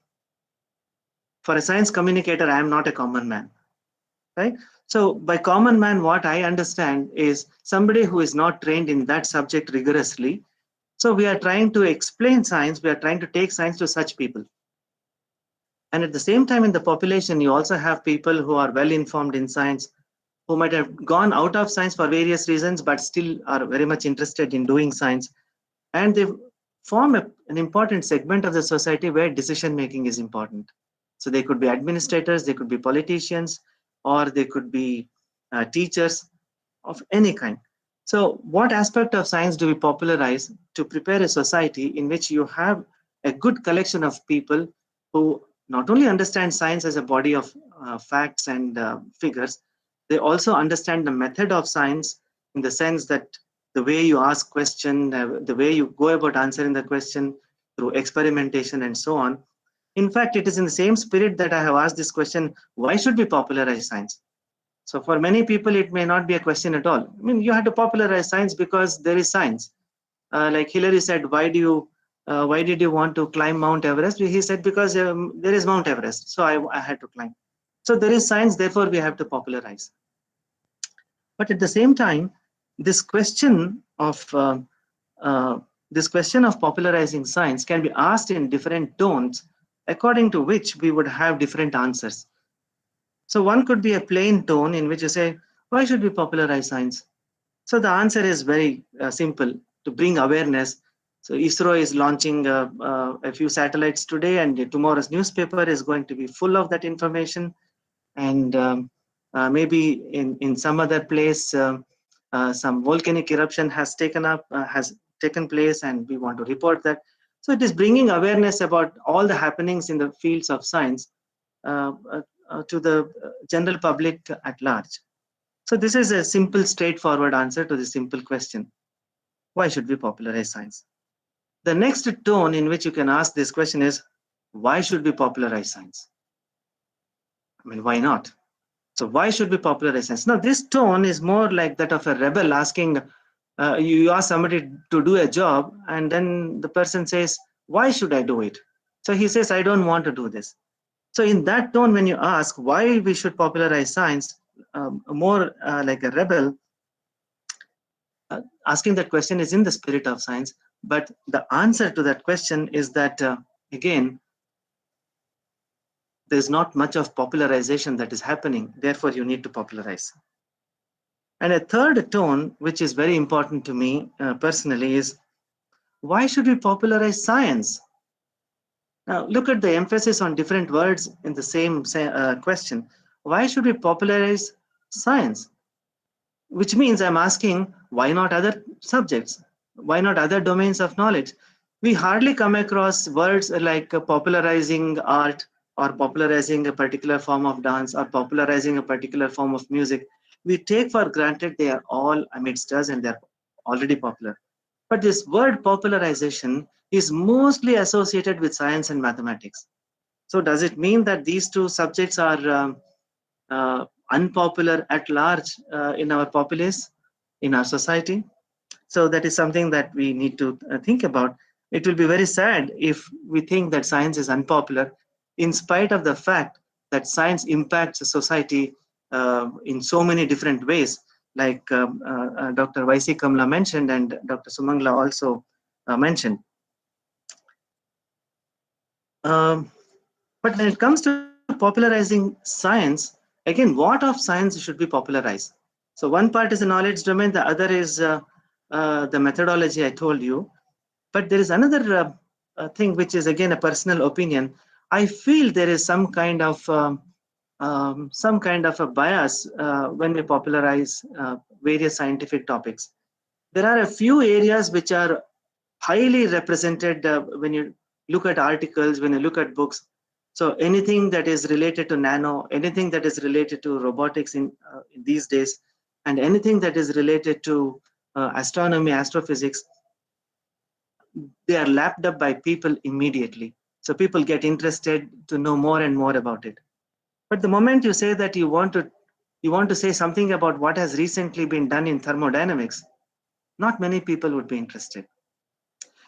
a science communicator, I am not a common man, right? So by common man, what I understand is somebody who is not trained in that subject rigorously. So we are trying to explain science, we are trying to take science to such people. And at the same time in the population, you also have people who are well informed in science, who might have gone out of science for various reasons, but still are very much interested in doing science. And they form an important segment of the society where decision making is important. So they could be administrators, they could be politicians, or they could be teachers of any kind. So what aspect of science do we popularize to prepare a society in which you have a good collection of people who not only understand science as a body of facts and figures, they also understand the method of science in the sense that the way you ask question, the way you go about answering the question through experimentation and so on. In fact, it is in the same spirit that I have asked this question, why should we popularize science? So for many people, it may not be a question at all. I mean, you have to popularize science because there is science. Like Hillary said, why did you want to climb Mount Everest? He said, because there is Mount Everest, so I had to climb. So there is science, therefore we have to popularize. But at the same time, this question of popularizing science can be asked in different tones, according to which we would have different answers. So one could be a plain tone in which you say, why should we popularize science? So the answer is very simple, to bring awareness. So ISRO is launching a few satellites today, and tomorrow's newspaper is going to be full of that information. And maybe in some other place, some volcanic eruption has taken place, and we want to report that. So it is bringing awareness about all the happenings in the fields of science to the general public at large. So this is a simple, straightforward answer to the simple question. Why should we popularize science? The next tone in which you can ask this question is, why should we popularize science? I mean, why not? So why should we popularize science? Now, this tone is more like that of a rebel asking, you ask somebody to do a job, and then the person says, why should I do it? So he says, I don't want to do this. So in that tone, when you ask why we should popularize science, more like a rebel, asking that question is in the spirit of science. But the answer to that question is that, again, there's not much of popularization that is happening. Therefore, you need to popularize. And a third tone, which is very important to me personally, is why should we popularize science? Now, look at the emphasis on different words in the same question. Why should we popularize science? Which means I'm asking, why not other subjects? Why not other domains of knowledge? We hardly come across words like popularizing art, or popularizing a particular form of dance, or popularizing a particular form of music. We take for granted they are all amidst us and they're already popular. But this word popularization is mostly associated with science and mathematics. So does it mean that these two subjects are unpopular at large in our populace, in our society? So that is something that we need to think about. It will be very sad if we think that science is unpopular, in spite of the fact that science impacts society in so many different ways, like Dr. Vaishi Kamala mentioned and Dr. Sumangla also mentioned. But when it comes to popularizing science, again, what of science should be popularized? So one part is the knowledge domain, the other is the methodology I told you. But there is another thing which is again a personal opinion. I feel there is some kind of a bias when we popularize various scientific topics. There are a few areas which are highly represented when you look at articles, when you look at books. So anything that is related to nano, anything that is related to robotics in these days, and anything that is related to astronomy, astrophysics, they are lapped up by people immediately. So people get interested to know more and more about it. But the moment you say that you want to say something about what has recently been done in thermodynamics, not many people would be interested.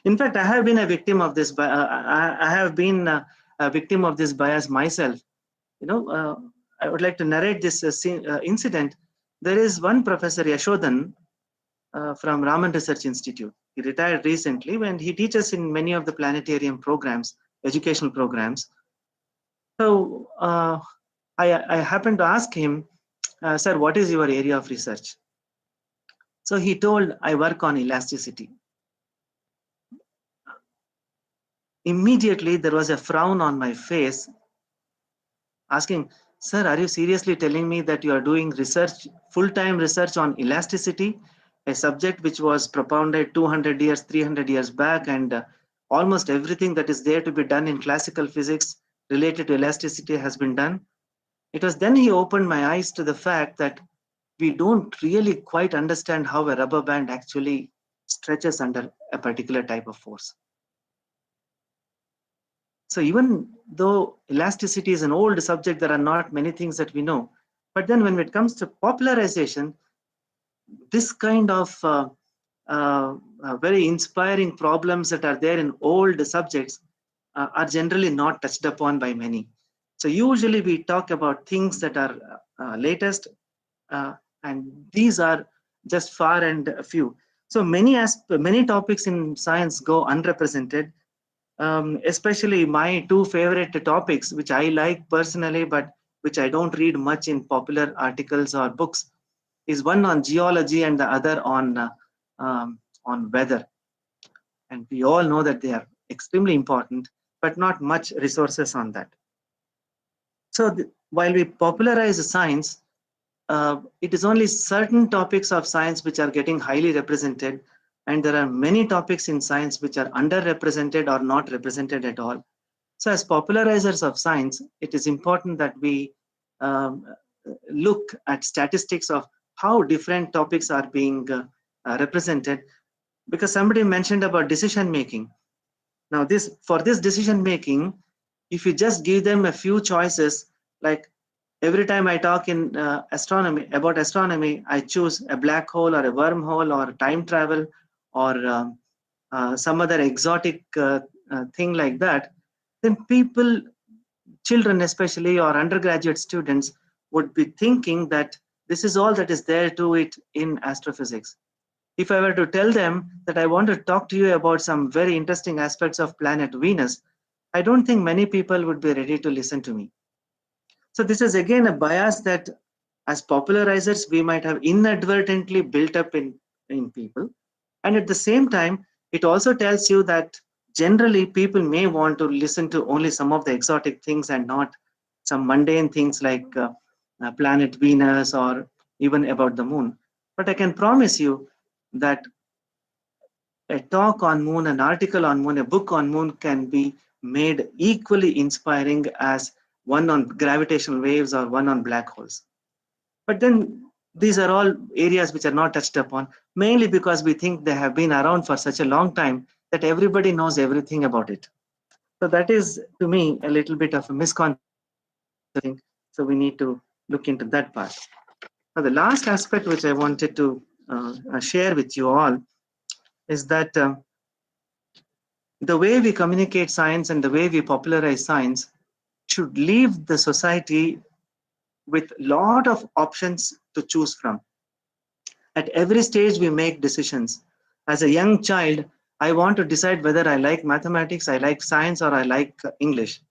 In fact, I have been a victim of this. I have been a victim of this bias myself. I would like to narrate this incident. There is one professor, Yashodhan, from Raman Research Institute. He retired recently, and he teaches in many of the planetarium programs, educational programs. So I happened to ask him, sir, what is your area of research? So he told, I work on elasticity. Immediately, there was a frown on my face, asking, sir, are you seriously telling me that you are doing research, full-time research on elasticity, a subject which was propounded 200 years, 300 years back, and almost everything that is there to be done in classical physics related to elasticity has been done. It was then he opened my eyes to the fact that we don't really quite understand how a rubber band actually stretches under a particular type of force. So even though elasticity is an old subject, there are not many things that we know. But then when it comes to popularization, this kind of very inspiring problems that are there in old subjects are generally not touched upon by many. So usually we talk about things that are latest, and these are just far and few. So many topics in science go unrepresented. Especially my two favorite topics, which I like personally, but which I don't read much in popular articles or books, is one on geology and the other on weather. And we all know that they are extremely important, but not much resources on that. So while we popularize science, it is only certain topics of science which are getting highly represented, and there are many topics in science which are underrepresented or not represented at all. So as popularizers of science, it is important that we look at statistics of how different topics are being represented, because somebody mentioned about decision making. Now for this decision making, if you just give them a few choices, like every time I talk in about astronomy, I choose a black hole or a wormhole or time travel or some other exotic thing like that, then people, children especially, or undergraduate students would be thinking that this is all that is there to it in astrophysics. If I were to tell them that I want to talk to you about some very interesting aspects of planet Venus, I don't think many people would be ready to listen to me. So this is again a bias that as popularizers we might have inadvertently built up in people. And at the same time, it also tells you that generally people may want to listen to only some of the exotic things and not some mundane things like planet Venus or even about the moon. But I can promise you that a talk on moon, an article on moon, a book on moon can be made equally inspiring as one on gravitational waves or one on black holes. But then these are all areas which are not touched upon, mainly because we think they have been around for such a long time that everybody knows everything about it. So that is, to me, a little bit of a misconception. So we need to look into that part. Now, the last aspect which I wanted to share with you all is that the way we communicate science and the way we popularize science should leave the society with a lot of options to choose from. At every stage, we make decisions. As a young child, I want to decide whether I like mathematics, I like science, or I like English.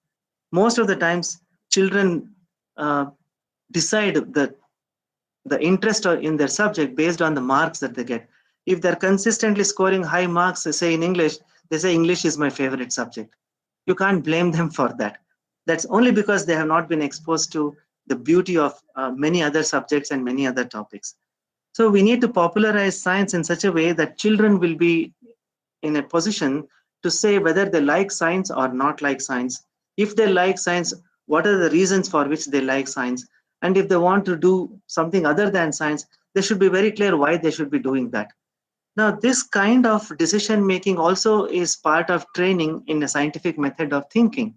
Most of the times, children decide the interest in their subject based on the marks that they get. If they're consistently scoring high marks, say in English, they say English is my favorite subject. You can't blame them for that. That's only because they have not been exposed to the beauty of many other subjects and many other topics. So we need to popularize science in such a way that children will be in a position to say whether they like science or not like science. If they like science, what are the reasons for which they like science? And if they want to do something other than science, they should be very clear why they should be doing that. Now, this kind of decision making also is part of training in a scientific method of thinking.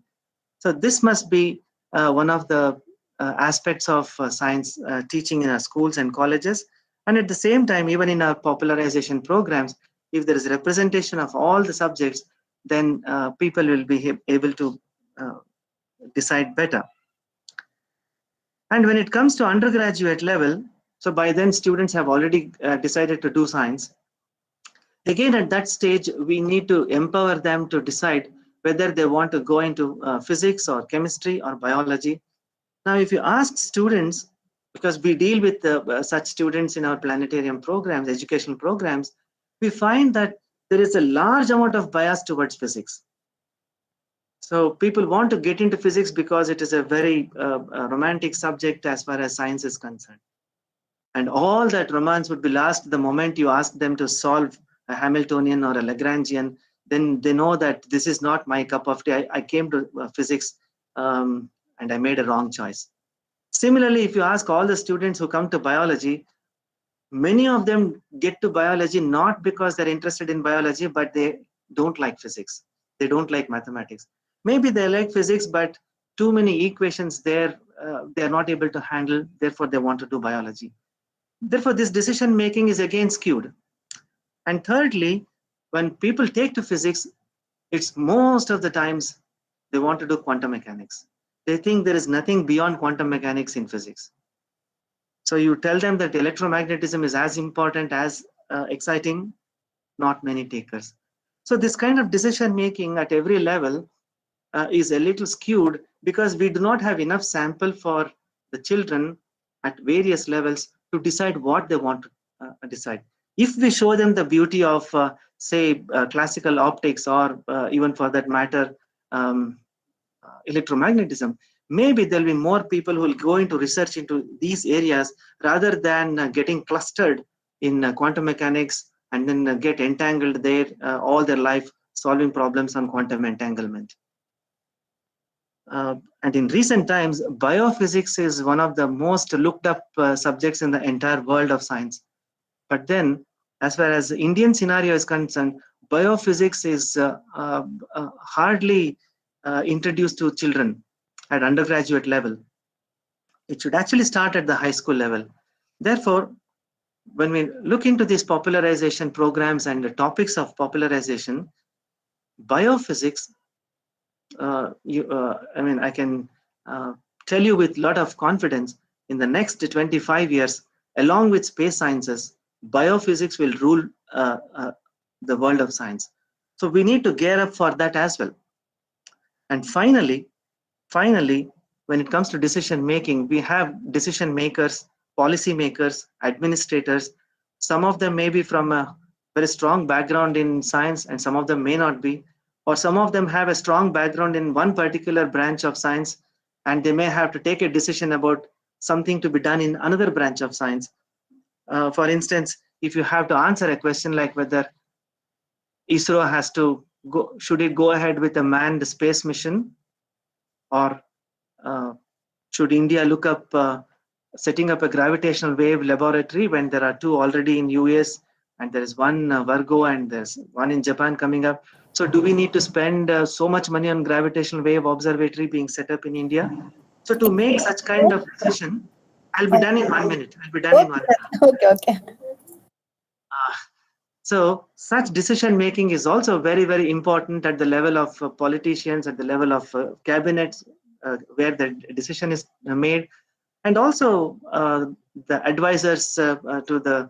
So this must be one of the aspects of science teaching in our schools and colleges. And at the same time, even in our popularization programs, if there is representation of all the subjects, then people will be able to decide better. And when it comes to undergraduate level, so by then students have already decided to do science. Again, at that stage, we need to empower them to decide whether they want to go into physics or chemistry or biology. Now, if you ask students, because we deal with such students in our planetarium programs, educational programs, we find that there is a large amount of bias towards physics. So people want to get into physics because it is a very romantic subject as far as science is concerned. And all that romance would be lost the moment you ask them to solve a Hamiltonian or a Lagrangian. Then they know that this is not my cup of tea. I came to physics and I made a wrong choice. Similarly, if you ask all the students who come to biology, many of them get to biology not because they're interested in biology, but they don't like physics. They don't like mathematics. Maybe they like physics, but too many equations there, they're not able to handle. Therefore, they want to do biology. Therefore, this decision making is again skewed. And thirdly, when people take to physics, it's most of the times they want to do quantum mechanics. They think there is nothing beyond quantum mechanics in physics. So you tell them that electromagnetism is as important, as exciting, not many takers. So this kind of decision making at every level is a little skewed because we do not have enough sample for the children at various levels to decide what they want to decide. If we show them the beauty of, say, classical optics or even for that matter, electromagnetism, maybe there'll be more people who will go into research into these areas rather than getting clustered in quantum mechanics and then get entangled there all their life solving problems on quantum entanglement. And in recent times, biophysics is one of the most looked up subjects in the entire world of science. But then, as far as the Indian scenario is concerned, biophysics is hardly introduced to children at undergraduate level. It should actually start at the high school level. Therefore, when we look into these popularization programs and the topics of popularization, biophysics, I can tell you with a lot of confidence, in the next 25 years, along with space sciences, biophysics will rule the world of science. So we need to gear up for that as well. And finally, when it comes to decision making, we have decision makers, policy makers, administrators. Some of them may be from a very strong background in science and some of them may not be, or some of them have a strong background in one particular branch of science and they may have to take a decision about something to be done in another branch of science. For instance, if you have to answer a question like whether ISRO has to go, should it go ahead with a manned space mission, or should India look up setting up a gravitational wave laboratory when there are two already in US and there is one Virgo and there's one in Japan coming up. So do we need to spend so much money on gravitational wave observatory being set up in India? So to make such kind of decision, I'll be done in 1 minute. I'll be done in 1 minute. Okay. So such decision making is also very, very important at the level of politicians, at the level of cabinets, where the decision is made, and also the advisors to the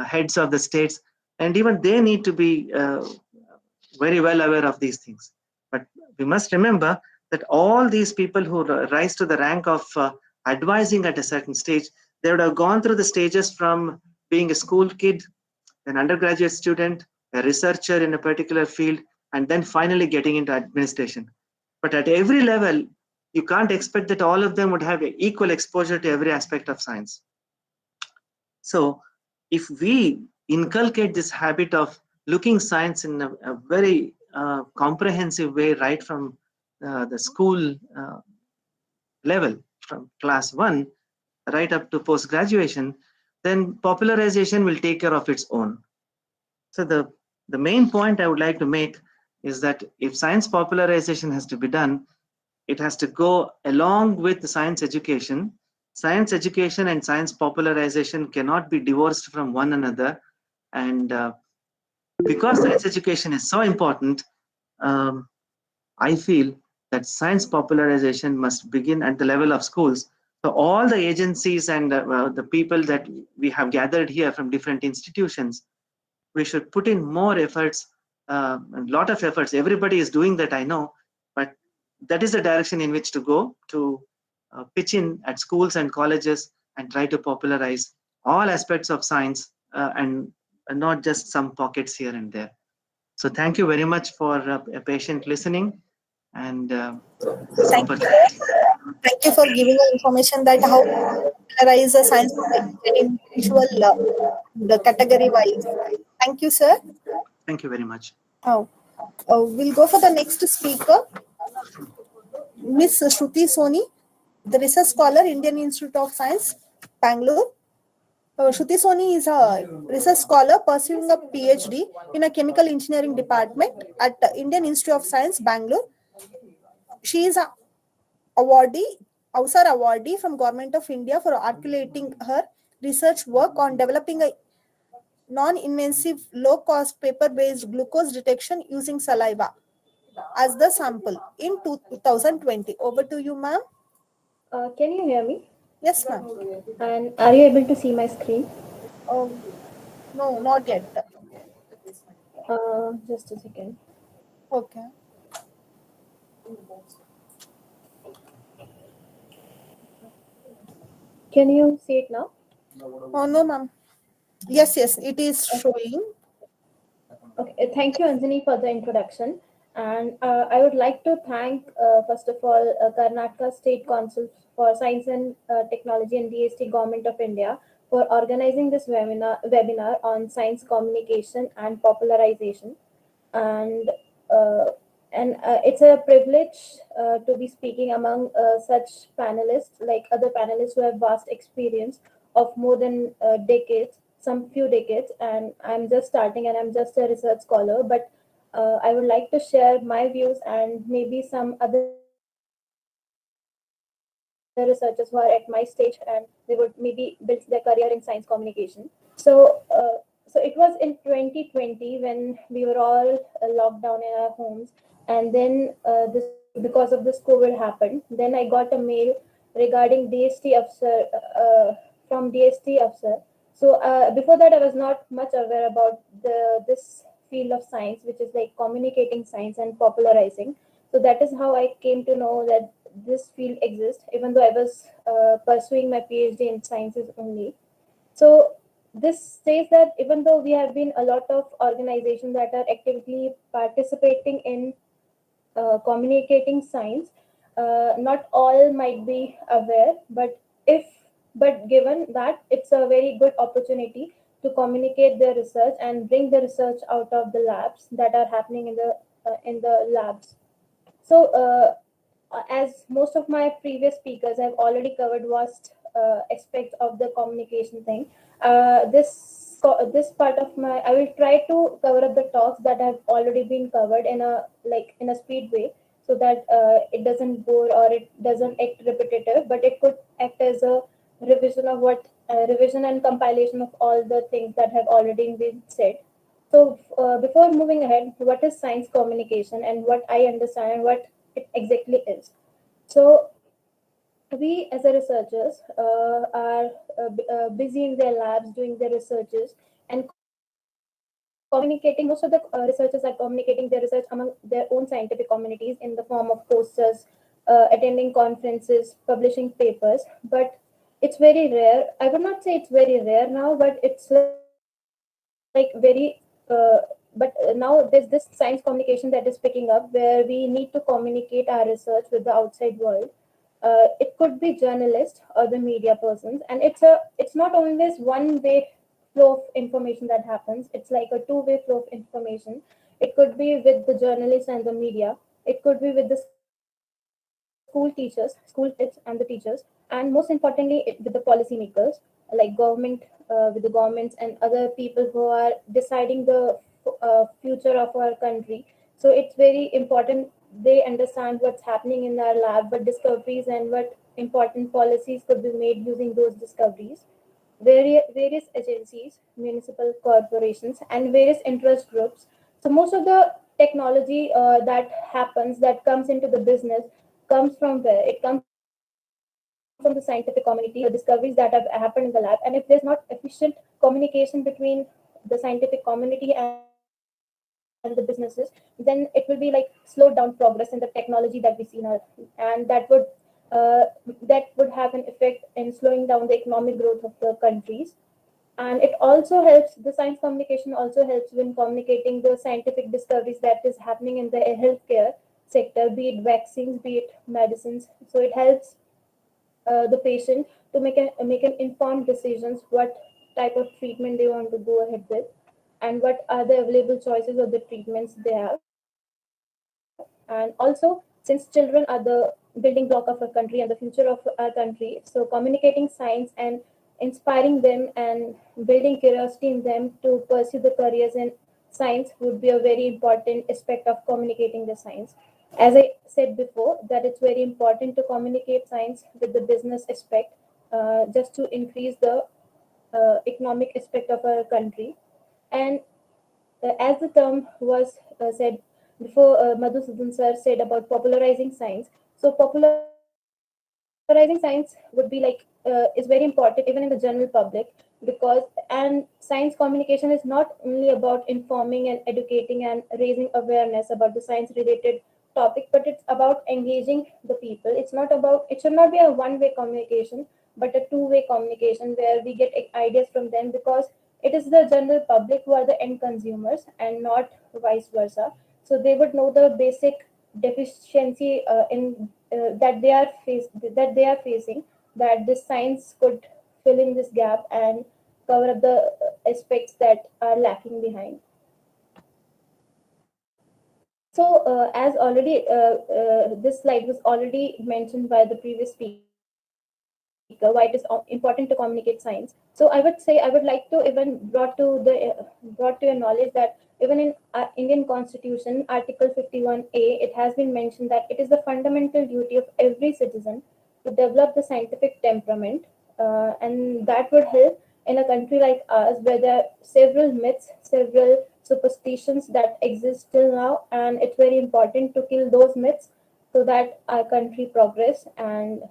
heads of the states, and even they need to be very well aware of these things. But we must remember that all these people who rise to the rank of advising at a certain stage, they would have gone through the stages from being a school kid, an undergraduate student, a researcher in a particular field, and then finally getting into administration. But at every level, you can't expect that all of them would have equal exposure to every aspect of science. So if we inculcate this habit of looking science in a very comprehensive way, right from the school level, from class 1 right up to post-graduation, then popularization will take care of its own. So the main point I would like to make is that if science popularization has to be done, it has to go along with the science education. Science education and science popularization cannot be divorced from one another. And because science education is so important, I feel that science popularization must begin at the level of schools. So all the agencies and the people that we have gathered here from different institutions, we should put in more efforts, a lot of efforts. Everybody is doing that, I know, but that is the direction in which to go, to pitch in at schools and colleges and try to popularize all aspects of science and not just some pockets here and there. So thank you very much for a patient listening and Thank you for giving the information that how popularize a science in visual the category wise. Thank you, sir. Thank you very much. We'll go for the next speaker. Miss Shruti Soni, the research scholar, Indian Institute of Science, Bangalore. Shruti Soni is a research scholar pursuing a PhD in a chemical engineering department at Indian Institute of Science, Bangalore. She is a awardee, Avsar awardee from Government of India for articulating her research work on developing a non-invasive, low-cost paper-based glucose detection using saliva as the sample in 2020. Over to you, ma'am. Can you hear me? Yes, ma'am. And are you able to see my screen? No, not yet. Just a second. Okay. Can you see it now? Oh, no, ma'am. Yes, it is showing. Okay, thank you, Anjani, for the introduction. And I would like to thank, first of all, Karnataka State Council for Science and Technology and DST Government of India for organizing this webinar on science communication and popularization. And uh, it's a privilege to be speaking among such panelists, like other panelists who have vast experience of more than decades, some few decades, and I'm just starting and I'm just a research scholar, but I would like to share my views and maybe some other researchers who are at my stage and they would maybe build their career in science communication. So it was in 2020 when we were all locked down in our homes, and then this because of this COVID happened. Then I got a mail regarding DST officer from DST officer. So before that, I was not much aware about this field of science, which is like communicating science and popularizing. So that is how I came to know that this field exists, even though I was pursuing my PhD in sciences only. So this says that even though we have been a lot of organizations that are actively participating in communicating science, not all might be aware, but given that it's a very good opportunity to communicate their research and bring the research out of the labs that are happening in the labs. So, as most of my previous speakers have already covered vast aspects of the communication thing, this part of my I will try to cover up the talks that have already been covered in a speed way, so that it doesn't bore or it doesn't act repetitive, but it could act as a revision and compilation of all the things that have already been said. So, before moving ahead, what is science communication and what I understand and what it exactly is? So, we as a researchers are busy in their labs doing their researches and communicating. Most of the researchers are communicating their research among their own scientific communities in the form of posters, attending conferences, publishing papers. But it's very rare. I would not say it's very rare now, but it's like very now there's this science communication that is picking up where we need to communicate our research with the outside world. It could be journalists or the media persons, and it's not always one way flow of information that happens. It's like a two-way flow of information. It could be with the journalists and the media. It could be with the school teachers, school kids and the teachers, and most importantly with the policymakers, like government, with the governments and other people who are deciding the future of our country. So it's very important they understand what's happening in our lab, what discoveries and what important policies could be made using those discoveries. Various agencies, municipal corporations, and various interest groups. So most of the technology that comes into the business comes from where? It comes from the scientific community, the discoveries that have happened in the lab. And if there's not efficient communication between the scientific community and the businesses, then it will be like slowed down progress in the technology that we see now, and that would have an effect in slowing down the economic growth of the countries. And it also helps, the science communication also helps when communicating the scientific discoveries that is happening in the healthcare sector, be it vaccines, be it medicines. So it helps the patient to make an informed decisions what type of treatment they want to go ahead with, and what are the available choices of the treatments they have. And also, since children are the building block of our country and the future of our country. So communicating science and inspiring them and building curiosity in them to pursue the careers in science would be a very important aspect of communicating the science. As I said before, that it's very important to communicate science with the business aspect, just to increase the economic aspect of our country. And as the term was said before, Madhusudan sir said about popularizing science. So popularizing science would be like is very important even in the general public, because and science communication is not only about informing and educating and raising awareness about the science related topic, but it's about engaging the people. It should not be a one-way communication, but a two-way communication where we get ideas from them, because it is the general public who are the end consumers and not vice versa. So they would know the basic deficiency in that they are facing, that this science could fill in this gap and cover up the aspects that are lacking behind. So, as already this slide was already mentioned by the previous speaker, why it is important to communicate science. So, I would like to even brought to your knowledge that even in Indian Constitution, Article 51A, it has been mentioned that it is the fundamental duty of every citizen to develop the scientific temperament, and that would help in a country like ours where there are several myths, several superstitions that exist till now, and it's very important to kill those myths so that our country progress and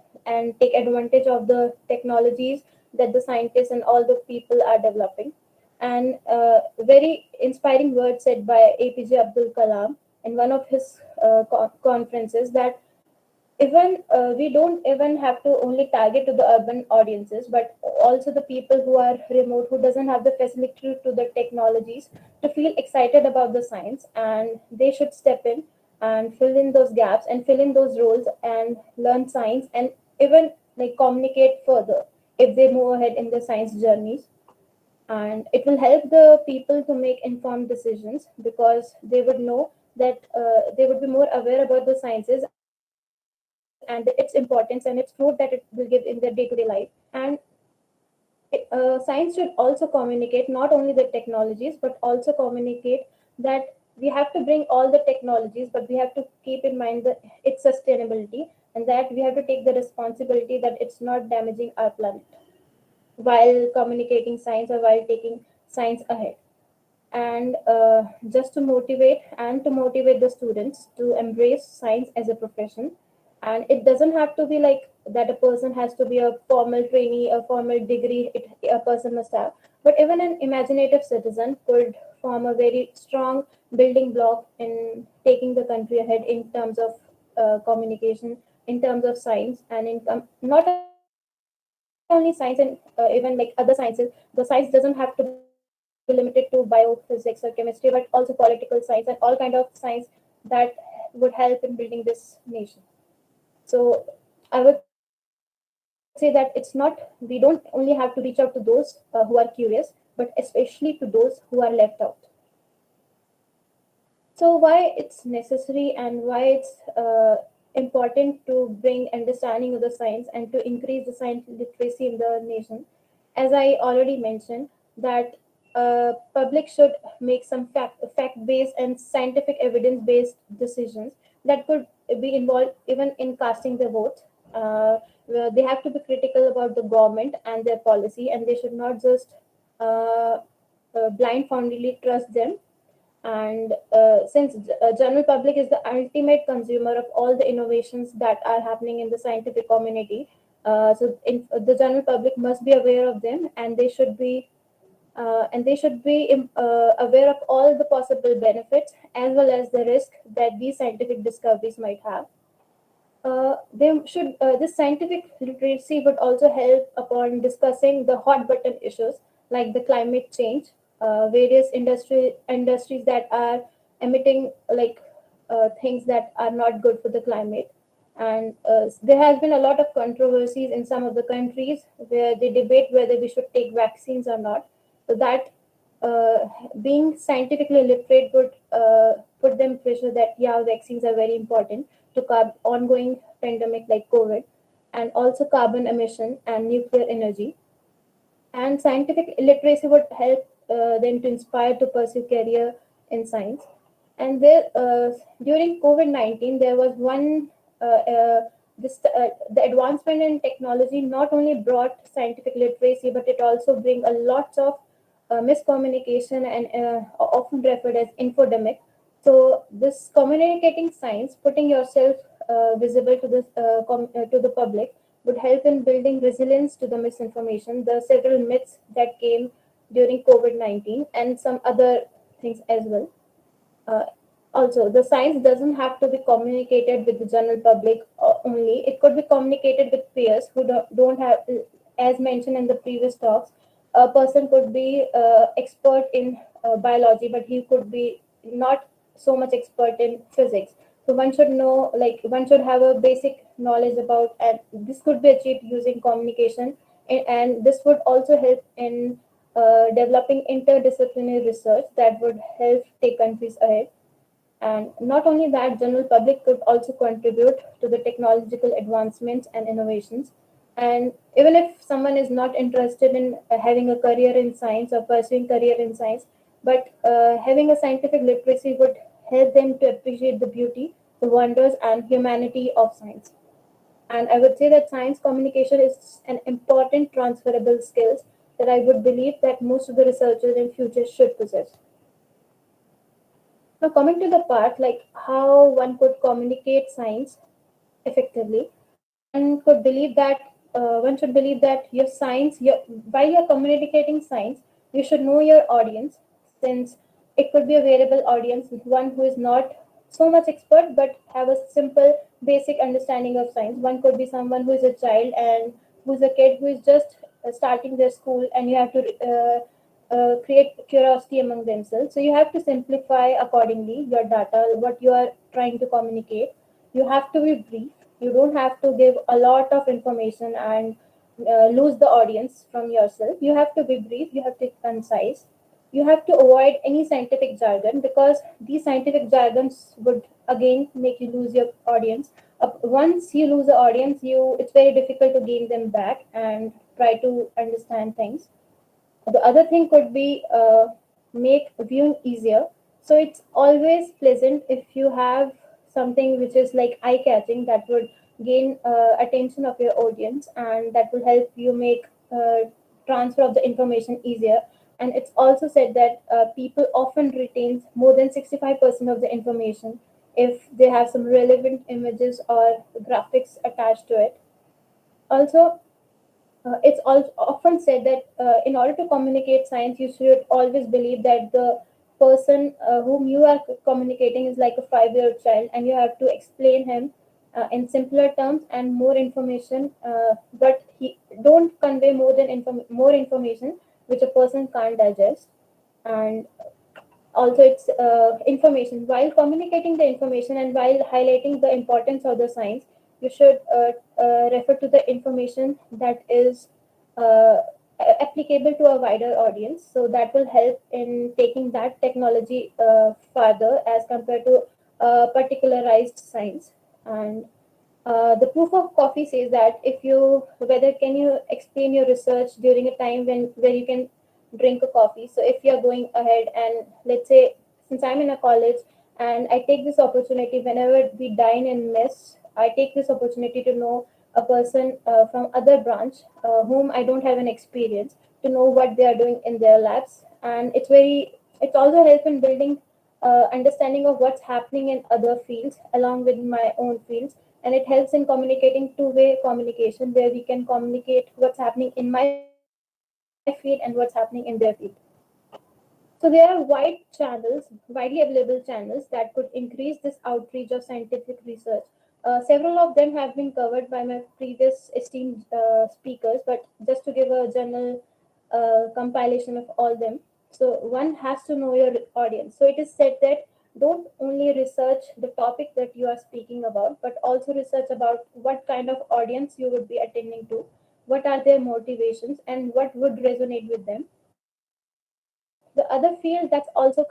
take advantage of the technologies that the scientists and all the people are developing. And very inspiring words said by APJ Abdul Kalam in one of his conferences, that even we don't even have to only target to the urban audiences, but also the people who are remote, who doesn't have the facility to the technologies to feel excited about the science, and they should step in and fill in those gaps and fill in those roles and learn science, and even like communicate further if they move ahead in the science journeys. And it will help the people to make informed decisions, because they would know that they would be more aware about the sciences and its importance and its fruit that it will give in their day-to-day life. And science should also communicate not only the technologies, but also communicate that we have to bring all the technologies, but we have to keep in mind its sustainability, and that we have to take the responsibility that it's not damaging our planet while communicating science or while taking science ahead. And just to motivate the students to embrace science as a profession. And it doesn't have to be like that a person has to be a formal trainee, a formal degree a person must have, but even an imaginative citizen could form a very strong building block in taking the country ahead in terms of communication, in terms of science, and not only science and even like other sciences. The science doesn't have to be limited to biophysics or chemistry, but also political science and all kind of science that would help in building this nation. So I would say that we don't only have to reach out to those who are curious, but especially to those who are left out. So why it's necessary and why it's important to bring understanding of the science and to increase the science literacy in the nation. As I already mentioned, that public should make some fact-based and scientific evidence-based decisions that could be involved even in casting their vote. Where they have to be critical about the government and their policy, and they should not just blindfoldedly trust them. And since general public is the ultimate consumer of all the innovations that are happening in the scientific community, the general public must be aware of them, and they should be aware of all the possible benefits as well as the risk that these scientific discoveries might have. This scientific literacy would also help upon discussing the hot button issues like the climate change, various industries that are emitting things that are not good for the climate. And there has been a lot of controversies in some of the countries where they debate whether we should take vaccines or not. So that being scientifically literate would put them pressure that yeah, vaccines are very important. to ongoing pandemic like COVID, and also carbon emission and nuclear energy. And scientific literacy would help them to inspire to pursue career in science. And there, during COVID-19, there was one the advancement in technology not only brought scientific literacy, but it also bring a lot of miscommunication and often referred as infodemic. So this communicating science, putting yourself visible to to the public, would help in building resilience to the misinformation, the several myths that came during COVID-19, and some other things as well. Uh, Also, the science doesn't have to be communicated with the general public only. It could be communicated with peers who don't have, as mentioned in the previous talks, a person could be expert in biology, but he could be not so much expert in physics. So one should know, like one should have a basic knowledge about, and this could be achieved using communication, and this would also help in developing interdisciplinary research that would help take countries ahead. And not only that, general public could also contribute to the technological advancements and innovations. And even if someone is not interested in having a career in science or pursuing career in science, but having a scientific literacy would help them to appreciate the beauty, the wonders, and humanity of science. And I would say that science communication is an important transferable skills that I would believe that most of the researchers in future should possess. Now, coming to the part like how one could communicate science effectively, one should believe that your science, while you're communicating science, you should know your audience, since it could be a variable audience, one who is not so much expert but have a simple basic understanding of science. One could be someone who is a child and who's a kid who is just starting their school, and you have to create curiosity among themselves. So you have to simplify accordingly your data, what you are trying to communicate. You have to be brief. You don't have to give a lot of information and lose the audience from yourself. You have to be brief. You have to be concise. You have to avoid any scientific jargon, because these scientific jargons would again make you lose your audience. Once you lose the audience, it's very difficult to gain them back and try to understand things. The other thing could be make viewing easier. So it's always pleasant if you have something which is like eye catching, that would gain attention of your audience, and that will help you make transfer of the information easier. And it's also said that people often retain more than 65% of the information if they have some relevant images or graphics attached to it. Also, it's often said that in order to communicate science, you should always believe that the person whom you are communicating is like a 5-year-old child, and you have to explain him in simpler terms and more information. But he don't convey more information which a person can't digest. And also, it's information. While communicating the information and while highlighting the importance of the science, you should refer to the information that is uh, applicable to a wider audience. So that will help in taking that technology further as compared to particularized science. And the proof of coffee says that if you whether can you explain your research during a time where you can drink a coffee. So if you're going ahead, and let's say, since I'm in a college and I take this opportunity whenever we dine in mess, I take this opportunity to know a person from other branch whom I don't have an experience, to know what they are doing in their labs. And it's also help in building understanding of what's happening in other fields along with my own fields. And it helps in communicating two-way communication, where we can communicate what's happening in my field and what's happening in their field. So there are widely available channels that could increase this outreach of scientific research. Several of them have been covered by my previous esteemed speakers, but just to give a general compilation of all them. So one has to know your audience. So it is said that don't only research the topic that you are speaking about, but also research about what kind of audience you would be attending to, what are their motivations, and what would resonate with them. The other field that's also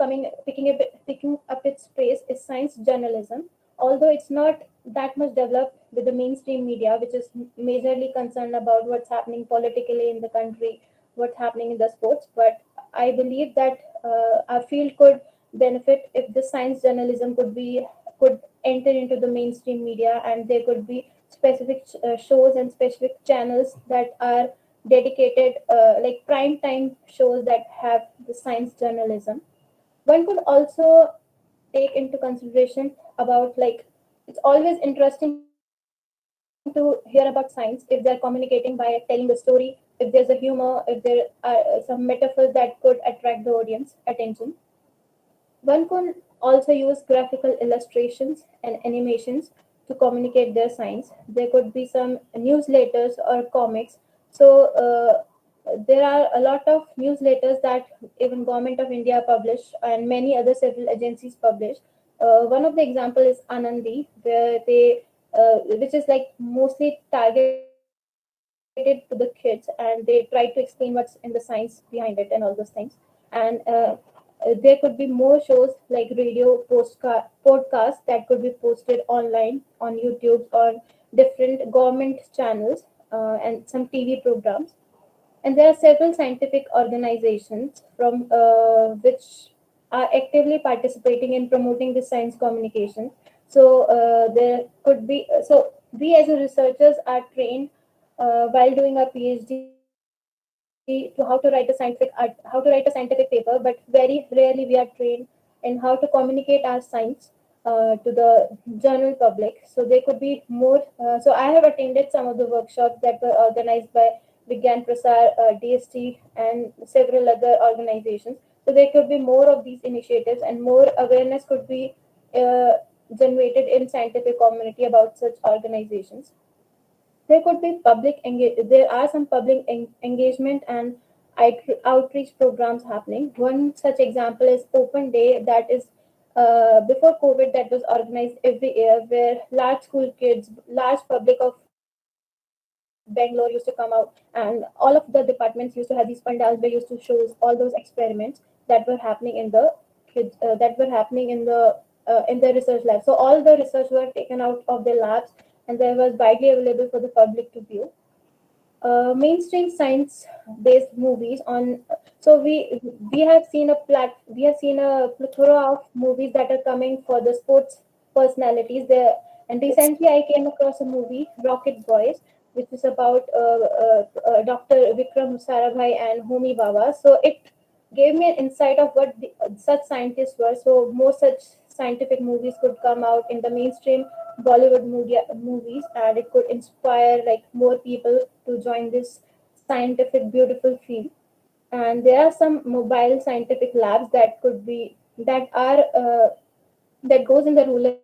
picking up its pace is science journalism. Although it's not that much developed with the mainstream media, which is majorly concerned about what's happening politically in the country, what's happening in the sports. But I believe that our field could benefit if the science journalism could enter into the mainstream media, and there could be specific shows and specific channels that are dedicated, like prime time shows that have the science journalism. One could also take into consideration about, like, it's always interesting to hear about science if they're communicating by telling the story, if there's a humor, if there are some metaphors that could attract the audience attention. One could also use graphical illustrations and animations to communicate their science. There could be some newsletters or comics. So there are a lot of newsletters that even Government of India publish and many other civil agencies publish. One of the example is Anandi, where they, which is like mostly targeted to the kids, and they try to explain what's in the science behind it and all those things. And there could be more shows like radio podcasts that could be posted online on YouTube or different government channels, and some TV programs. And there are several scientific organizations from which are actively participating in promoting the science communication. So there could be, so we as a researchers are trained while doing our PhD to how to write a scientific paper, but very rarely we are trained in how to communicate our science to the general public. So there could be more. So I have attended some of the workshops that were organized by Vigyan Prasar, DST, and several other organizations. So there could be more of these initiatives, and more awareness could be uh, generated in scientific community about such organizations. There could be there are some public engagement and outreach programs happening. One such example is Open Day, that is before COVID, that was organized every year, where large school kids, large public of Bangalore used to come out, and all of the departments used to have these pandals where used to show all those experiments that were happening in the kids, that were happening in the research lab. So all the research were taken out of the labs, and they was widely available for the public to view. Mainstream science based movies on, so we have seen a plethora of movies that are coming for the sports personalities there. And recently I came across a movie, Rocket Boys, which is about Dr. Vikram Sarabhai and Homi Baba. So it gave me an insight of what such scientists were. So more such scientific movies could come out in the mainstream Bollywood movies, and it could inspire like more people to join this scientific beautiful field. And there are some mobile scientific labs that are that goes in the rural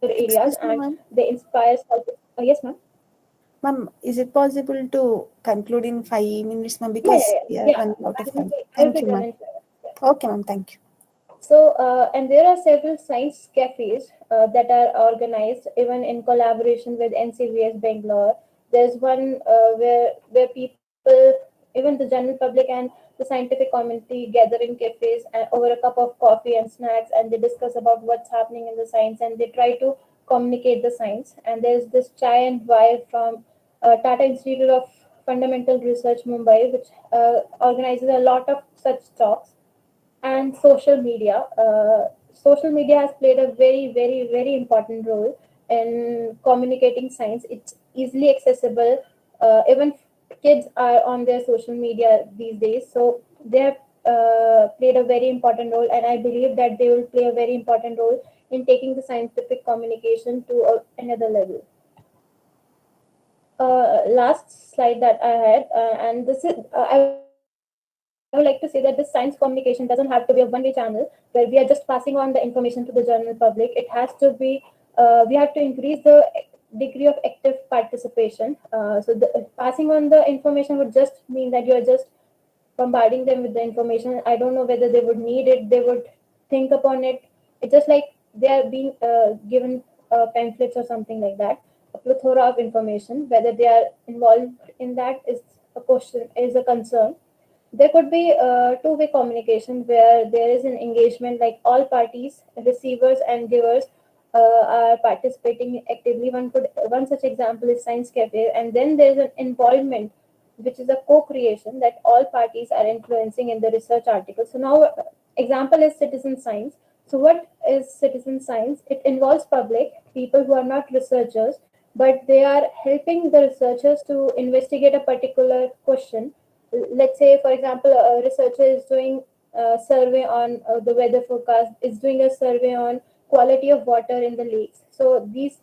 areas, and they inspire. Excuse me, ma'am. Yes, ma'am. Ma'am, is it possible to conclude in 5 minutes, ma'am? Yeah, Because yeah, we are yeah. running out I of will time. be, I will Thank be you, done ma'am. in 5 minutes. Okay, ma'am. Thank you. So, and there are several science cafes that are organized even in collaboration with NCVS Bangalore. There's one where people, even the general public and the scientific community, gather in cafes over a cup of coffee and snacks, and they discuss about what's happening in the science, and they try to communicate the science. And there's this Chai and Wire from Tata Institute of Fundamental Research, Mumbai, which organizes a lot of such talks. And social media. Social media has played a very, very, very important role in communicating science. It's easily accessible. Even kids are on their social media these days, so they have played a very important role, and I believe that they will play a very important role in taking the scientific communication to another level. Last slide that I had, and this is I would like to say that this science communication doesn't have to be a one-way channel where we are just passing on the information to the general public. It has to be, we have to increase the degree of active participation. So passing on the information would just mean that you are just bombarding them with the information. I don't know whether they would need it, they would think upon it. It's just like they are being given pamphlets or something like that, a plethora of information. Whether they are involved in that is a question, is a concern. There could be two-way communication where there is an engagement, like all parties, receivers and givers, are participating actively. One such example is Science Cafe, and then there's an involvement, which is a co-creation that all parties are influencing in the research article. So now, example is citizen science. So what is citizen science? It involves public people who are not researchers, but they are helping the researchers to investigate a particular question. Let's say, for example, a researcher is doing a survey on the weather forecast, is doing a survey on quality of water in the lakes. So these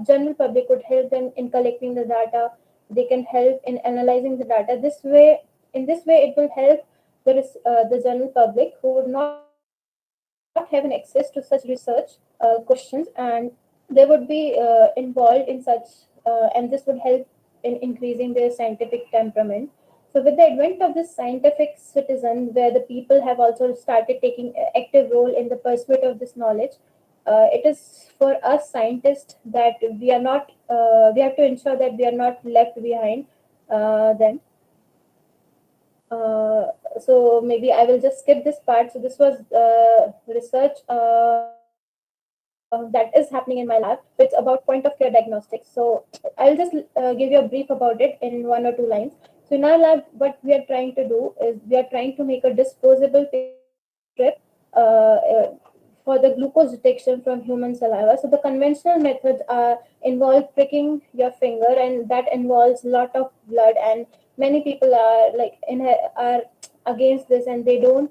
general public would help them in collecting the data. They can help in analyzing the data. In this way, it will help the general public who would not have an access to such research questions, and they would be involved in such, and this would help in increasing their scientific temperament. So, with the advent of this scientific citizen, where the people have also started taking an active role in the pursuit of this knowledge, it is for us scientists that we have to ensure that we are not left behind then. So maybe I will just skip this part. So this was research that is happening in my lab. It's about point of care diagnostics. So I'll just give you a brief about it in 1 or 2 lines. So in our lab, what we are trying to do is we are trying to make a disposable paper strip for the glucose detection from human saliva. So the conventional methods involve pricking your finger, and that involves a lot of blood. And many people are are against this, and they don't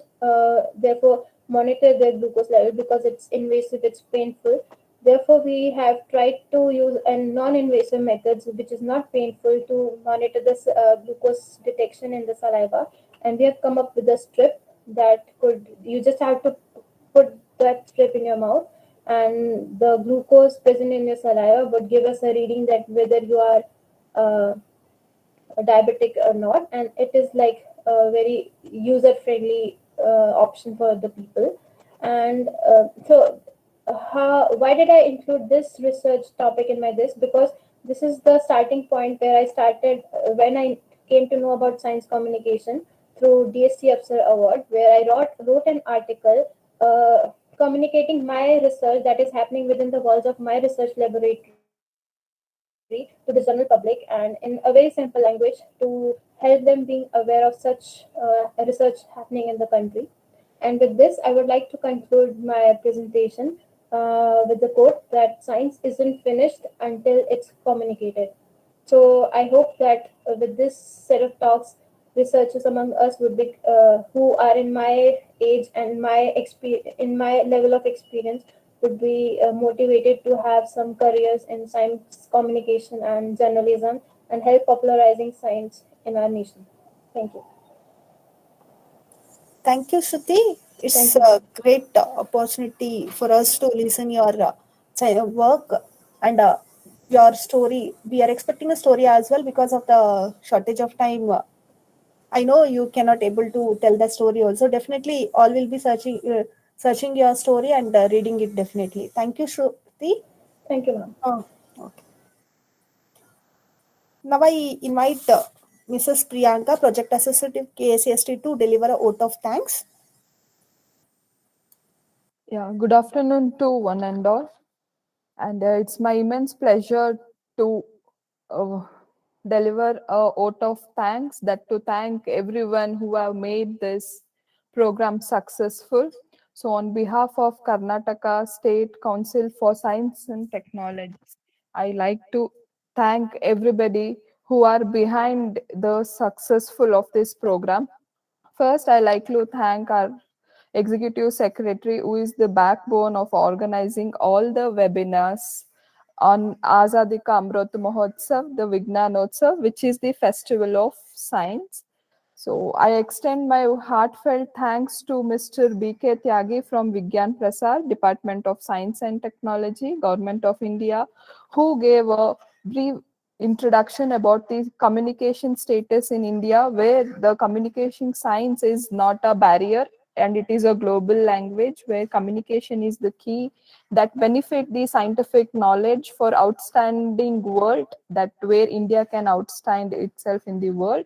therefore monitor their glucose level because it's invasive, it's painful. Therefore, we have tried to use a non-invasive methods, which is not painful, to monitor this glucose detection in the saliva. And we have come up with a strip that you just have to put that strip in your mouth, and the glucose present in your saliva would give us a reading that whether you are uh, diabetic or not. And it is like a very user friendly option for the people. And why did I include this research topic in my this? Because this is the starting point where I started when I came to know about science communication through DST award, where I wrote an article communicating my research that is happening within the walls of my research laboratory to the general public, and in a very simple language, to help them being aware of such research happening in the country. And with this, I would like to conclude my presentation with the quote that science isn't finished until it's communicated. So I hope that with this set of talks, researchers among us would be who are in my age and in my level of experience would be motivated to have some careers in science communication and journalism and help popularizing science in our nation. Thank you. Thank you, Shruti. It's Thank you. a great opportunity for us to listen your work and your story. We are expecting a story as well because of the shortage of time. I know you cannot able to tell the story also. Definitely, all will be searching your story and reading it definitely. Thank you, Shruti. Thank you, ma'am. Oh, okay. Now I invite Mrs. Priyanka, Project Associate KSCST, to deliver a vote of thanks. Yeah, good afternoon to one and all. And it's my immense pleasure to uh, deliver a vote of thanks, that to thank everyone who have made this program successful. So on behalf of Karnataka State Council for Science and Technology, I like to thank everybody who are behind the successful of this program. First, I like to thank our executive secretary, who is the backbone of organizing all the webinars on Azadi Ka Amrit Mahotsav, the Vigyan Utsav, which is the festival of science. So I extend my heartfelt thanks to Mr. B.K. Tyagi from Vigyan Prasar, Department of Science and Technology, Government of India, who gave a brief introduction about the communication status in India, where the communication science is not a barrier and it is a global language, where communication is the key that benefit the scientific knowledge for outstanding world, that where India can outstand itself in the world.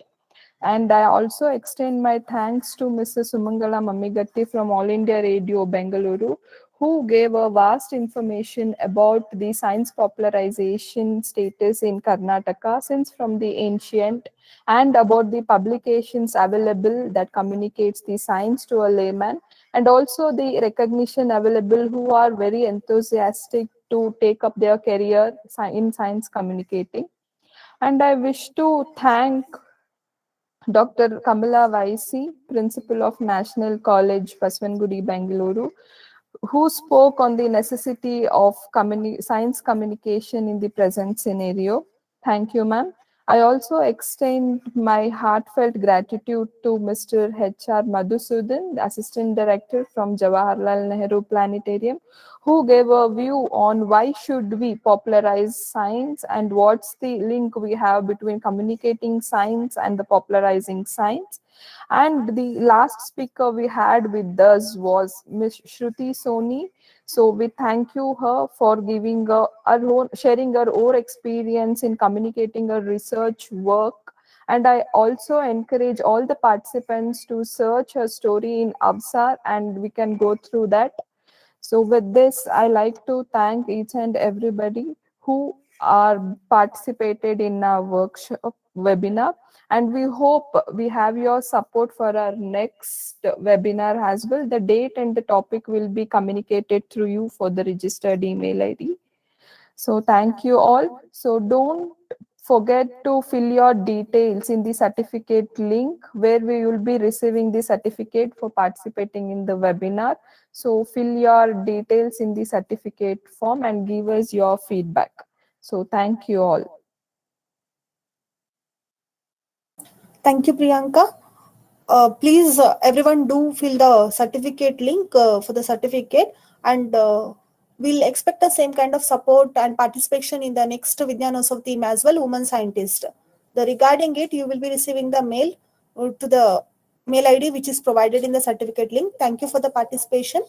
And I also extend my thanks to Mrs. Sumangala Mammigatti from All India Radio, Bengaluru, who gave a vast information about the science popularization status in Karnataka since from the ancient, and about the publications available that communicates the science to a layman, and also the recognition available who are very enthusiastic to take up their career in science communicating. And I wish to thank Dr. Kamala Vaishi, Principal of National College, Paswangudi, Bangalore, who spoke on the necessity of science communication in the present scenario. Thank you, ma'am. I also extend my heartfelt gratitude to Mr. H.R. Madhusudan, the Assistant Director from Jawaharlal Nehru Planetarium, who gave a view on why should we popularize science and what's the link we have between communicating science and the popularizing science. And the last speaker we had with us was Ms. Shruti Soni. So we thank you her for giving sharing her own experience in communicating her research work. And I also encourage all the participants to search her story in Avsar, and we can go through that. So with this, I like to thank each and everybody who are participated in our workshop webinar, and we hope we have your support for our next webinar as well. The date and the topic will be communicated through you for the registered email ID. So thank you all. So don't forget to fill your details in the certificate link where we will be receiving the certificate for participating in the webinar. So fill your details in the certificate form and give us your feedback. So thank you all. Thank you, Priyanka. Please, everyone do fill the certificate link for the certificate, and we'll expect the same kind of support and participation in the next Vigyan Utsav theme as well, women scientist. Regarding it, you will be receiving the mail to the mail ID which is provided in the certificate link. Thank you for the participation.